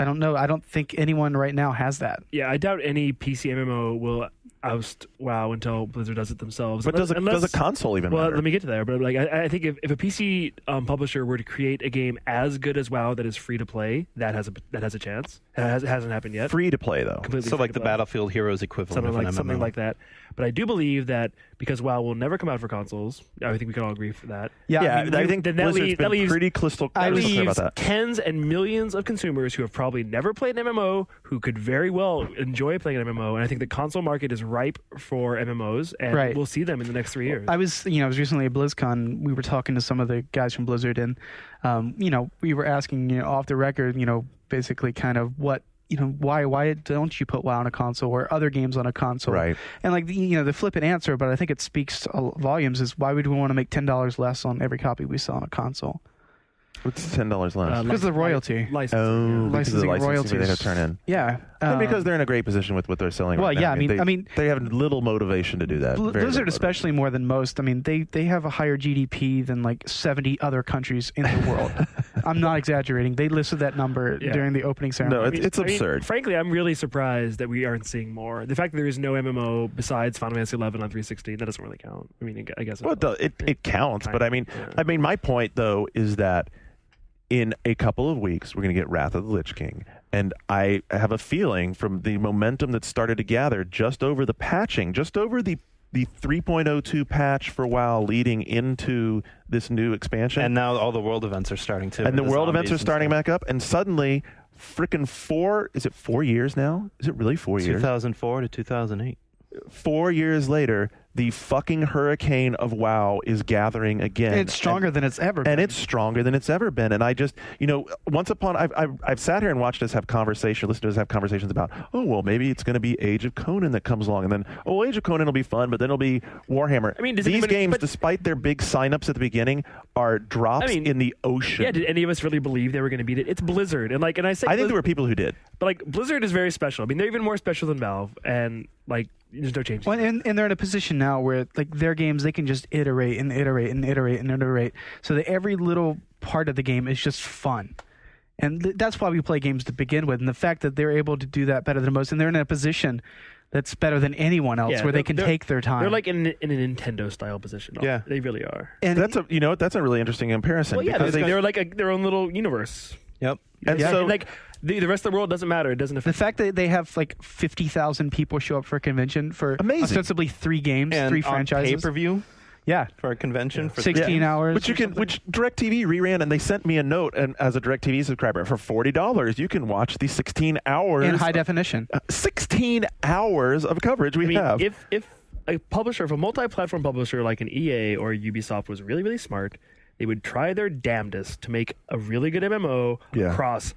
don't know. I don't think anyone right now has that. Yeah, I doubt any PC MMO will oust WoW until Blizzard does it themselves. But does a console even Well, matter? let me get to there. But like, I think if a PC publisher were to create a game as good as WoW that is free to play, that has a chance. It hasn't happened yet. Free to play, though. Completely So free like to the play. Battlefield Heroes equivalent of an MMO. Something like that. But I do believe that because WoW will never come out for consoles, I think we can all agree for that. Yeah, I think then that Blizzard's leaves- been that leaves- pretty crystal That clear leaves about that. tens and millions of consumers who have probably never played an MMO who could very well enjoy playing an MMO. And I think the console market is ripe for MMOs, and Right. we'll see them in the next 3 years. I was recently at BlizzCon. We were talking to some of the guys from Blizzard, and we were asking, off the record, basically kind of what, why don't you put WoW on a console or other games on a console? Right. And like the flippant answer, but I think it speaks volumes, is why would we want to make $10 less on every copy we sell on a console? What's $10 less? Because of the royalty. Licensing. Because of the licensing licensing they have royalties. to turn in. Yeah. And because they're in a great position with what they're selling. Well, right now. yeah, I mean- they have little motivation to do that. Very Blizzard, little especially more than most. I mean, they have a higher GDP than like 70 other countries in the world. I'm not exaggerating. They listed that number Yeah. during the opening ceremony. No, it's absurd. Frankly, I'm really surprised that we aren't seeing more. The fact that there is no MMO besides Final Fantasy 11 on 360, that doesn't really count. I mean, I guess. Well, it counts, but I mean, Yeah. my point though is that in a couple of weeks we're going to get Wrath of the Lich King, and I have a feeling from the momentum that started to gather just over the patching, just over the 3.02 patch for WoW leading into this new expansion, And now all the world events are starting to. and the world events are starting back up, and suddenly, frickin' 4 years now? Is it really 4 years? 2004 to 2008. 4 years later, the fucking hurricane of WoW is gathering again. It's stronger than it's ever been. And it's stronger than it's ever been. And I just, I've sat here and watched us have listened to us have conversations about, maybe it's going to be Age of Conan that comes along. And then, Age of Conan will be fun, but then it'll be Warhammer. I mean, does these anybody- games, but- despite their big signups at the beginning, are drops in the ocean. Yeah, did any of us really believe they were going to beat it? It's Blizzard, and I say, I think there were people who did. but like Blizzard is very special. I mean, they're even more special than Valve, and like there's no change. Well, and they're in a position now where like their games, they can just iterate and iterate and iterate and iterate, so that every little part of the game is just fun. And that's why we play games to begin with. And the fact that they're able to do that better than most, and they're in a position that's better than anyone else, where they can take their time. They're like in a Nintendo style position. Yeah. They really are. and That's a really interesting comparison. Well, yeah, because they're like their own little universe. Yep. and Yeah, so, and like the rest of the world doesn't matter. It doesn't the affect. fact that they have like 50,000 people show up for a convention for Amazing. ostensibly 3 games, And 3 on franchises. pay-per-view Yeah. for a convention for 16 hours. Which DirecTV reran, and they sent me a note, and as a DirecTV subscriber, for $40 you can watch the 16 hours in high definition. 16 hours of coverage we I mean, have. if a publisher, if a multi-platform publisher like an EA or Ubisoft was really, really smart, they would try their damnedest to make a really good MMO Yeah. across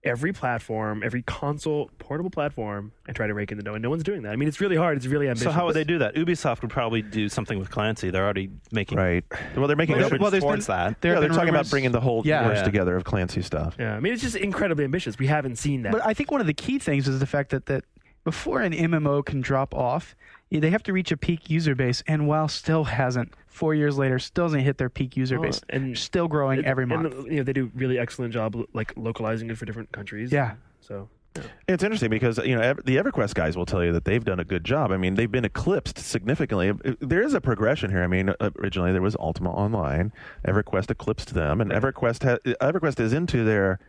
every platform, every console, portable platform, and try to rake in the dough. And no one's doing that. I mean, it's really hard. It's really ambitious. So how would they do that? Ubisoft would probably do something with Clancy. They're already making Right. Well, they're making motion well, there's towards been- that. There have they're been talking about rumors- bringing the whole Yeah. universe Yeah. together of Clancy stuff. Yeah, I mean, it's just incredibly ambitious. We haven't seen that. But I think one of the key things is the fact that before an MMO can drop off, they have to reach a peak user base, and WoW still hasn't. 4 years later, still doesn't hit their peak user Oh, base. and- Still growing every month. And, they do really excellent job like localizing it for different countries. Yeah. So yeah. It's interesting because the EverQuest guys will tell you that they've done a good job. I mean, they've been eclipsed significantly. There is a progression here. I mean, originally there was Ultima Online. EverQuest eclipsed them, and EverQuest is into their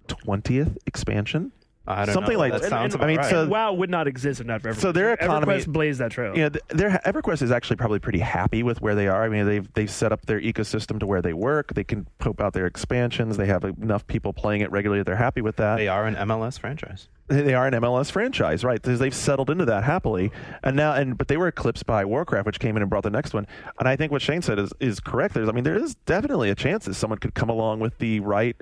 20th expansion. I don't Something know. like that that. sounds I about mean, right. so- WoW would not exist if not for EverQuest. So their economy- EverQuest blazed that trail. You know, EverQuest is actually probably pretty happy with where they are. I mean, they've set up their ecosystem to where they work. They can poke out their expansions. They have enough people playing it regularly. They're happy with that. They are an MLS franchise. They are an MLS franchise, right? Because they've settled into that happily, but they were eclipsed by Warcraft, which came in and brought the next one. And I think what Shane said is correct. There is definitely a chance that someone could come along with the right,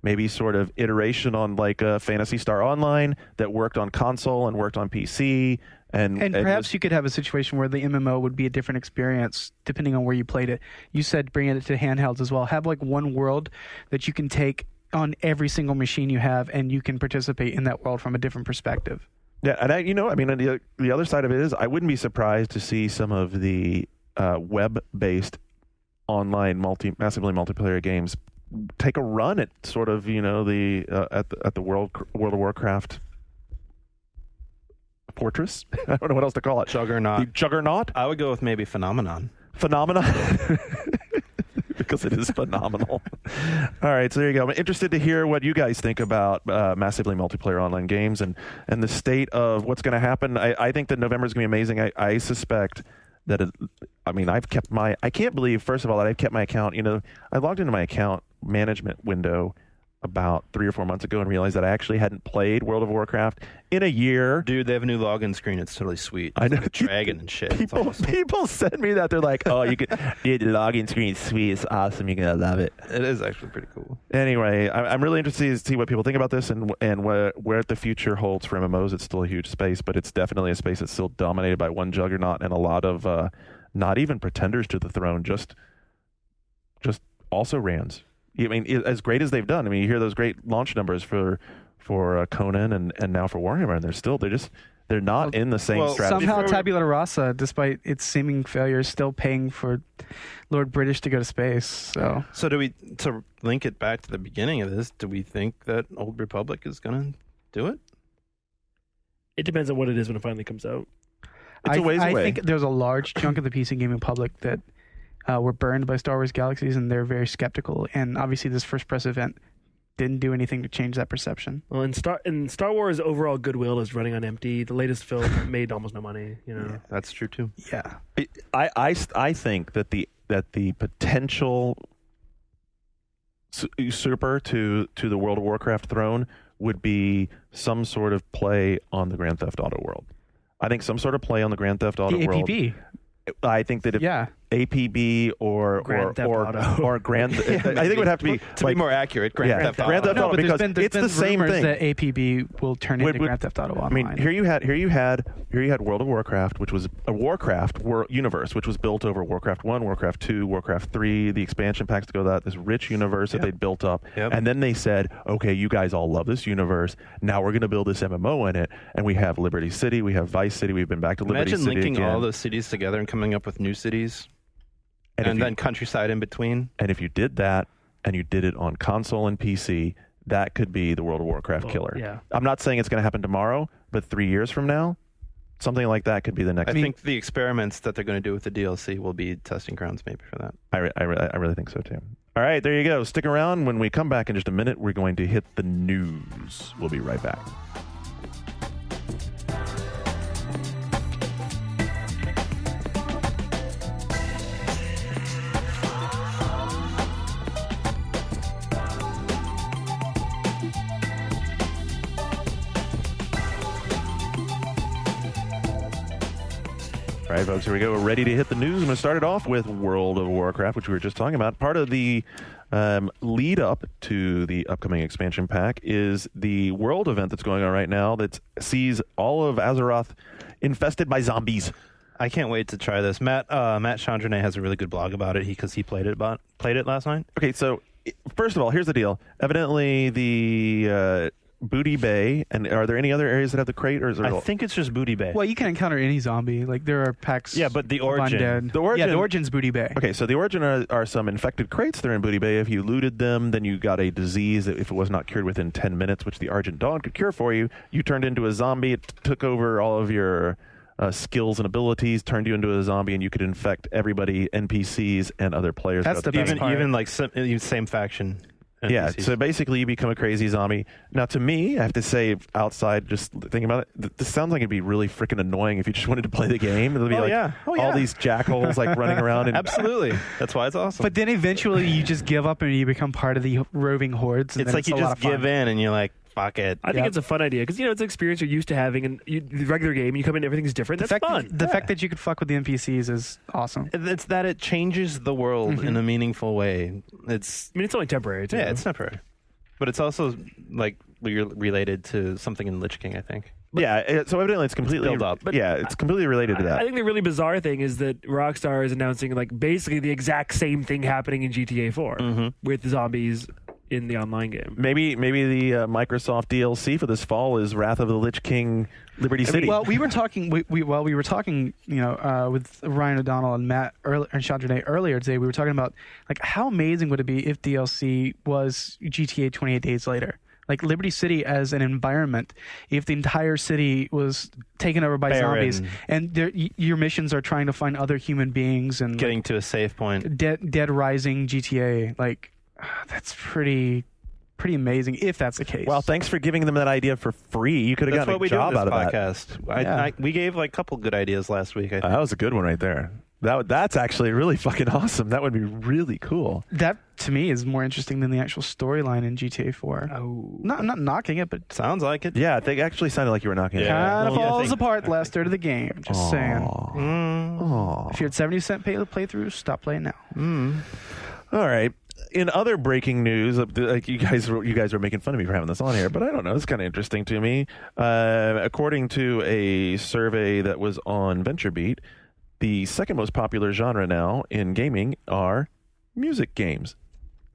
maybe sort of iteration on like a Phantasy Star Online that worked on console and worked on PC, and perhaps you could have a situation where the MMO would be a different experience depending on where you played it. You said bringing it to handhelds as well. Have like one world that you can take on every single machine you have, and you can participate in that world from a different perspective. Yeah, and the other side of it is I wouldn't be surprised to see some of the web-based online massively multiplayer games take a run at sort of the at the World of Warcraft fortress. I don't know what else to call it. Juggernaut. The Juggernaut. I would go with maybe Phenomenon. Because it is phenomenal. All right, so there you go. I'm interested to hear what you guys think about massively multiplayer online games and the state of what's going to happen. I think that November is going to be amazing. I suspect that I can't believe, first of all, that I've kept my account. I logged into my account management window about 3 or 4 months ago and realized that I actually hadn't played World of Warcraft in a year. Dude, they have a new login screen. It's totally sweet. I know. Like a dragon and shit. It's awesome. People send me that. They're like, oh, dude, the login screen is sweet. It's awesome. You're going to love it. It is actually pretty cool. Anyway, I'm really interested to see what people think about this and where the future holds for MMOs. It's still a huge space, but it's definitely a space that's still dominated by one juggernaut and a lot of not even pretenders to the throne, just also rans. I mean, as great as they've done. I mean, you hear those great launch numbers for Conan and now for Warhammer, and they're not in the same strategy. Somehow Tabula Rasa, despite its seeming failure, is still paying for Lord British to go to space. So to link it back to the beginning of this, do we think that Old Republic is going to do it? It depends on what it is when it finally comes out. It's a ways away. I think there's a large chunk of the PC gaming public that were burned by Star Wars Galaxies, and they're very skeptical. And obviously, this first press event didn't do anything to change that perception. Well, in Star Wars, overall goodwill is running on empty. The latest film made almost no money. Yeah, that's true too. Yeah, I think that the potential usurper to the World of Warcraft throne would be some sort of play on the Grand Theft Auto world. I think some sort of play on the Grand Theft Auto the world. APB. I think that if APB or Grand Theft Auto. or Grand, I think it would have to be to be more accurate. Grand Theft Auto. Grand Theft Auto, because it's the same thing. That APB will turn into Grand Theft Auto Online. I mean, here you had World of Warcraft, which was a Warcraft universe, which was built over Warcraft 1, Warcraft 2, Warcraft 3, the expansion packs to go that this rich universe that they'd built up, and then they said, okay, you guys all love this universe. Now we're going to build this MMO in it, and we have Liberty City, we have Vice City, we've been back to Liberty City. Imagine linking again. all those cities together and coming up with new cities. And then countryside in between. And if you did that, and you did it on console and PC, that could be the World of Warcraft killer. Yeah. I'm not saying it's going to happen tomorrow, but 3 years from now, something like that could be the next. I think the experiments that they're going to do with the DLC will be testing grounds maybe for that. I really think so too. All right, there you go. Stick around. When we come back in just a minute, we're going to hit the news. We'll be right back. All right, folks, here we go. We're ready to hit the news. I'm going to start it off with World of Warcraft, which we were just talking about. Part of the lead up to the upcoming expansion pack is the World event that's going on right now that sees all of Azeroth infested by zombies. I can't wait to try this. Matt Chandronnet has a really good blog about it because he played it last night. Okay, so first of all, here's the deal. Evidently, the Booty Bay, and are there any other areas that have the crate, or is there? I think it's just Booty Bay. Well, you can encounter any zombie. Like there are packs. Yeah, but the of origin. undead. The origin- Yeah, the origin's Booty Bay. Okay, so the origin are some infected crates. They're in Booty Bay. If you looted them, then you got a disease that if it was not cured within 10 minutes, which the Argent Dawn could cure for you, you turned into a zombie. It took over all of your skills and abilities, turned you into a zombie, and you could infect everybody, NPCs, and other players. That's throughout the game. best part. Even like same faction. Yeah, NPCs. so basically you become a crazy zombie. Now, to me, I have to say, outside, just thinking about it, this sounds like it'd be really freaking annoying if you just wanted to play the game. It'll be all these jackals like running around. And Absolutely. That's why it's awesome. But then eventually you just give up and you become part of the roving hordes. And it's then like you a lot just of fun. give in and you're like, fuck it. I think it's a fun idea because it's an experience you're used to having, and the regular game, you come in, everything's different. That's fun. The fact that you could fuck with the NPCs is awesome. It's that it changes the world in a meaningful way. It's only temporary too. Yeah, it's temporary. But it's also like related to something in Lich King, I think. So evidently it's completely build up. it's completely related to that. I think the really bizarre thing is that Rockstar is announcing like basically the exact same thing happening in GTA 4 with zombies in the online game. Maybe the Microsoft DLC for this fall is Wrath of the Lich King, Liberty City. Well, we were talking. We were talking. With Ryan O'Donnell and Matt and Chandra earlier today. We were talking about like how amazing would it be if DLC was GTA 28 Days Later. Like Liberty City as an environment, if the entire city was taken over by zombies, and your missions are trying to find other human beings and getting to a safe point. Dead Rising GTA, like that's pretty amazing if that's the case. Well, thanks for giving them that idea for free. You could have gotten a job out of that. Podcast. We gave like a couple good ideas last week. I think. That was a good one right there. That's actually really fucking awesome. That would be really cool. That to me is more interesting than the actual storyline in GTA 4. Oh, I'm not knocking it, but sounds like it. Yeah, they actually sounded like you were knocking it. Kind of falls apart the last third of the game. Just saying. Aww. If you're at 70% playthrough, stop playing now. All right. In other breaking news, like you guys were making fun of me for having this on here, but I don't know. It's kind of interesting to me. According to a survey that was on VentureBeat, the second most popular genre now in gaming are music games.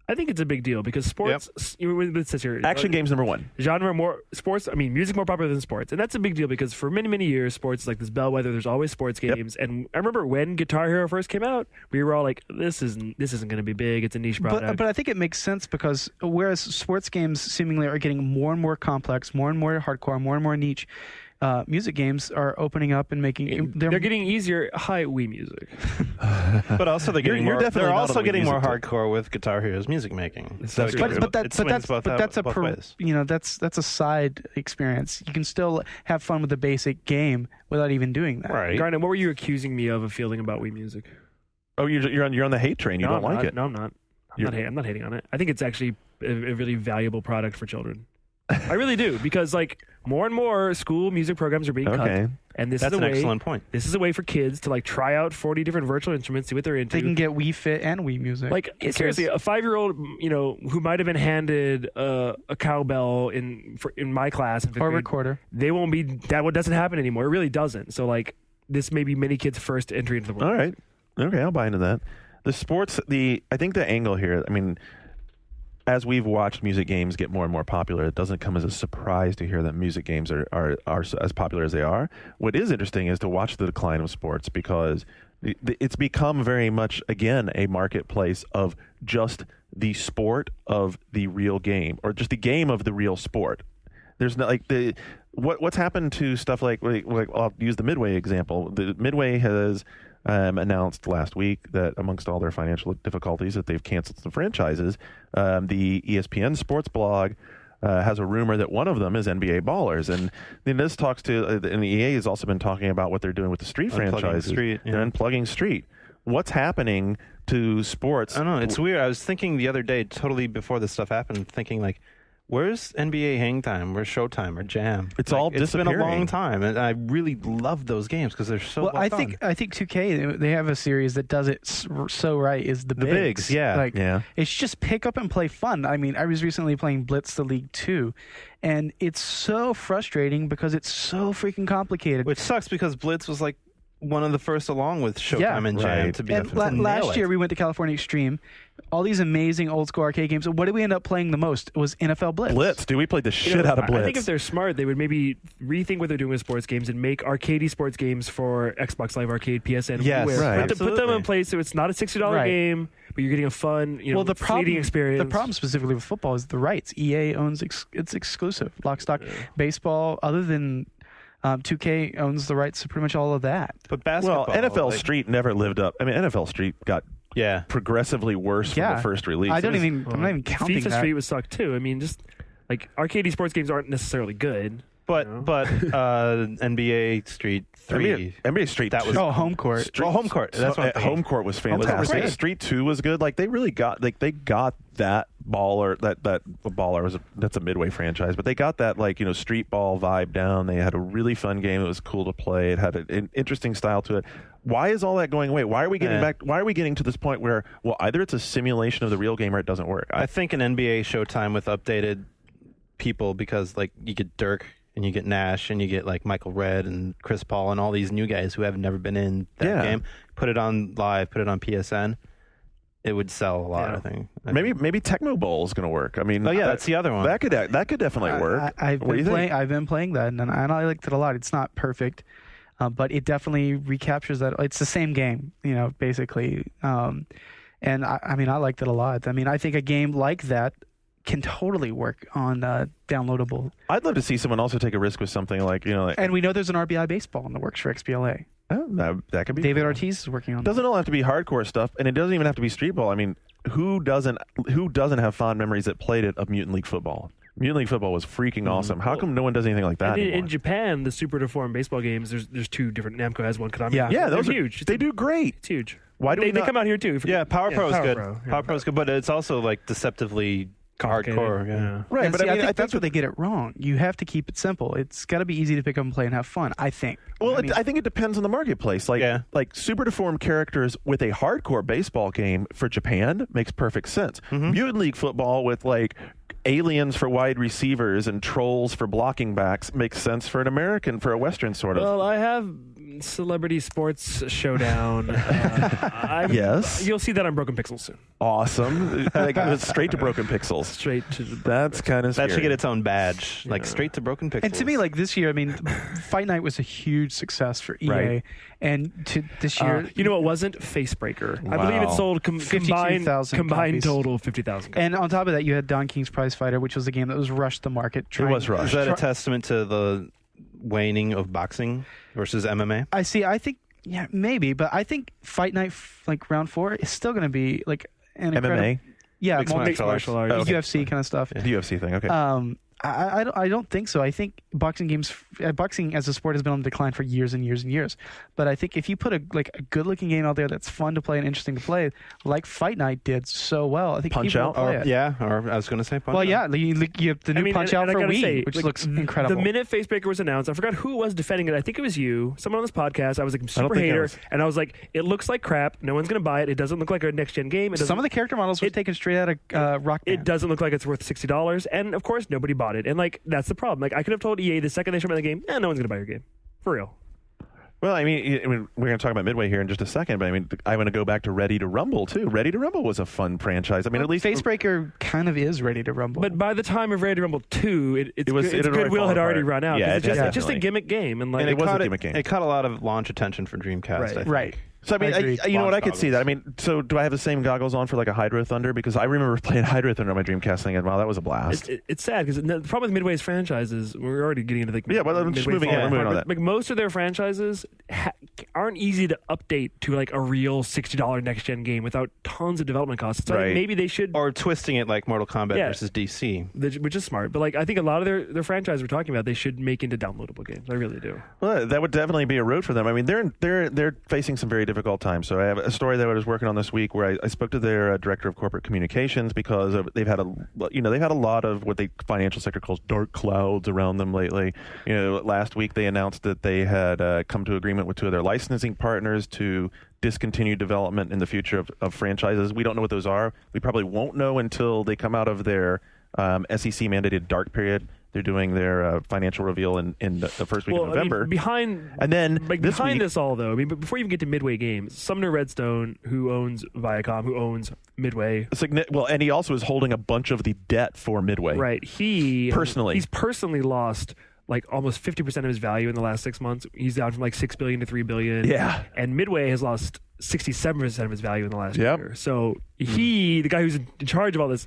I think it's a big deal because sports. It says here, Action games number one. Genre more sports. Music more popular than sports, and that's a big deal because for many years, sports is like this bellwether. There's always sports games, and I remember when Guitar Hero first came out, we were all like, "This isn't going to be big. It's a niche product." But I think it makes sense because whereas sports games seemingly are getting more and more complex, more and more hardcore, more and more niche. Music games are opening up and making they're getting easier. Hi, Wii Music. But also they're getting more. definitely They're not also on getting more music hardcore with Guitar Hero's music making. That's true. But that's a side experience. You can still have fun with the basic game without even doing that. Right. Garnet, what were you accusing me of feeling about Wii Music? Oh, you're on the hate train. You don't like it. No, I'm not. I'm not hating on it. I think it's actually a really valuable product for children. I really do, because like more and more school music programs are being cut, and That's an excellent point. This is a way for kids to like try out 40 different virtual instruments, see what they're into. They can get Wii Fit and Wii Music. Like seriously, a 5-year-old, who might have been handed a cowbell in my class in fifth or grade, recorder. They won't be that. What doesn't happen anymore? It really doesn't. So like this may be many kids' first entry into the world. All right, okay, I'll buy into that. The sports, I think the angle here. I mean, as we've watched music games get more and more popular, it doesn't come as a surprise to hear that music games are as popular as they are. What is interesting is to watch the decline of sports, because it's become very much, again, a marketplace of just the sport of the real game, or just the game of the real sport. There's not like what's happened to stuff like I'll use the Midway example. The Midway has announced last week that amongst all their financial difficulties that they've canceled some franchises. The ESPN sports blog has a rumor that one of them is NBA Ballers, and then this talks to and the EA has also been talking about what they're doing with the Street franchises. Street, yeah. They're unplugging Street. What's happening to sports? I don't know. It's weird. I was thinking the other day, totally before this stuff happened, thinking like, where's NBA Hang Time? Where's Showtime or Jam? It's all disappearing. It's been a long time, and I really love those games because they're so well I done. think 2K, they have a series that does it so right. Is the Bigs? Yeah. It's just pick up and play fun. I mean, I was recently playing Blitz the League 2, and it's so frustrating because it's so freaking complicated. Which sucks because Blitz was like one of the first, along with Showtime and Jam, to be and last year we went to California Extreme, all these amazing old school arcade games. What did we end up playing the most? It was NFL Blitz. Dude, we played the shit out of Blitz. I think if they're smart, they would maybe rethink what they're doing with sports games and make arcadey sports games for Xbox Live Arcade, PSN. Yes, right. Put them in place so it's not a $60 game, but you're getting a fun, fleeting experience. The problem specifically with football is the rights. EA owns it's exclusive. Lock, stock, baseball. Other than 2K owns the rights to pretty much all of that. But basketball, NFL Street never lived up. I mean, NFL Street got Yeah. progressively worse from the first release. I'm It is- not even counting FIFA that. Street would suck too. I mean, just like arcade sports games aren't necessarily good. But You know? but NBA Street 3. NBA Street That 2. was home court. Well, home court. That's what I'm thinking. Home court was court was fantastic. great. Street 2 was good. Like they really got that baller that baller was that's a Midway franchise, but they got that street ball vibe down. They had a really fun game. It was cool to play. It had an interesting style to it. Why is all that going away? Why are we getting back? Why are we getting to this point where either it's a simulation of the real game or it doesn't work? I think an NBA Showtime with updated people, because you get Dirk and you get Nash and you get Michael Redd and Chris Paul and all these new guys who have never been in that game. Put it on live, put it on PSN. It would sell a lot, I think. Maybe Tecmo Bowl is going to work. I mean, that's the other one. That could definitely work. I've What do you been think? playing. I've been playing that, and I liked it a lot. It's not perfect, but it definitely recaptures that. It's the same game, basically. And I liked it a lot. I mean, I think a game like that can totally work on downloadable. I'd love to see someone also take a risk with something And we know there's an RBI baseball in the works for XBLA. that could be David cool. Ortiz is working on It doesn't all have to be hardcore stuff, and it doesn't even have to be street ball. I mean, who doesn't have fond memories that played it of Mutant League Football? Mutant League Football was freaking awesome. How come no one does anything like that And anymore? in Japan, the Super Deformed baseball games, there's two different. Namco has one. Konami. Yeah. Yeah, they're those are huge. They do great. It's huge. Why do they we not? come out here too? Yeah, Power Pro is Power good. Pro, yeah. Power Pro is good, but it's also Complicated. deceptively hardcore. Yeah. Right, And but see, I mean, think that's where they get it wrong. You have to keep it simple. It's got to be easy to pick up and play and have fun, I think. Well, I mean, I think it depends on the marketplace. Like super deformed characters with a hardcore baseball game for Japan makes perfect sense. Mutant League Football with aliens for wide receivers and trolls for blocking backs makes sense for for a Western sort of. Well, I have Celebrity Sports Showdown. Yes. You'll see that on Broken Pixels soon. Awesome. It's straight to Broken Pixels. Straight to the That's kind of That scary. should get its own badge, straight to Broken Pixels. and to me, this year, I mean, Fight Night was a huge success for EA. Right. And this year, you know what wasn't? Facebreaker. I believe it Wow. sold 52,000 combined copies. total 50,000. and on top of that, you had Don King's Prize Fighter, which was a game that was rushed to market. It was rushed. Is that a testament to the waning of boxing versus MMA? I think, maybe, but I think Fight Night, round 4, is still going to be an incredible. MMA? Yeah, Mixed martial arts. Oh, okay. UFC kind of stuff. The UFC thing, okay. I don't think so. I think boxing as a sport has been on decline for years and years and years. But I think if you put a good looking game out there that's fun to play and interesting to play, like Fight Night did so well, I think Punch people Out? will play it. Or I was going to say Punch Well, Out. yeah, you have the new Punch Out and I for gotta Wii, say, which looks incredible. The minute Facebreaker was announced, I forgot who was defending it. I think it was you, someone on this podcast. I was don't super think I hater, was. and I was like, it looks like crap. No one's going to buy it. It doesn't look like a next gen game. Some of the character models were taken straight out of Rock Band. It doesn't look like it's worth $60, and of course, nobody bought it. And that's the problem. I could have told EA the second they showed me the game, no one's going to buy your game, for real. Well, I mean, we're going to talk about Midway here in just a second, but I mean, I want to go back to Ready to Rumble, too. Ready to Rumble was a fun franchise. I mean, at least... Facebreaker kind of is Ready to Rumble. But by the time of Ready to Rumble 2, its had already goodwill had fallen already apart. run out. Yeah, 'Cause it's just a definitely. gimmick game. And And it was a caught gimmick game. It caught a lot of launch attention for Dreamcast, I think. right. So, I mean, I agree. you know what? I Launch could see that. I goggles. mean, so do I have the same goggles on for a Hydro Thunder? Because I remember playing Hydro Thunder on my Dreamcast thing, and wow, that was a blast. It's sad because the problem with Midway's franchises, we're already getting into Yeah, well, I'm just Midway moving falling on. We're moving apart, on but, most of their franchises aren't easy to update to a real $60 next gen game without tons of development costs. So I think Right. maybe they should, Or twisting it like Mortal Kombat Yeah. versus DC. which is smart. But I think a lot of their franchise we're talking about, they should make into downloadable games. I really do. Well, that would definitely be a road for them. I mean, they're facing some very difficult times. So I have a story that I was working on this week where I spoke to their director of corporate communications because they've had a lot of what the financial sector calls dark clouds around them lately. Last week they announced that they had come to agreement with two of their licensing partners to discontinue development in the future of franchises. We don't know what those are. We probably won't know until they come out of their SEC mandated dark period. They're doing their financial reveal in the first week of November. Behind this week, this all, though, but before you even get to Midway Games, Sumner Redstone, who owns Viacom, who owns Midway, and he also is holding a bunch of the debt for Midway. right? He's personally lost almost 50% of his value in the last 6 months. He's down from $6 billion to $3 billion. Yeah. And Midway has lost 67% of his value in the last Yep. year. So the guy who's in charge of all this,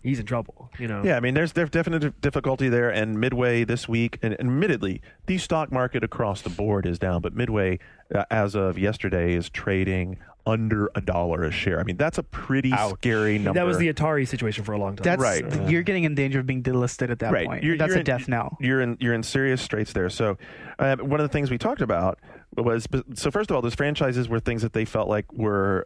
he's in trouble. Yeah, I mean, there's definite difficulty there, and Midway this week, and admittedly, the stock market across the board is down, but Midway, as of yesterday, is trading under $1 a share. I mean, that's a pretty scary number. That was the Atari situation for a long time. That's Right. You're getting in danger of being delisted at that Right. point. You're That's a in- death knell. You're in serious straits there. So one of the things we talked about was, so first of all, those franchises were things that they felt like were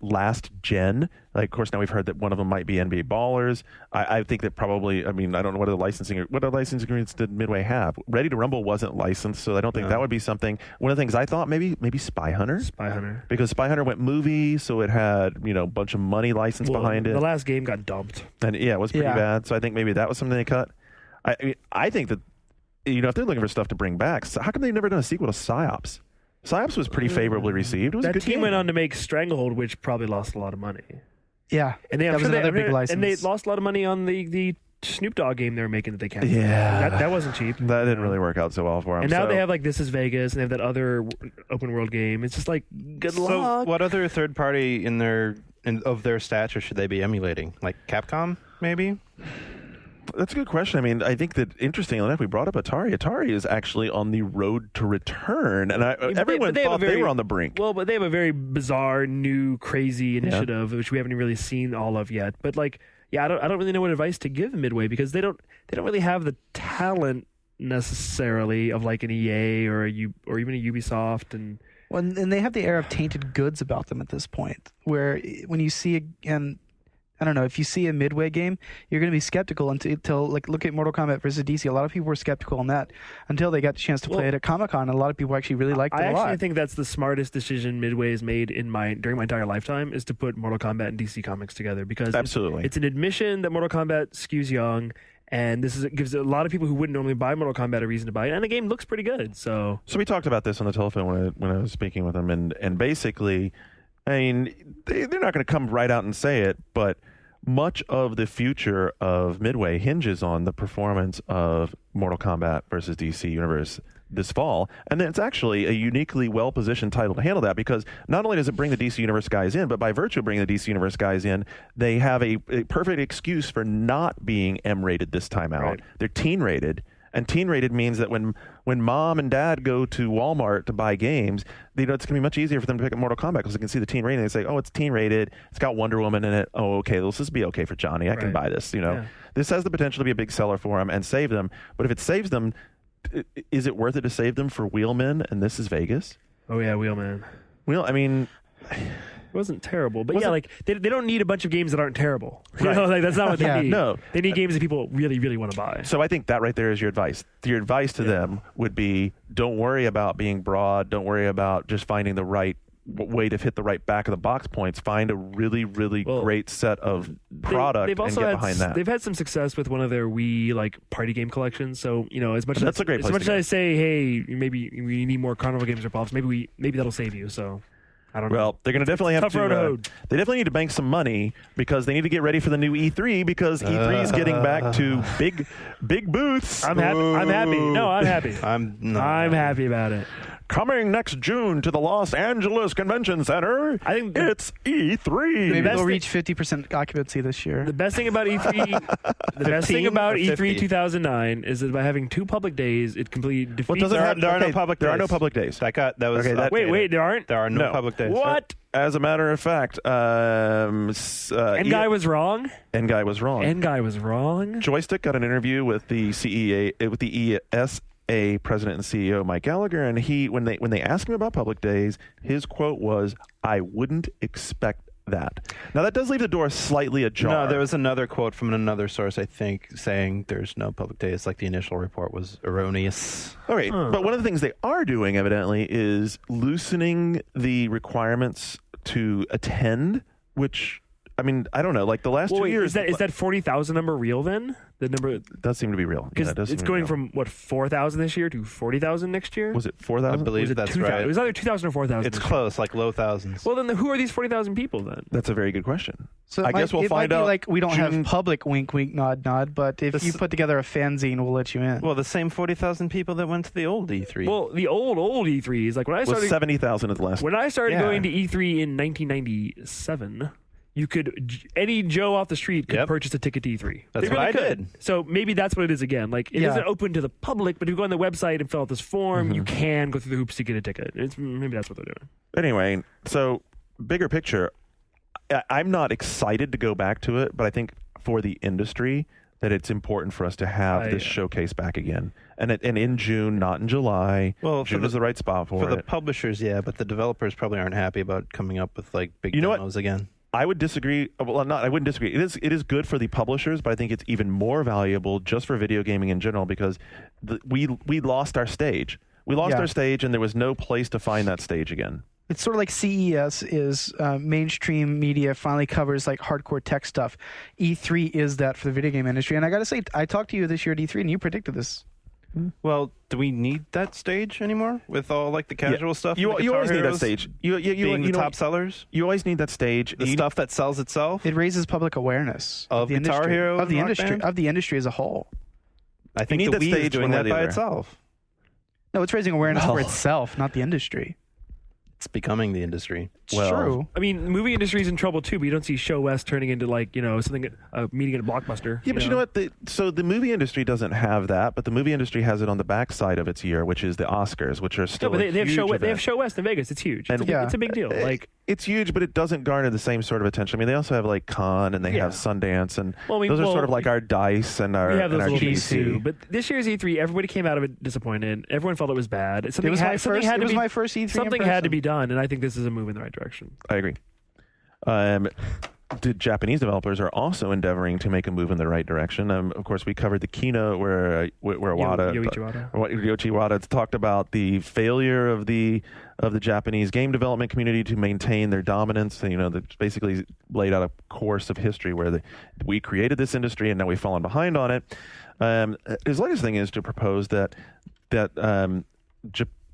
last gen. Like, of course, now we've heard that one of them might be NBA Ballers. I think that probably, I mean, I don't know what other licensing agreements did Midway have. Ready to Rumble wasn't licensed, so I don't think that would be something. One of the things I thought maybe Spy Hunter. Spy Hunter. Because Spy Hunter went movie, so it had, a bunch of money licensed behind it. The last game got dumped. And it was pretty bad. So I think maybe that was something they cut. I think that, if they're looking for stuff to bring back, so how come they've never done a sequel to PsyOps? PsyOps was pretty favorably received. It was a That good team game. went on to make Stranglehold, which probably lost a lot of money. Yeah. And they, that was another big license. And they lost a lot of money on the Snoop Dogg game they were making that they canceled. Yeah. That wasn't cheap. That didn't really work out so well for them. And now so. they have like This Is Vegas, and they have that other open world game. It's just like good So luck. what other third party of their stature should they be emulating? Like Capcom, maybe? That's a good question. I mean, I think that interestingly enough, we brought up Atari. Atari is actually on the road to return, and everyone they have thought they were on the brink. Well, but they have a very bizarre, new, crazy initiative, which we haven't really seen all of yet. But like, I don't really know what advice to give Midway, because they don't really have the talent necessarily of like an EA or even a Ubisoft, and And they have the air of tainted goods about them at this point, where when you see I don't know, if you see a Midway game, you're going to be skeptical until like, look at Mortal Kombat versus DC. A lot of people were skeptical on that until they got the chance to play it at Comic-Con, and a lot of people actually really liked it a lot. I actually think that's the smartest decision Midway has made during my entire lifetime, is to put Mortal Kombat and DC Comics together, because Absolutely. it's an admission that Mortal Kombat skews young, and gives a lot of people who wouldn't normally buy Mortal Kombat a reason to buy it, and the game looks pretty good. So we talked about this on the telephone when I was speaking with them, and basically, I mean, they're not going to come right out and say it, but much of the future of Midway hinges on the performance of Mortal Kombat versus DC Universe this fall. And then it's actually a uniquely well-positioned title to handle that, because not only does it bring the DC Universe guys in, but by virtue of bringing the DC Universe guys in, they have a perfect excuse for not being M-rated this time out. Right. They're teen-rated. And teen-rated means that when mom and dad go to Walmart to buy games, it's going to be much easier for them to pick up Mortal Kombat, because they can see the teen rating. They say, oh, it's teen-rated. It's got Wonder Woman in it. Oh, okay, this will be okay for Johnny. I can buy this. Yeah. This has the potential to be a big seller for them and save them. But if it saves them, is it worth it to save them for Wheelman and This Is Vegas? oh yeah, Wheelman. I mean, It wasn't terrible, but like they don't need a bunch of games that aren't terrible. Like, that's not what they need. no. They need games that people really, really want to buy. So I think that right there is your advice. Your advice to them would be, don't worry about being broad. Don't worry about just finding the right way to hit the right back of the box points. Find a really, really great set of product they've also and get behind that. They've had some success with one of their Wii like party game collections. So as much That's as a great as place much to as go. I say, hey, maybe we need more Carnival games or pops. Maybe that'll save you. So. I don't know. Well, they're going to definitely have tough road to to. hoe. They definitely need to bank some money, because they need to get ready for the new E3, because E3 is getting back to big booths. I'm happy. I'm happy. No, I'm happy. I'm happy about it. Coming next June to the Los Angeles Convention Center. I think it's E3. Maybe best they'll thing- reach 50% occupancy this year. The best thing about E3, the best thing 15 about or E3 50? 2009 is that by having 2 public days, it completely defeats. What does it have? There are no Okay, public There are days. no public days. That was Okay, Wait, there aren't. There are no No. public days. What? As a matter of fact, Guy was wrong. Guy was wrong. Guy was wrong. Joystick got an interview with the ESA president and CEO Mike Gallagher, and when they asked him about public days, his quote was, "I wouldn't expect that." Now that does leave the door slightly ajar. No, there was another quote from another source, I think, saying there's no public days. Like the initial report was erroneous. All right, but one of the things they are doing, evidently, is loosening the requirements to attend, which, I mean, I don't know, like the last 2 years. Is that 40,000 number real then? The number, does seem to be real. because Yeah, it does seem it's to be going real. from what 4,000 this year to 40,000 next year. Was it I 4,000? believe Was it that's 2,000? right. It was either 2,000 or 4,000. It's close, like low thousands. Well, then who are these 40,000 people then? That's a very good question. So I guess we'll it might find be out. like we don't June- have public wink, wink, nod, nod, but if This- you put together a fanzine, we'll let you in. Well, the same 40,000 people that went to the old E3. Well, the old E3 is like when I was started 70,000 at the last. when I started Yeah. going to E3 in 1997. You could any Joe off the street could Yep. purchase a ticket to E3. That's They what I could. did. So maybe that's what it is again. Like it Yeah. not open to the public, but if you go on the website and fill out this form, you can go through the hoops to get a ticket. Maybe that's what they're doing. Anyway, so bigger picture, I'm not excited to go back to it, but I think for the industry that it's important for us to have this showcase back again. And in June, not in July. Well, June is the right spot for it. For the publishers, yeah, but the developers probably aren't happy about coming up with like big demos again. I would disagree. Well, I wouldn't disagree. It is good for the publishers, but I think it's even more valuable just for video gaming in general because we lost our stage. We lost our stage, and there was no place to find that stage again. It's sort of like CES is mainstream media finally covers like hardcore tech stuff. E3 is that for the video game industry. And I got to say, I talked to you this year at E3, and you predicted this. Well, do we need that stage anymore with all like the casual stuff? You always need that stage. You being the know, top sellers. You always need that stage. The stuff that sells itself. It raises public awareness of the Guitar industry, Hero of the and Rock industry, Band? of the industry as a whole. I think need the that Wii stage is doing one way or that the by other. itself. No, it's raising awareness for itself, not the industry. It's becoming the industry. It's true. I mean, movie industry's in trouble too, but you don't see Show West turning into like, something, a meeting at a Blockbuster. Yeah, but you know what? So the movie industry doesn't have that, but the movie industry has it on the backside of its year, which is the Oscars, which are still No, but they have huge Show. event. They have Show West in Vegas. It's huge. And It's a big deal. Like it's huge, but it doesn't garner the same sort of attention. I mean, they also have like Cannes and they have Sundance, and those are sort of like our DICE and our we have those and our little things GC. too. But this year's E3, everybody came out of it disappointed. Everyone felt it was bad. It was my first E3. Something had to be done, and I think this is a move in the right direction. I agree. The Japanese developers are also endeavoring to make a move in the right direction. Of course, we covered the keynote where Yoichi Wada talked about the failure of the Japanese game development community to maintain their dominance. That basically laid out a course of history where we created this industry and now we've fallen behind on it. His latest thing is to propose that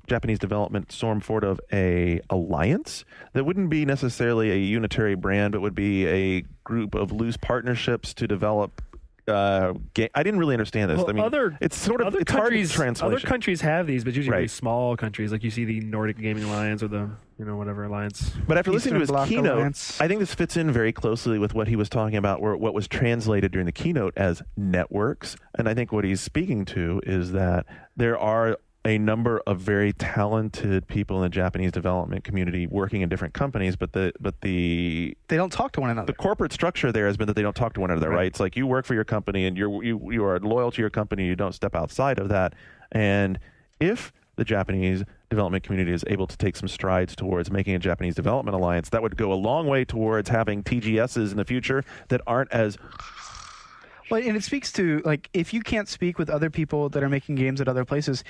Japanese development form sort of a alliance that wouldn't be necessarily a unitary brand, but would be a group of loose partnerships to develop. I didn't really understand this. Well, I mean, it's sort of hard to translation. Other countries have these, but usually really small countries, like you see the Nordic Gaming Alliance or the whatever alliance. But after listening to his Bloc keynote, Alliance. I think this fits in very closely with what he was talking about, what was translated during the keynote as networks. And I think what he's speaking to is that there are a number of very talented people in the Japanese development community working in different companies, but they don't talk to one another. The corporate structure there has been that they don't talk to one another, right? It's like you work for your company and you are loyal to your company. You don't step outside of that. And if the Japanese development community is able to take some strides towards making a Japanese development alliance, that would go a long way towards having TGSs in the future that aren't as... Well, and it speaks to, like, if you can't speak with other people that are making games at other places,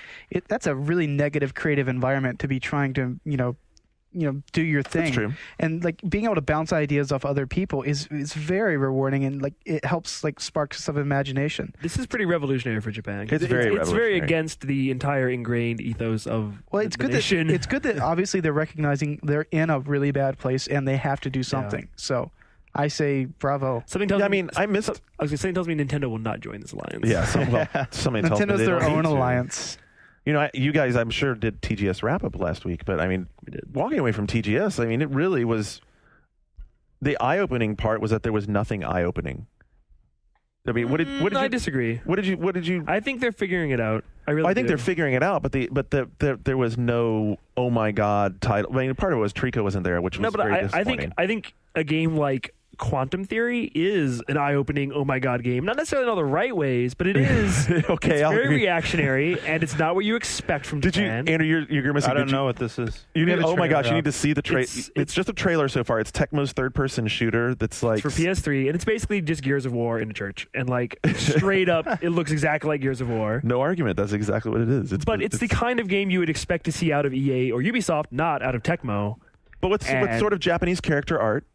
that's a really negative creative environment to be trying to, do your thing. That's true. And, like, being able to bounce ideas off other people is very rewarding, and, like, it helps, like, spark some imagination. This is pretty revolutionary for Japan. It's very revolutionary. against the entire ingrained ethos of it's the good nation. It's good that obviously they're recognizing they're in a really bad place and they have to do something. So I say bravo. Something tells me Nintendo Nintendo will not join this alliance. Yeah, somebody tells me Nintendo's they their don't own need to. alliance. You guys, I'm sure, did TGS wrap-up last week, but, I mean, walking away from TGS, I mean, it really was... The eye-opening part was that there was nothing eye-opening. I mean, I disagree. What did you... I think they're figuring it out. I think they're figuring it out, but there was no, oh my God, title. I mean, part of it was Trico wasn't there, which was very disappointing. I think a game like Quantum Theory is an eye-opening, oh my God game. Not necessarily in all the right ways, but it is. Okay, it's I'll very agree. reactionary, and it's not what you expect from Japan. Andrew, you're grimacing. I don't know what this is. Oh my gosh, you need to see the trailer. It's It's just a trailer so far. It's Tecmo's third-person shooter that's like... It's for PS3, and it's basically just Gears of War in a church. And, like, straight up, it looks exactly like Gears of War. No argument. That's exactly what it is. It's the kind of game you would expect to see out of EA or Ubisoft, not out of Tecmo. But with sort of Japanese character art.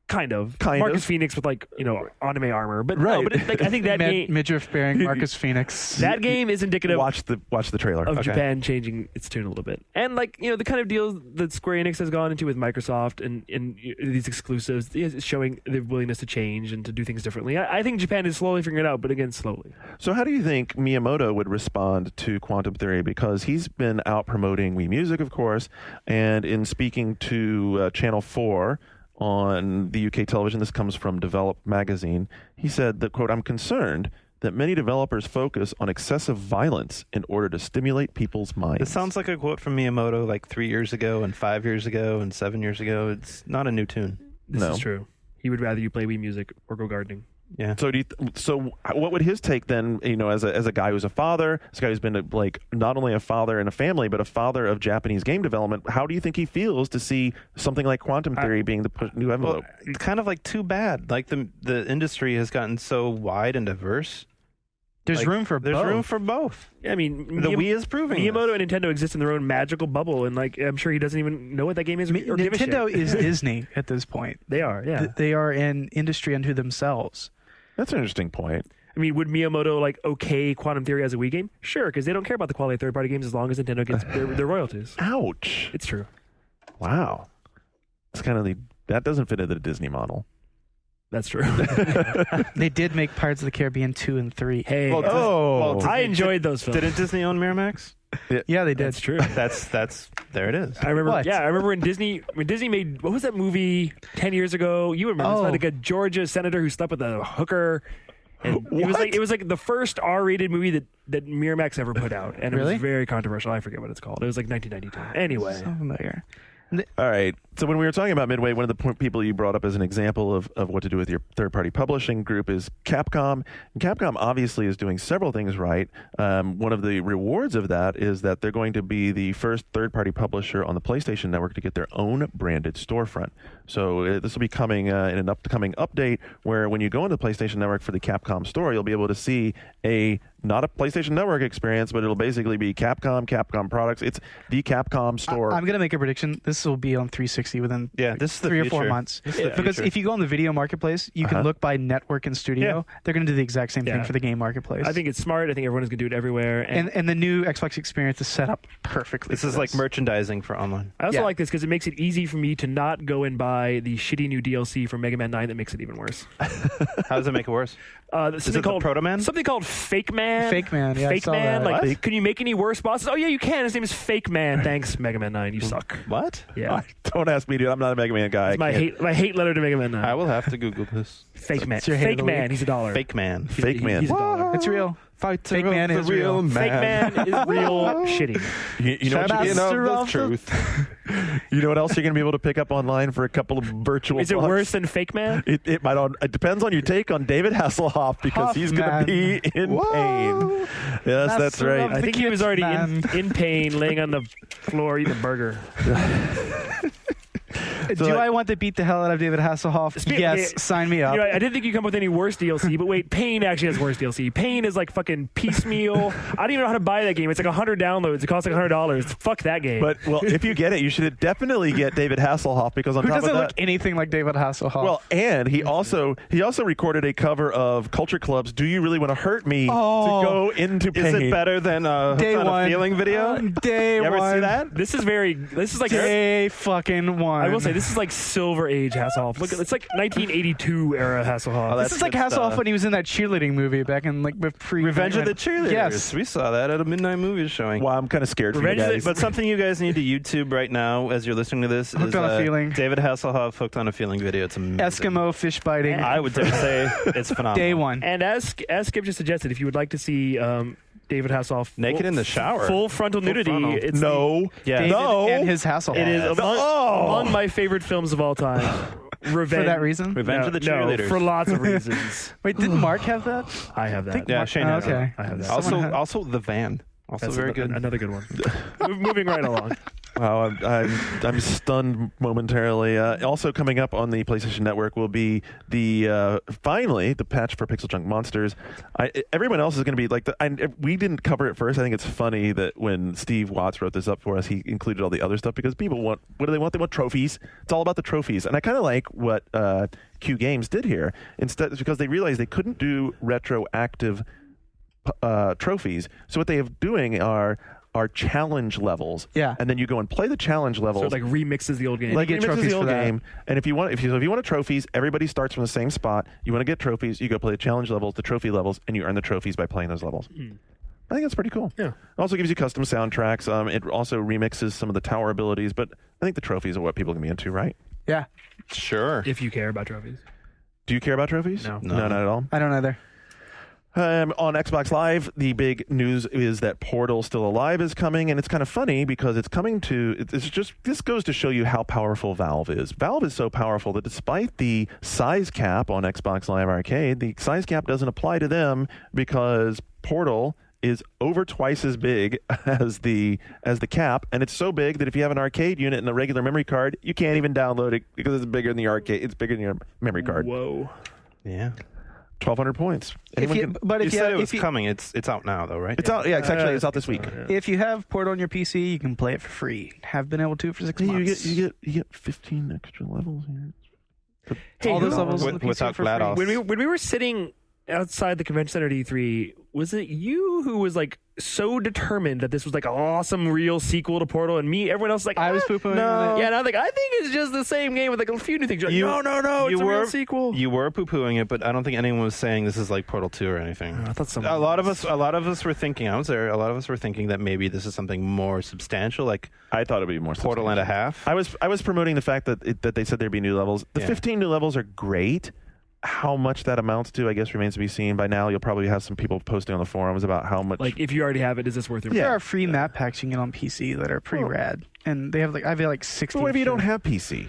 Kind of. Kind Marcus of. Phoenix with, like, anime armor. But Right. no, but I think that game... Midriff bearing Marcus Phoenix. That game is indicative Watch the trailer. of Japan changing its tune a little bit. And, like, the kind of deals that Square Enix has gone into with Microsoft and these exclusives is showing their willingness to change and to do things differently. I think Japan is slowly figuring it out, but again, slowly. So how do you think Miyamoto would respond to Quantum Theory? Because he's been out promoting Wii Music, of course, and in speaking to Channel 4 on the UK television, this comes from Develop magazine, he said that, quote, "I'm concerned that many developers focus on excessive violence in order to stimulate people's minds. This sounds like a quote from Miyamoto like 3 years ago and 5 years ago and 7 years ago. It's not a new tune. This No. is true. He would rather you play Wii Music or go gardening. Yeah. So, so what would his take then? As a guy who's a father, this guy who's been like not only a father in a family, but a father of Japanese game development. How do you think he feels to see something like Quantum Theory being the new envelope? Well, it's kind of like too bad. Like the industry has gotten so wide and diverse. There's Like, room for there's both. room for both. Yeah, I mean, The Wii is proving Miyamoto this. and Nintendo exist in their own magical bubble, and like I'm sure he doesn't even know what that game is or give a shit. Nintendo is Disney at this point. They are, yeah. They are an industry unto themselves. That's an interesting point. I mean, would Miyamoto like okay Quantum Theory as a Wii game? Sure, because they don't care about the quality of third-party games as long as Nintendo gets their royalties. Ouch! It's true. Wow, it's kind of that doesn't fit into the Disney model. That's true. They did make Pirates of the Caribbean 2 and 3. Hey, Oh, I enjoyed those films. Didn't Disney own Miramax? Yeah, they did. That's true. That's there it is. I remember. What? Yeah, I remember when Disney made what was that movie 10 years ago? You remember? It's Oh. about like a Georgia senator who slept with a hooker. And it was like the first R-rated movie that Miramax ever put out, and it Really? was very controversial. I forget what it's called. It was like 1992. Anyway, So familiar. All right. So when we were talking about Midway, one of the people you brought up as an example of what to do with your third-party publishing group is Capcom. And Capcom obviously is doing several things right. One of the rewards of that is that they're going to be the first third-party publisher on the PlayStation Network to get their own branded storefront. So this will be coming in an upcoming update where when you go into the PlayStation Network for the Capcom store, you'll be able to see not a PlayStation Network experience, but it'll basically be Capcom products. It's the Capcom store. I'm going to make a prediction. This will be on 360 within This is the 3 or 4 future. months. This is the Because future. if you go on the video marketplace, you can look by network and studio. They're going to do the exact same thing Yeah. for the game marketplace. I think it's smart. I think everyone is going to do it everywhere. and the new Xbox experience is set up perfectly. This for is like merchandising for online. I also Yeah. like this because it makes it easy for me to not go and buy the shitty new DLC for Mega Man 9 that makes it even worse. How does it make it worse? Something it the called Proto Man? Something called Fake Man. Fake Man, yeah, I Fake saw Man. that. Like, What? can you make any worse bosses? Oh yeah, you can. His name is Fake Man. Thanks, Mega Man 9. You suck. What? Yeah. Don't ask me, dude. I'm not a Mega Man guy. It's my hate letter to Mega Man 9. I will have to Google this. Fake Man. It's your hate of Fake the Man. week. He's $1. Fake man. Fake Man. He's $1. It's real. Fighter Fake man of is the real real. Fake Man is real shitty. You know what Champion Master of of the the- truth. You know what else you're going to be able to pick up online for a couple of virtual Is it bucks? worse than Fake Man? It might. It depends on your take on David Hasselhoff because he's going Huffman. to be in pain. Yes, that's Master right. of I think he was kids, already man. in pain, laying on the floor eating a burger. Do I want to beat the hell out of David Hasselhoff? Yes, sign me up. You know, I didn't think you'd come up with any worse DLC, but wait, Pain actually has worse DLC. Pain is like fucking piecemeal. I don't even know how to buy that game. It's like 100 downloads. It costs like $100. Fuck that game. But well, if you get it, you should definitely get David Hasselhoff because on Who top doesn't of look that. anything like David Hasselhoff? Well, and he also recorded a cover of Culture Club's "Do You Really Want to Hurt Me" Oh. to go into pain. Is it better than day Hooked on one a Feeling video? Day You ever one. see that? this is like Day fucking one. I will say this is like Silver Age Hasselhoff. Look, it's like 1982 era Hasselhoff. Oh, This that's is like good Hasselhoff stuff. when he was in that cheerleading movie back in like pre Revenge of the Cheerleaders. Yes. We saw that at a midnight movie showing. Well, I'm kind of scared for you Revenge of the- guys. But something you guys need to YouTube right now as you're listening to this Hooked is on a Feeling. David Hasselhoff Hooked on a Feeling video. It's amazing. Eskimo fish biting. I would dare say it's phenomenal. Day one. And as Skip just suggested, if you would like to see David Hasselhoff Naked in the shower. full frontal nudity, frontal. it's no. Yeah. David No. and his Hasselhoff. it is Oh. among my favorite films of all time. Revenge. For that reason? Revenge of the Cheerleaders. No, for lots of reasons. Wait, didn't Mark have that? I have that. Yeah, Shane has okay. I have that. Also The Van. Also That's very good. Another good one. Moving right along. Wow, I'm stunned momentarily. Also coming up on the PlayStation Network will be the finally the patch for Pixel Junk Monsters. Everyone else is going to be like we didn't cover it first. I think it's funny that when Steve Watts wrote this up for us, he included all the other stuff because people want what do they want? They want trophies. It's all about the trophies, and I kind of like what Q Games did here. Instead, because they realized they couldn't do retroactive trophies. So what they have doing are challenge levels. Yeah. And then you go and play the challenge levels. So it like remixes the old game. Like get it remixes trophies the old for that. game. And if you want trophies, everybody starts from the same spot. You want to get trophies, you go play the challenge levels, the trophy levels, and you earn the trophies by playing those levels. I think that's pretty cool. Yeah. It also gives you custom soundtracks. It also remixes some of the tower abilities, but I think the trophies are what people can be into, right? Yeah. Sure. If you care about trophies. Do you care about trophies? No. No, not at all. I don't either. On Xbox Live, the big news is that Portal Still Alive is coming, and it's kind of funny because it's coming to. This goes to show you how powerful Valve is. Valve is so powerful that despite the size cap on Xbox Live Arcade, the size cap doesn't apply to them because Portal is over twice as big as the cap, and it's so big that if you have an arcade unit and a regular memory card, you can't even download it because it's bigger than the arcade. It's bigger than your memory card. Whoa. Yeah. 1,200 points. If you said it was coming. It's out now, though, right? It's out. Yeah, it's actually out this week. If you have Portal on your PC, you can play it for free. Have been able to for 6 months. You get 15 extra levels here. Hey, all those levels on the PC without for GLaDOS. free. When we were sitting outside the convention center at E3, was it you who was like so determined that this was like an awesome real sequel to Portal, and me, everyone else was like, I was poo-pooing no. on it. Yeah, and I was like, I think it's just the same game with like a few new things. You're like, no, it's a real sequel. You were poo-pooing it, but I don't think anyone was saying this is like Portal 2 or anything. I thought someone a lot of us were thinking. I was there. A lot of us were thinking that maybe this is something more substantial, like I thought it'd be more Portal and a half. I was promoting the fact that they said there'd be new levels. The 15 new levels are great. How much that amounts to, I guess, remains to be seen. By now, you'll probably have some people posting on the forums about how much. Like, if you already have it, is this worth it? There are free map packs you can get on PC that are pretty rad, and they have I have like 60. But what if you don't have PC?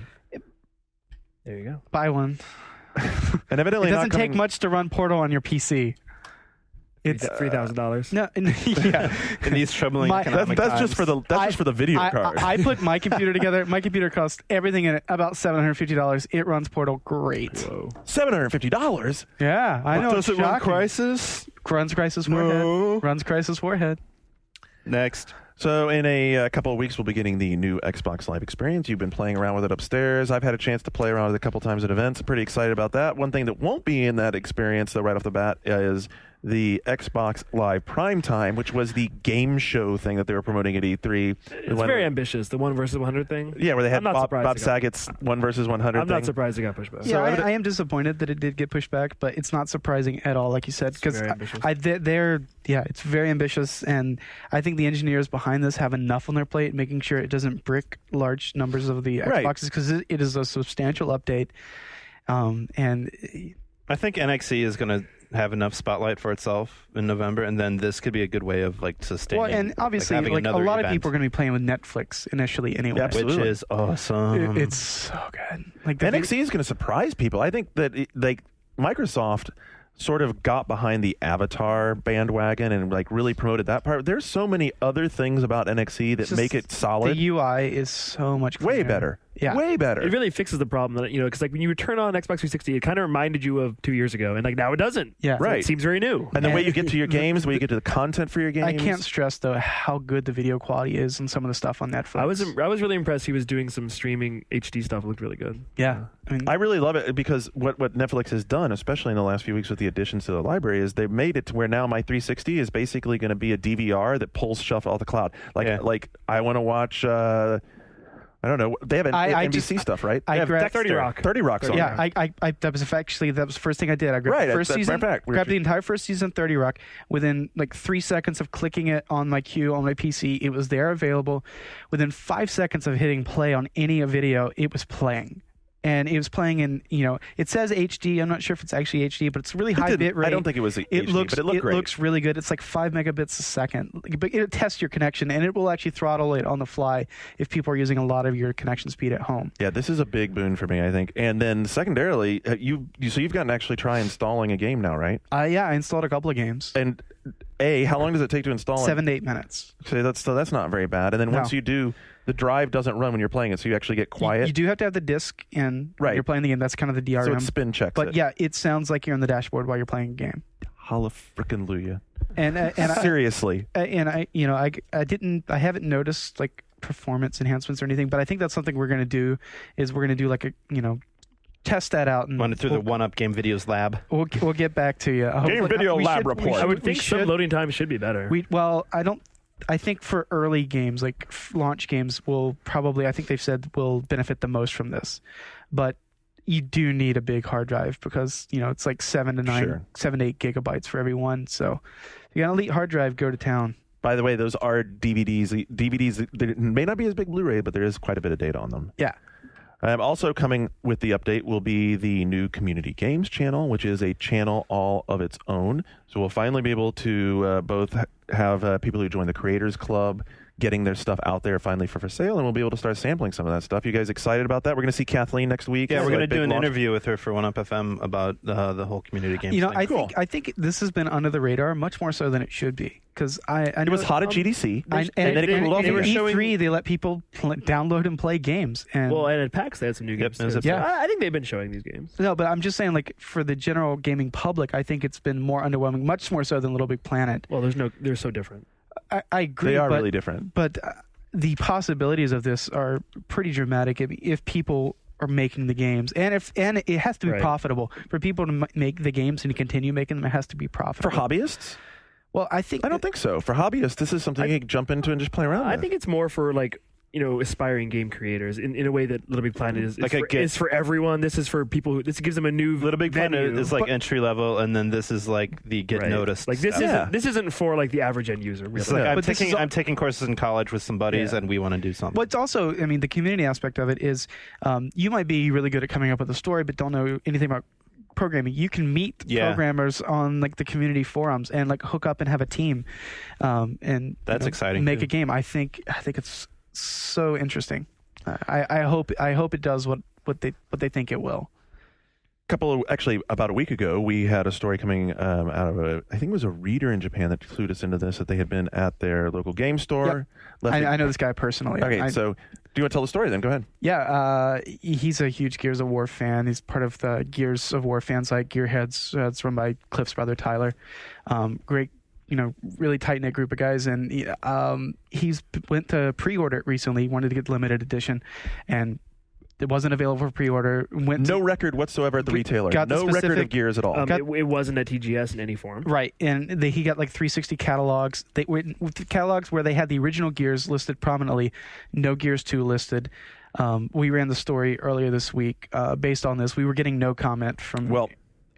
There you go. Buy one. And evidently, It doesn't take much to run Portal on your PC. It's $3,000. no, yeah. In these troubling economic that's times. just for the video card. I put my computer together. My computer costs everything in it about $750. It runs Portal great. Whoa. $750. Yeah, I know. Does it's it run shocking. Crysis? Runs Crysis Warhead. No. Runs Crysis Warhead. Next. So in a couple of weeks, we'll be getting the new Xbox Live experience. You've been playing around with it upstairs. I've had a chance to play around with it a couple times at events. I'm pretty excited about that. One thing that won't be in that experience, though, right off the bat, is the Xbox Live Primetime, which was the game show thing that they were promoting at E3. It's very ambitious, the 1 versus 100 thing. Yeah, where they had I'm not Bob surprised it got- Saget's 1 versus 100 I'm thing. not surprised it got pushed back. Yeah, I am disappointed that it did get pushed back, but it's not surprising at all, like you said, because very ambitious. it's very ambitious, and I think the engineers behind this have enough on their plate, making sure it doesn't brick large numbers of the Right. Xboxes, because it is a substantial update, and I think NXE is going to have enough spotlight for itself in November, and then this could be a good way of like sustaining. well, and obviously, having a another lot of event, people are going to be playing with Netflix initially anyway. Yeah, which absolutely. is awesome. It's so good. Like the NXE is going to surprise people. I think that Microsoft sort of got behind the Avatar bandwagon and like really promoted that part. There's so many other things about NXE that Just make it solid. The UI is so much Way cleaner. better. Yeah. Way better. It really fixes the problem that, because like when you turn on Xbox 360, it kind of reminded you of 2 years ago, and like now it doesn't. Yeah. So Right. It seems very new. And the way you get to your games, the way you get to the content for your games. I can't stress though how good the video quality is on some of the stuff on Netflix. I was really impressed. He was doing some streaming HD stuff. It looked really good. Yeah. I mean, I really love it because what Netflix has done, especially in the last few weeks with the additions to the library, is they've made it to where now my 360 is basically going to be a DVR that pulls stuff off the cloud. Like I want to watch. I don't know. They have NBC stuff, right? I They have grabbed 30 Rock. 30 Rock's on yeah, there. I that was the first thing I did. I grabbed the first that's season, right back. grabbed the entire first season of 30 Rock. Within like 3 seconds of clicking it on my queue on my PC, it was there available. Within 5 seconds of hitting play on any video, it was playing. And it was playing in, it says HD. I'm not sure if it's actually HD, but it's really high bit rate. I don't think it was HD, but it looked great. Looks really good. It's like 5 megabits a second. But it tests your connection, and it will actually throttle it on the fly if people are using a lot of your connection speed at home. Yeah, this is a big boon for me, I think. And then secondarily, you've gotten to actually try installing a game now, right? Yeah, I installed a couple of games. And how long does it take to install? 7 to 8 minutes. So that's not very bad. And then once you do, the drive doesn't run when you're playing it, so you actually get quiet. You do have to have the disc in when you're playing the game. That's kind of the DRM. So it spin checks But it. yeah, it sounds like you're on the dashboard while you're playing a game. Hallelujah. And Seriously. I haven't noticed like performance enhancements or anything, but I think that's something we're going to do. Is we're going to do like test that out and Run it through the One Up Game Videos lab. We'll get back to you. Game Video Lab report. I would think some loading time should be better. I think for early games, like launch games, I think they've said will benefit the most from this. But you do need a big hard drive because, it's like 7 to 8 gigabytes for every one. So if you got an elite hard drive, go to town. By the way, those are DVDs. DVDs, they may not be as big Blu-ray, but there is quite a bit of data on them. Yeah. Also coming with the update will be the new Community Games channel, which is a channel all of its own. So we'll finally be able to both have people who join the Creators Club getting their stuff out there finally for sale, and we'll be able to start sampling some of that stuff. You guys excited about that? We're going to see Kathleen next week. Yeah, we're going to do an interview with her for 1UP FM about the whole Community Games thing. I think this has been under the radar much more so than it should be, because I know it was hot at GDC, and then it cooled off. At E3, they let people download and play games. And at PAX they had some new games. Yeah, I think they've been showing these games. No, but I'm just saying, like, for the general gaming public, I think it's been more underwhelming, much more so than Little Big Planet. Well, they're so different. I agree. They are really different, but the possibilities of this are pretty dramatic if people are making the games, and it has to be profitable for people to make the games and to continue making them. It has to be profitable for hobbyists. Well, I don't think so. For hobbyists, this is something you can jump into and just play around with. I think it's more for aspiring game creators in a way that Little Big Planet is for everyone. This is for people who this gives them a new Little Big venue. Planet is like entry level, and then this is like the get noticed. Like this isn't for like the average end user. Really. It's like I'm taking courses in college with some buddies, and we want to do something. Well, it's also, I mean, the community aspect of it is you might be really good at coming up with a story, but don't know anything about programming. You can meet programmers on like the community forums and like hook up and have a team, and that's exciting. Make a game. I think it's so interesting. I hope it does what they think it will. About a week ago, we had a story coming out of I think it was a reader in Japan that clued us into this, that they had been at their local game store. Yep. I know this guy personally. Okay, so do you want to tell the story then? Go ahead. Yeah, he's a huge Gears of War fan. He's part of the Gears of War fan site, Gearheads. It's run by Cliff's brother, Tyler. Great, really tight-knit group of guys, and he's went to pre-order it recently. He wanted to get limited edition, and it wasn't available for pre-order. No record whatsoever at the retailer. No record of Gears at all. It wasn't at TGS in any form. Right, and he got like 360 catalogs. They were catalogs where they had the original Gears listed prominently, no Gears 2 listed. We ran the story earlier this week based on this. We were getting no comment from...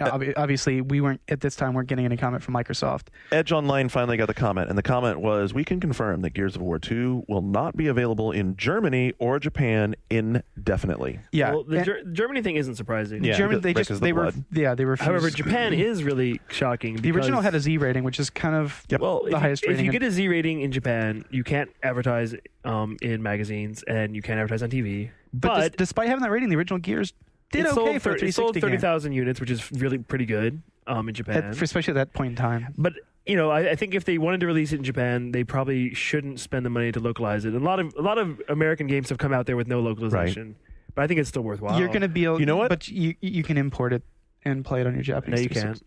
Obviously, we weren't getting any comment from Microsoft. Edge Online finally got the comment, and the comment was, "We can confirm that Gears of War 2 will not be available in Germany or Japan indefinitely." Yeah, well, the Germany thing isn't surprising. Yeah, Germany, they refused. However, Japan is really shocking. The original had a Z rating, which is kind of the highest rating. If you get a Z rating in Japan, you can't advertise in magazines and you can't advertise on TV. But despite having that rating, the original Gears did okay for a 360 It sold 30,000 units, which is really pretty good in Japan. Especially at that point in time. But, I think if they wanted to release it in Japan, they probably shouldn't spend the money to localize it. And a lot of American games have come out there with no localization. Right. But I think it's still worthwhile. You're going to be able... You know what? But you can import it and play it on your Japanese. No, you can't.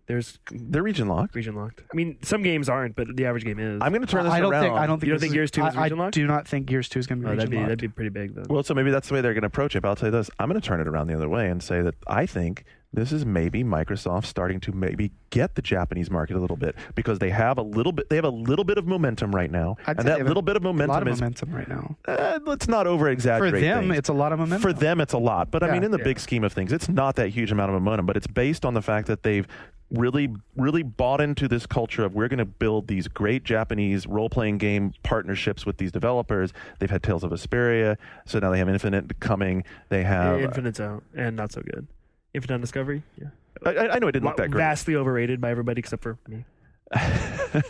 They're region locked. Region locked. I mean, some games aren't, but the average game is. I'm going to turn this around. I don't think you don't think Gears 2 is region locked? I do not think Gears 2 is going to be region locked. That'd be pretty big, then. Well, so maybe that's the way they're going to approach it. But I'll tell you this: I'm going to turn it around the other way and say that I think this is maybe Microsoft starting to maybe get the Japanese market a little bit, because they have a little bit of momentum right now, and that little bit of momentum a lot of momentum right now. Let's not over exaggerate. For them, things. It's a lot of momentum. For them, it's a lot, but I mean, in the big scheme of things, it's not that huge amount of momentum. But it's based on the fact that they've really bought into this culture of, we're going to build these great Japanese role-playing game partnerships with these developers. They've had Tales of Vesperia, so now they have Infinite coming. They have Infinite's out and not so good. Infinite on Discovery, yeah. I know it didn't look that great. Vastly overrated by everybody except for me. But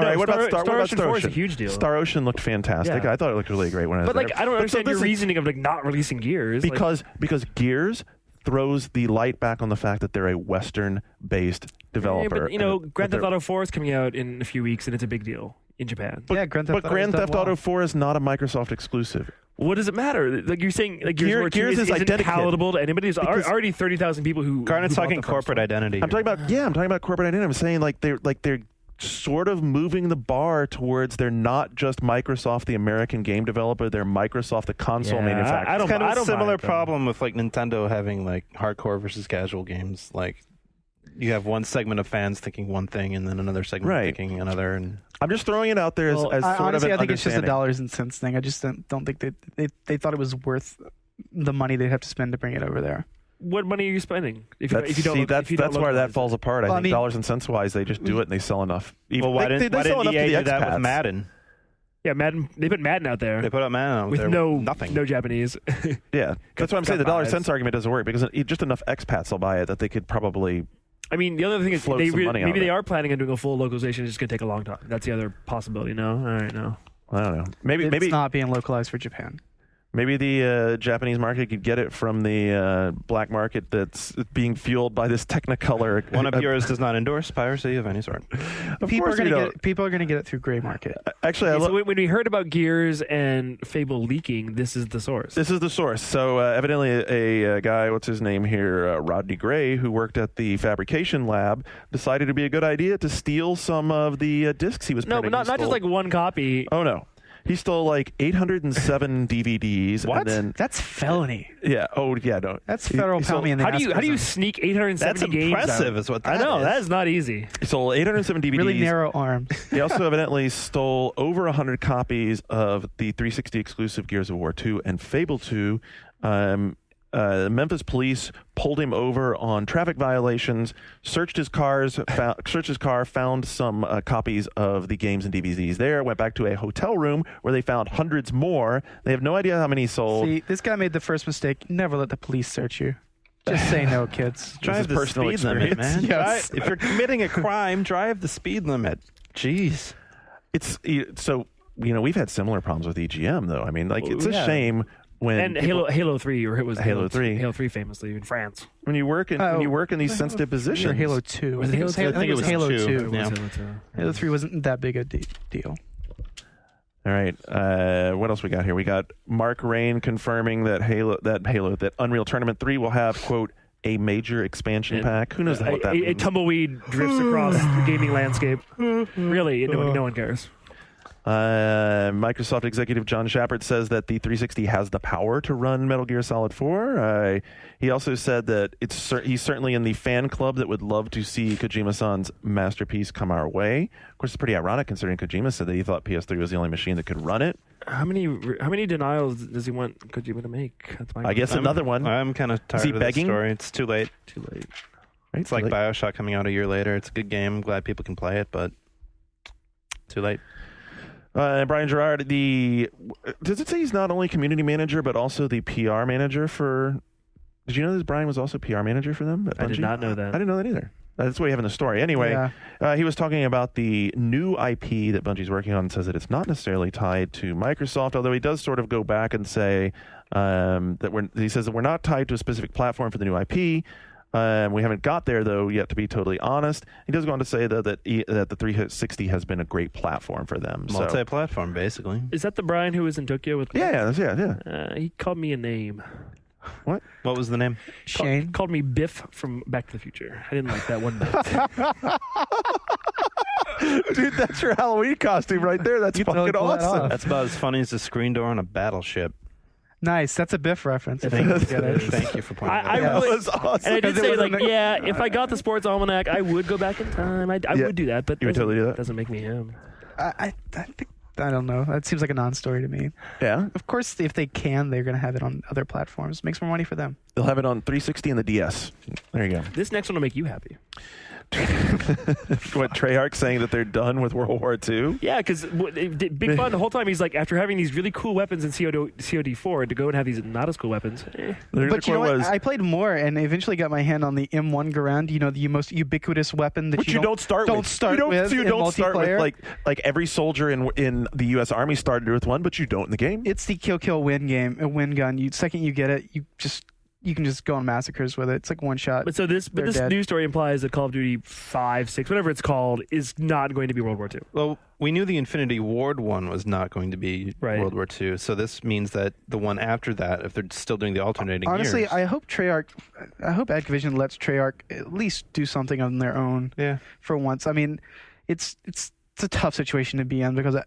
no, what about Star Ocean 4 is a huge deal. Star Ocean looked fantastic. Yeah. I thought it looked really great when I was there. But I don't understand your reasoning of not releasing Gears. Because Gears throws the light back on the fact that they're a Western-based developer. Yeah, but Grand Theft Auto 4 is coming out in a few weeks, and it's a big deal in Japan. Grand Theft Auto 4 is not a Microsoft exclusive. What does it matter? Like you're saying, Gears isn't palatable to anybody. There's already 30,000 people who. Garnet's talking corporate identity. I'm talking about corporate identity. I'm saying they're sort of moving the bar towards, they're not just Microsoft, the American game developer, they're Microsoft, the console manufacturer. It's kind of a similar problem with like Nintendo having like hardcore versus casual games. Like you have one segment of fans thinking one thing, and then another segment thinking another. And I'm just throwing it out there as honestly, I think it's just a understanding. dollars and cents thing. I just don't think they thought it was worth the money they'd have to spend to bring it over there. What money are you spending? That's where that falls apart. I think dollars and cents wise, they just do it and they sell enough. Why didn't EA do that with Madden? Yeah, Madden. They put Madden out there They put up man with there nothing, nothing. no Japanese. Yeah, that's why I'm saying the got $1 argument doesn't work because just enough expats will buy it that they could probably. I mean, the other thing is Float some money on maybe it. they are planning on doing a full localization. It's just going to take a long time. That's the other possibility. No, all right, no. I don't know. Maybe It's not being localized for Japan. Maybe the Japanese market could get it from the black market that's being fueled by this Technicolor. One of yours does not endorse piracy of any sort. People are going to get it through gray market. Actually, So when we heard about Gears and Fable leaking, this is the source. This is the source. So evidently a guy, what's his name here, Rodney Gray, who worked at the fabrication lab, decided it'd be a good idea to steal some of the discs he was No, printing. but not just like one copy. Oh, no. He stole like 807 DVDs. What? And then, That's felony. yeah. Oh, yeah. No. That's federal He stole- penalty in the How do you sneak 870 That's games impressive, out? is what I that know is. that is not easy. He stole 807 DVDs. Really narrow arms. He also evidently stole over 100 copies of the 360 exclusive Gears of War 2 and Fable 2. Memphis police pulled him over on traffic violations, searched his car, found some copies of the games and DVDs there, went back to a hotel room where they found hundreds more. They have no idea how many he sold. See, this guy made the first mistake. Never let the police search you. Just say no, kids. Drive the personal speed limit, man. Yes. If you're committing a crime, drive the speed limit. Jeez. It's so we've had similar problems with EGM though. I mean, like it's a Yeah. shame when And people- Halo 3, or it was Halo 3. Halo 3 famously in France. when you work in these sensitive Or positions. Halo 2. Was it Halo 2? I think it was Halo 2. It was Yeah. Halo 2. Halo 3 wasn't that big a deal. All right. What else we got here? We got Mark Rain confirming that Unreal Tournament 3 will have, quote, a major expansion pack. Who knows what that a means? tumbleweed drifts across the gaming landscape. Really, no one cares. Microsoft executive John Shepard says that the 360 has the power to run Metal Gear Solid 4. He also said that he's certainly in the fan club that would love to see Kojima-san's masterpiece come our way. Of course, it's pretty ironic considering Kojima said that he thought PS3 was the only machine that could run it. How many denials does he want Kojima to make? That's my I guess another one. I'm kind of Is he tired of begging? this story. It's too late. Too late. Right? It's like Like- BioShock coming out a year later. It's a good game. Glad people can play it, but too late. Brian Gerard, does it say he's not only community manager but also the PR manager for? Did you know that Brian was also PR manager for them? At I did Bungie? not know that. I didn't know that either. That's what we have in the story. Anyway, he was talking about the new IP that Bungie's working on and says that it's not necessarily tied to Microsoft, although he does sort of go back and say he says that we're not tied to a specific platform for the new IP. We haven't got there, though, yet, to be totally honest. He does go on to say, though, that the 360 has been a great platform for them. So. Multi-platform, basically. Is that the Brian who was in Tokyo with? Yeah. He called me a name. What? What was the name? Shane? Called me Biff from Back to the Future. I didn't like that one bit. Dude, that's your Halloween costume right there. That's You totally fucking pull that awesome. off. That's about as funny as a screen door on a battleship. Nice. That's a Biff reference. I Thank think you. you get it. Thank you for pointing I that out. really- That was awesome. And I did Because it say, was like, on the- yeah, if I got the sports almanac, I would go back in time. I Yeah. would do that, but You would totally do that? doesn't make me him. I think I don't know. That seems like a non-story to me. Yeah. Of course, if they can, they're going to have it on other platforms. Makes more money for them. They'll have it on 360 and the DS. There you go. This next one will make you happy. What, Treyarch saying that they're done with World War II? Yeah, because Big Fun the whole time he's like, after having these really cool weapons in COD4, to go and have these not as cool weapons. But you know what? I played more and eventually got my hand on the M1 Garand. You know, the most ubiquitous weapon that Which you don't start with. start you don't, with you in don't start with multiplayer. like every soldier in the U.S. Army started with one, but you don't in the game. It's the kill win game, a win gun. Second you get it, you can just go on massacres with it. It's like one shot. But this They're dead. news story implies that Call of Duty 5, 6, whatever it's called, is not going to be World War II. Well, we knew the Infinity Ward one was not going to be Right. World War II, so this means that the one after that, if they're still doing the alternating Honestly, years, I hope Activision lets Treyarch at least do something on their own yeah, for once. I mean, it's a tough situation to be in because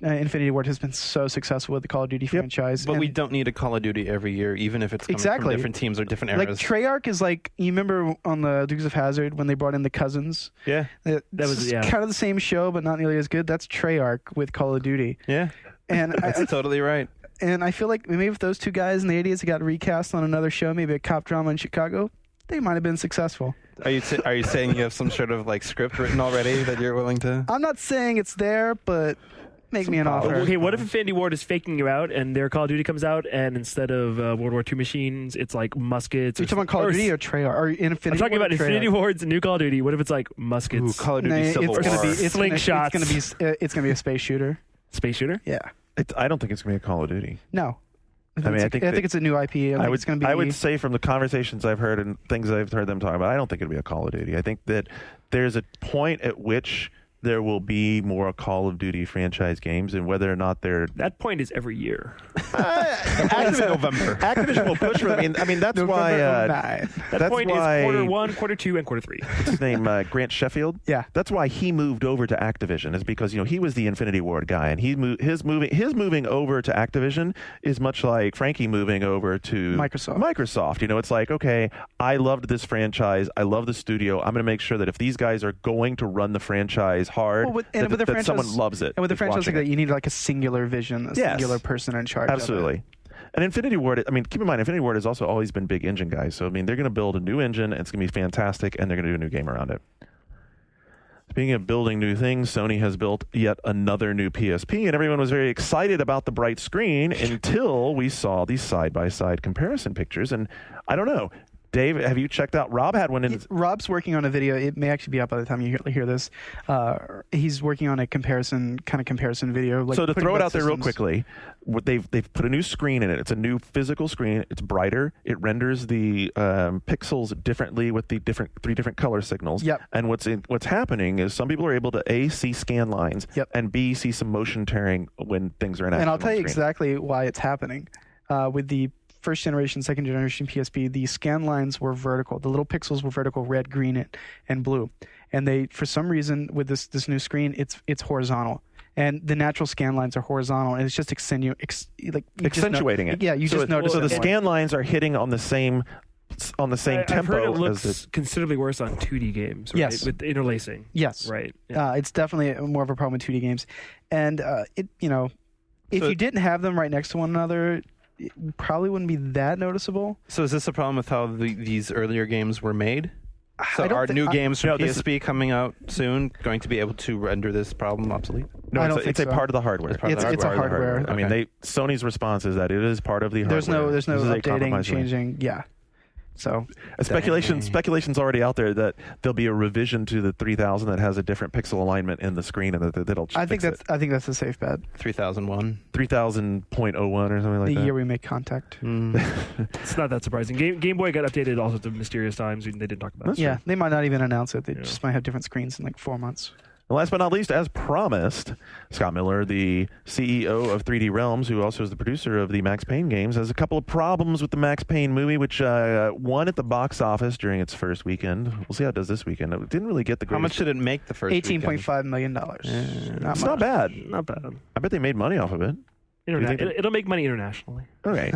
Infinity Ward has been so successful with the Call of Duty franchise. but and we don't need a Call of Duty every year, even if it's coming Exactly. from different teams or different like eras. Treyarch is like, you remember on the Dukes of Hazzard when they brought in the cousins? yeah, That was kind of the same show, but not nearly as good. That's Treyarch with Call of Duty. yeah, And that's totally right. And I feel like maybe if those two guys and the idiots got recast on another show, maybe a cop drama in Chicago, they might have been successful. Are you saying you have some sort of like script written already that you're willing to? I'm not saying it's there, but Make me an offer. Okay, what if Infinity Ward is faking you out and their Call of Duty comes out and instead of World War II machines, it's like muskets? Are you talking about Call of Duty or Treyarch? Or Infinity I'm talking Ward about or Infinity Treyarch? Ward's new Call of Duty. What if it's like muskets? Ooh, Call of Duty Civil War. Slingshots. It's gonna be a space shooter. Space shooter? Yeah. I don't think it's going to be a Call of Duty. No. I think it's a new IP. It's going to be. I would say from the conversations I've heard and things I've heard them talk about, I don't think it'll be a Call of Duty. I think that there's a point at which there will be more Call of Duty franchise games, and whether or not they're that point is every year. Activision will push for it. I mean that's why. That point is Q1, Q2, and Q3. What's his name? Grant Sheffield. Yeah. That's why he moved over to Activision, is because he was the Infinity Ward guy, and his moving over to Activision is much like Frankie moving over to Microsoft. It's like, okay, I loved this franchise, I love the studio. I'm going to make sure that if these guys are going to run the franchise hard, that someone loves it. And with a franchise like that, you need like a singular vision, singular person in charge. Absolutely. And Infinity Ward, keep in mind, Infinity Ward has also always been big engine guys. So, they're going to build a new engine, and it's going to be fantastic, and they're going to do a new game around it. Speaking of building new things, Sony has built yet another new PSP, and everyone was very excited about the bright screen until we saw these side-by-side comparison pictures. And I don't know. Dave, have you checked out? Rob had one in. Rob's working on a video. It may actually be up by the time you hear this. He's working on a comparison video. So to throw it out there real quickly, they've put a new screen in it. It's a new physical screen. It's brighter. It renders the pixels differently with the three different color signals. Yep. And what's happening is some people are able to A, see scan lines, and B, see some motion tearing when things are in action. And I'll tell you exactly why it's happening. With the first generation, second generation PSP, the scan lines were vertical. The little pixels were vertical, red, green, and blue. And they, for some reason, with this new screen, it's horizontal. And the natural scan lines are horizontal, and it's just accentuating it. Yeah, you just notice. So the scan lines are hitting on the same tempo. I've heard it looks considerably worse on 2D games. Right? Yes, with interlacing. Yes, right. Yeah. It's definitely more of a problem with 2D games, and if you didn't have them right next to one another, it probably wouldn't be that noticeable. So is this a problem with how these earlier games were made? So are new games from PSP coming out soon going to be able to render this problem obsolete? No, it's a part of the hardware. It's a hardware. Sony's response is that it is part of the hardware. There's no updating, changing. Yeah. So speculation's already out there that there'll be a revision to the 3000 that has a different pixel alignment in the screen, and that'll. I think that's a safe bet. 3001, 3000.01 or something like that. The year we make contact. It's not that surprising. Game Boy got updated all sorts of mysterious times. They didn't talk about it. Yeah, they might not even announce it. They just might have different screens in like 4 months. And last but not least, as promised, Scott Miller, the CEO of 3D Realms, who also is the producer of the Max Payne games, has a couple of problems with the Max Payne movie, which won at the box office during its first weekend. We'll see how it does this weekend. It didn't really get the greatest. How much did it make the first $18.5 million. It's not bad. Not bad. I bet they made money off of it. It'll make money internationally. Okay.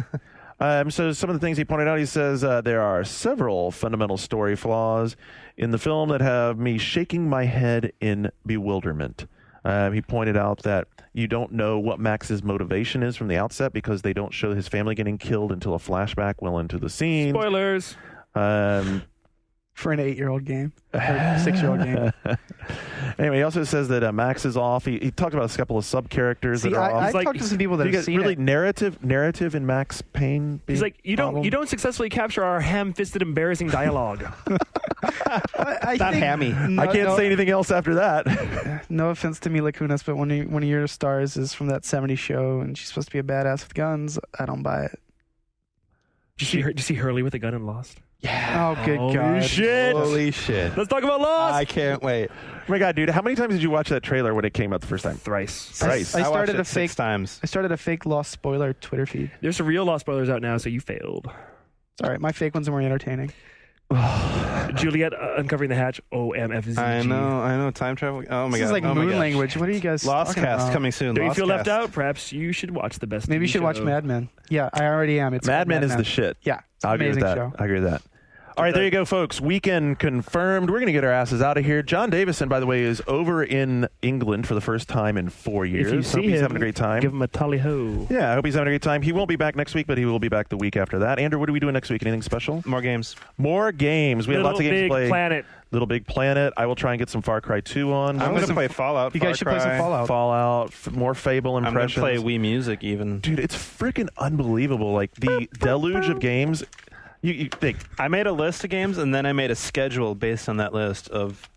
So some of the things he pointed out, he says there are several fundamental story flaws in the film that have me shaking my head in bewilderment. He pointed out that you don't know what Max's motivation is from the outset because they don't show his family getting killed until a flashback well into the scene. Spoilers. For an 8-year-old game, or 6-year-old game. Anyway, he also says that Max is off. He talked about a couple of sub characters that are off. I talked to some people that have seen really it. narrative in Max Payne. He's like, you don't successfully capture our ham-fisted, embarrassing dialogue. Not hammy. I can't say anything else after that. No offense to Mila Kunis, but one of your stars is from that '70s show, and she's supposed to be a badass with guns. I don't buy it. Did you see Hurley with a gun in Lost? Yeah. Oh, good God. Holy shit. Let's talk about Lost. I can't wait. Oh my God, dude. How many times did you watch that trailer when it came out the first time? Thrice. I started a fake 6 times. I started a fake Lost spoiler Twitter feed. There's some real Lost spoilers out now, so you failed. It's all right. My fake ones are more entertaining. Juliet uncovering the hatch. OMFZG. I know. Time travel. Oh my God. This is like moon language. What are you guys Lost talking Cast about? coming soon. Don't you feel Lost left out? Perhaps you should watch the best. Maybe you should watch Mad Men. Yeah, I already am. It's Mad Men is the shit. Yeah, it's I an agree with amazing that. show. I agree with that. All right, there you go, folks. Weekend confirmed. We're going to get our asses out of here. John Davison, by the way, is over in England for the first time in 4 years. If you see hope he's him, having a great time. give him a tally-ho. Yeah, I hope he's having a great time. He won't be back next week, but he will be back the week after that. Andrew, what are we doing next week? Anything special? More games. More games. We have lots of games to play. Planet. Little Big Planet. I will try and get some Far Cry 2 on. I'm going to play Fallout. You guys should play some Fallout. More Fable I'm going to impressions. play Wii Music even. Dude, it's freaking unbelievable. Like, the deluge of games. You think. I made a list of games, and then I made a schedule based on that list of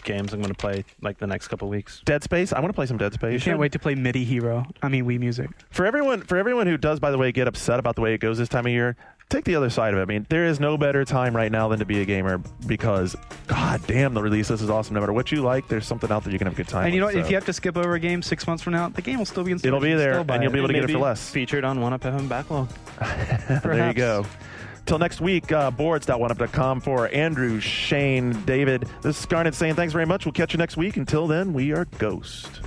games I'm going to play like the next couple weeks. Dead Space. I want to play some Dead Space. Can't wait to play MIDI Hero. I mean, Wii Music. For everyone who does, by the way, get upset about the way it goes this time of year, take the other side of it. I mean, there is no better time right now than to be a gamer because, god damn, the release this is awesome. No matter what you like, there's something out there you can have a good time And you know with, what? If you have to skip over a game 6 months from now, the game will still be in it'll stores. be there, Still buy and you'll be able to get it for Maybe less. Featured on 1UP backlog. There you go. Till next week, boards.oneup.com for Andrew, Shane, David. This is Scarnett saying thanks very much. We'll catch you next week. Until then, we are Ghost.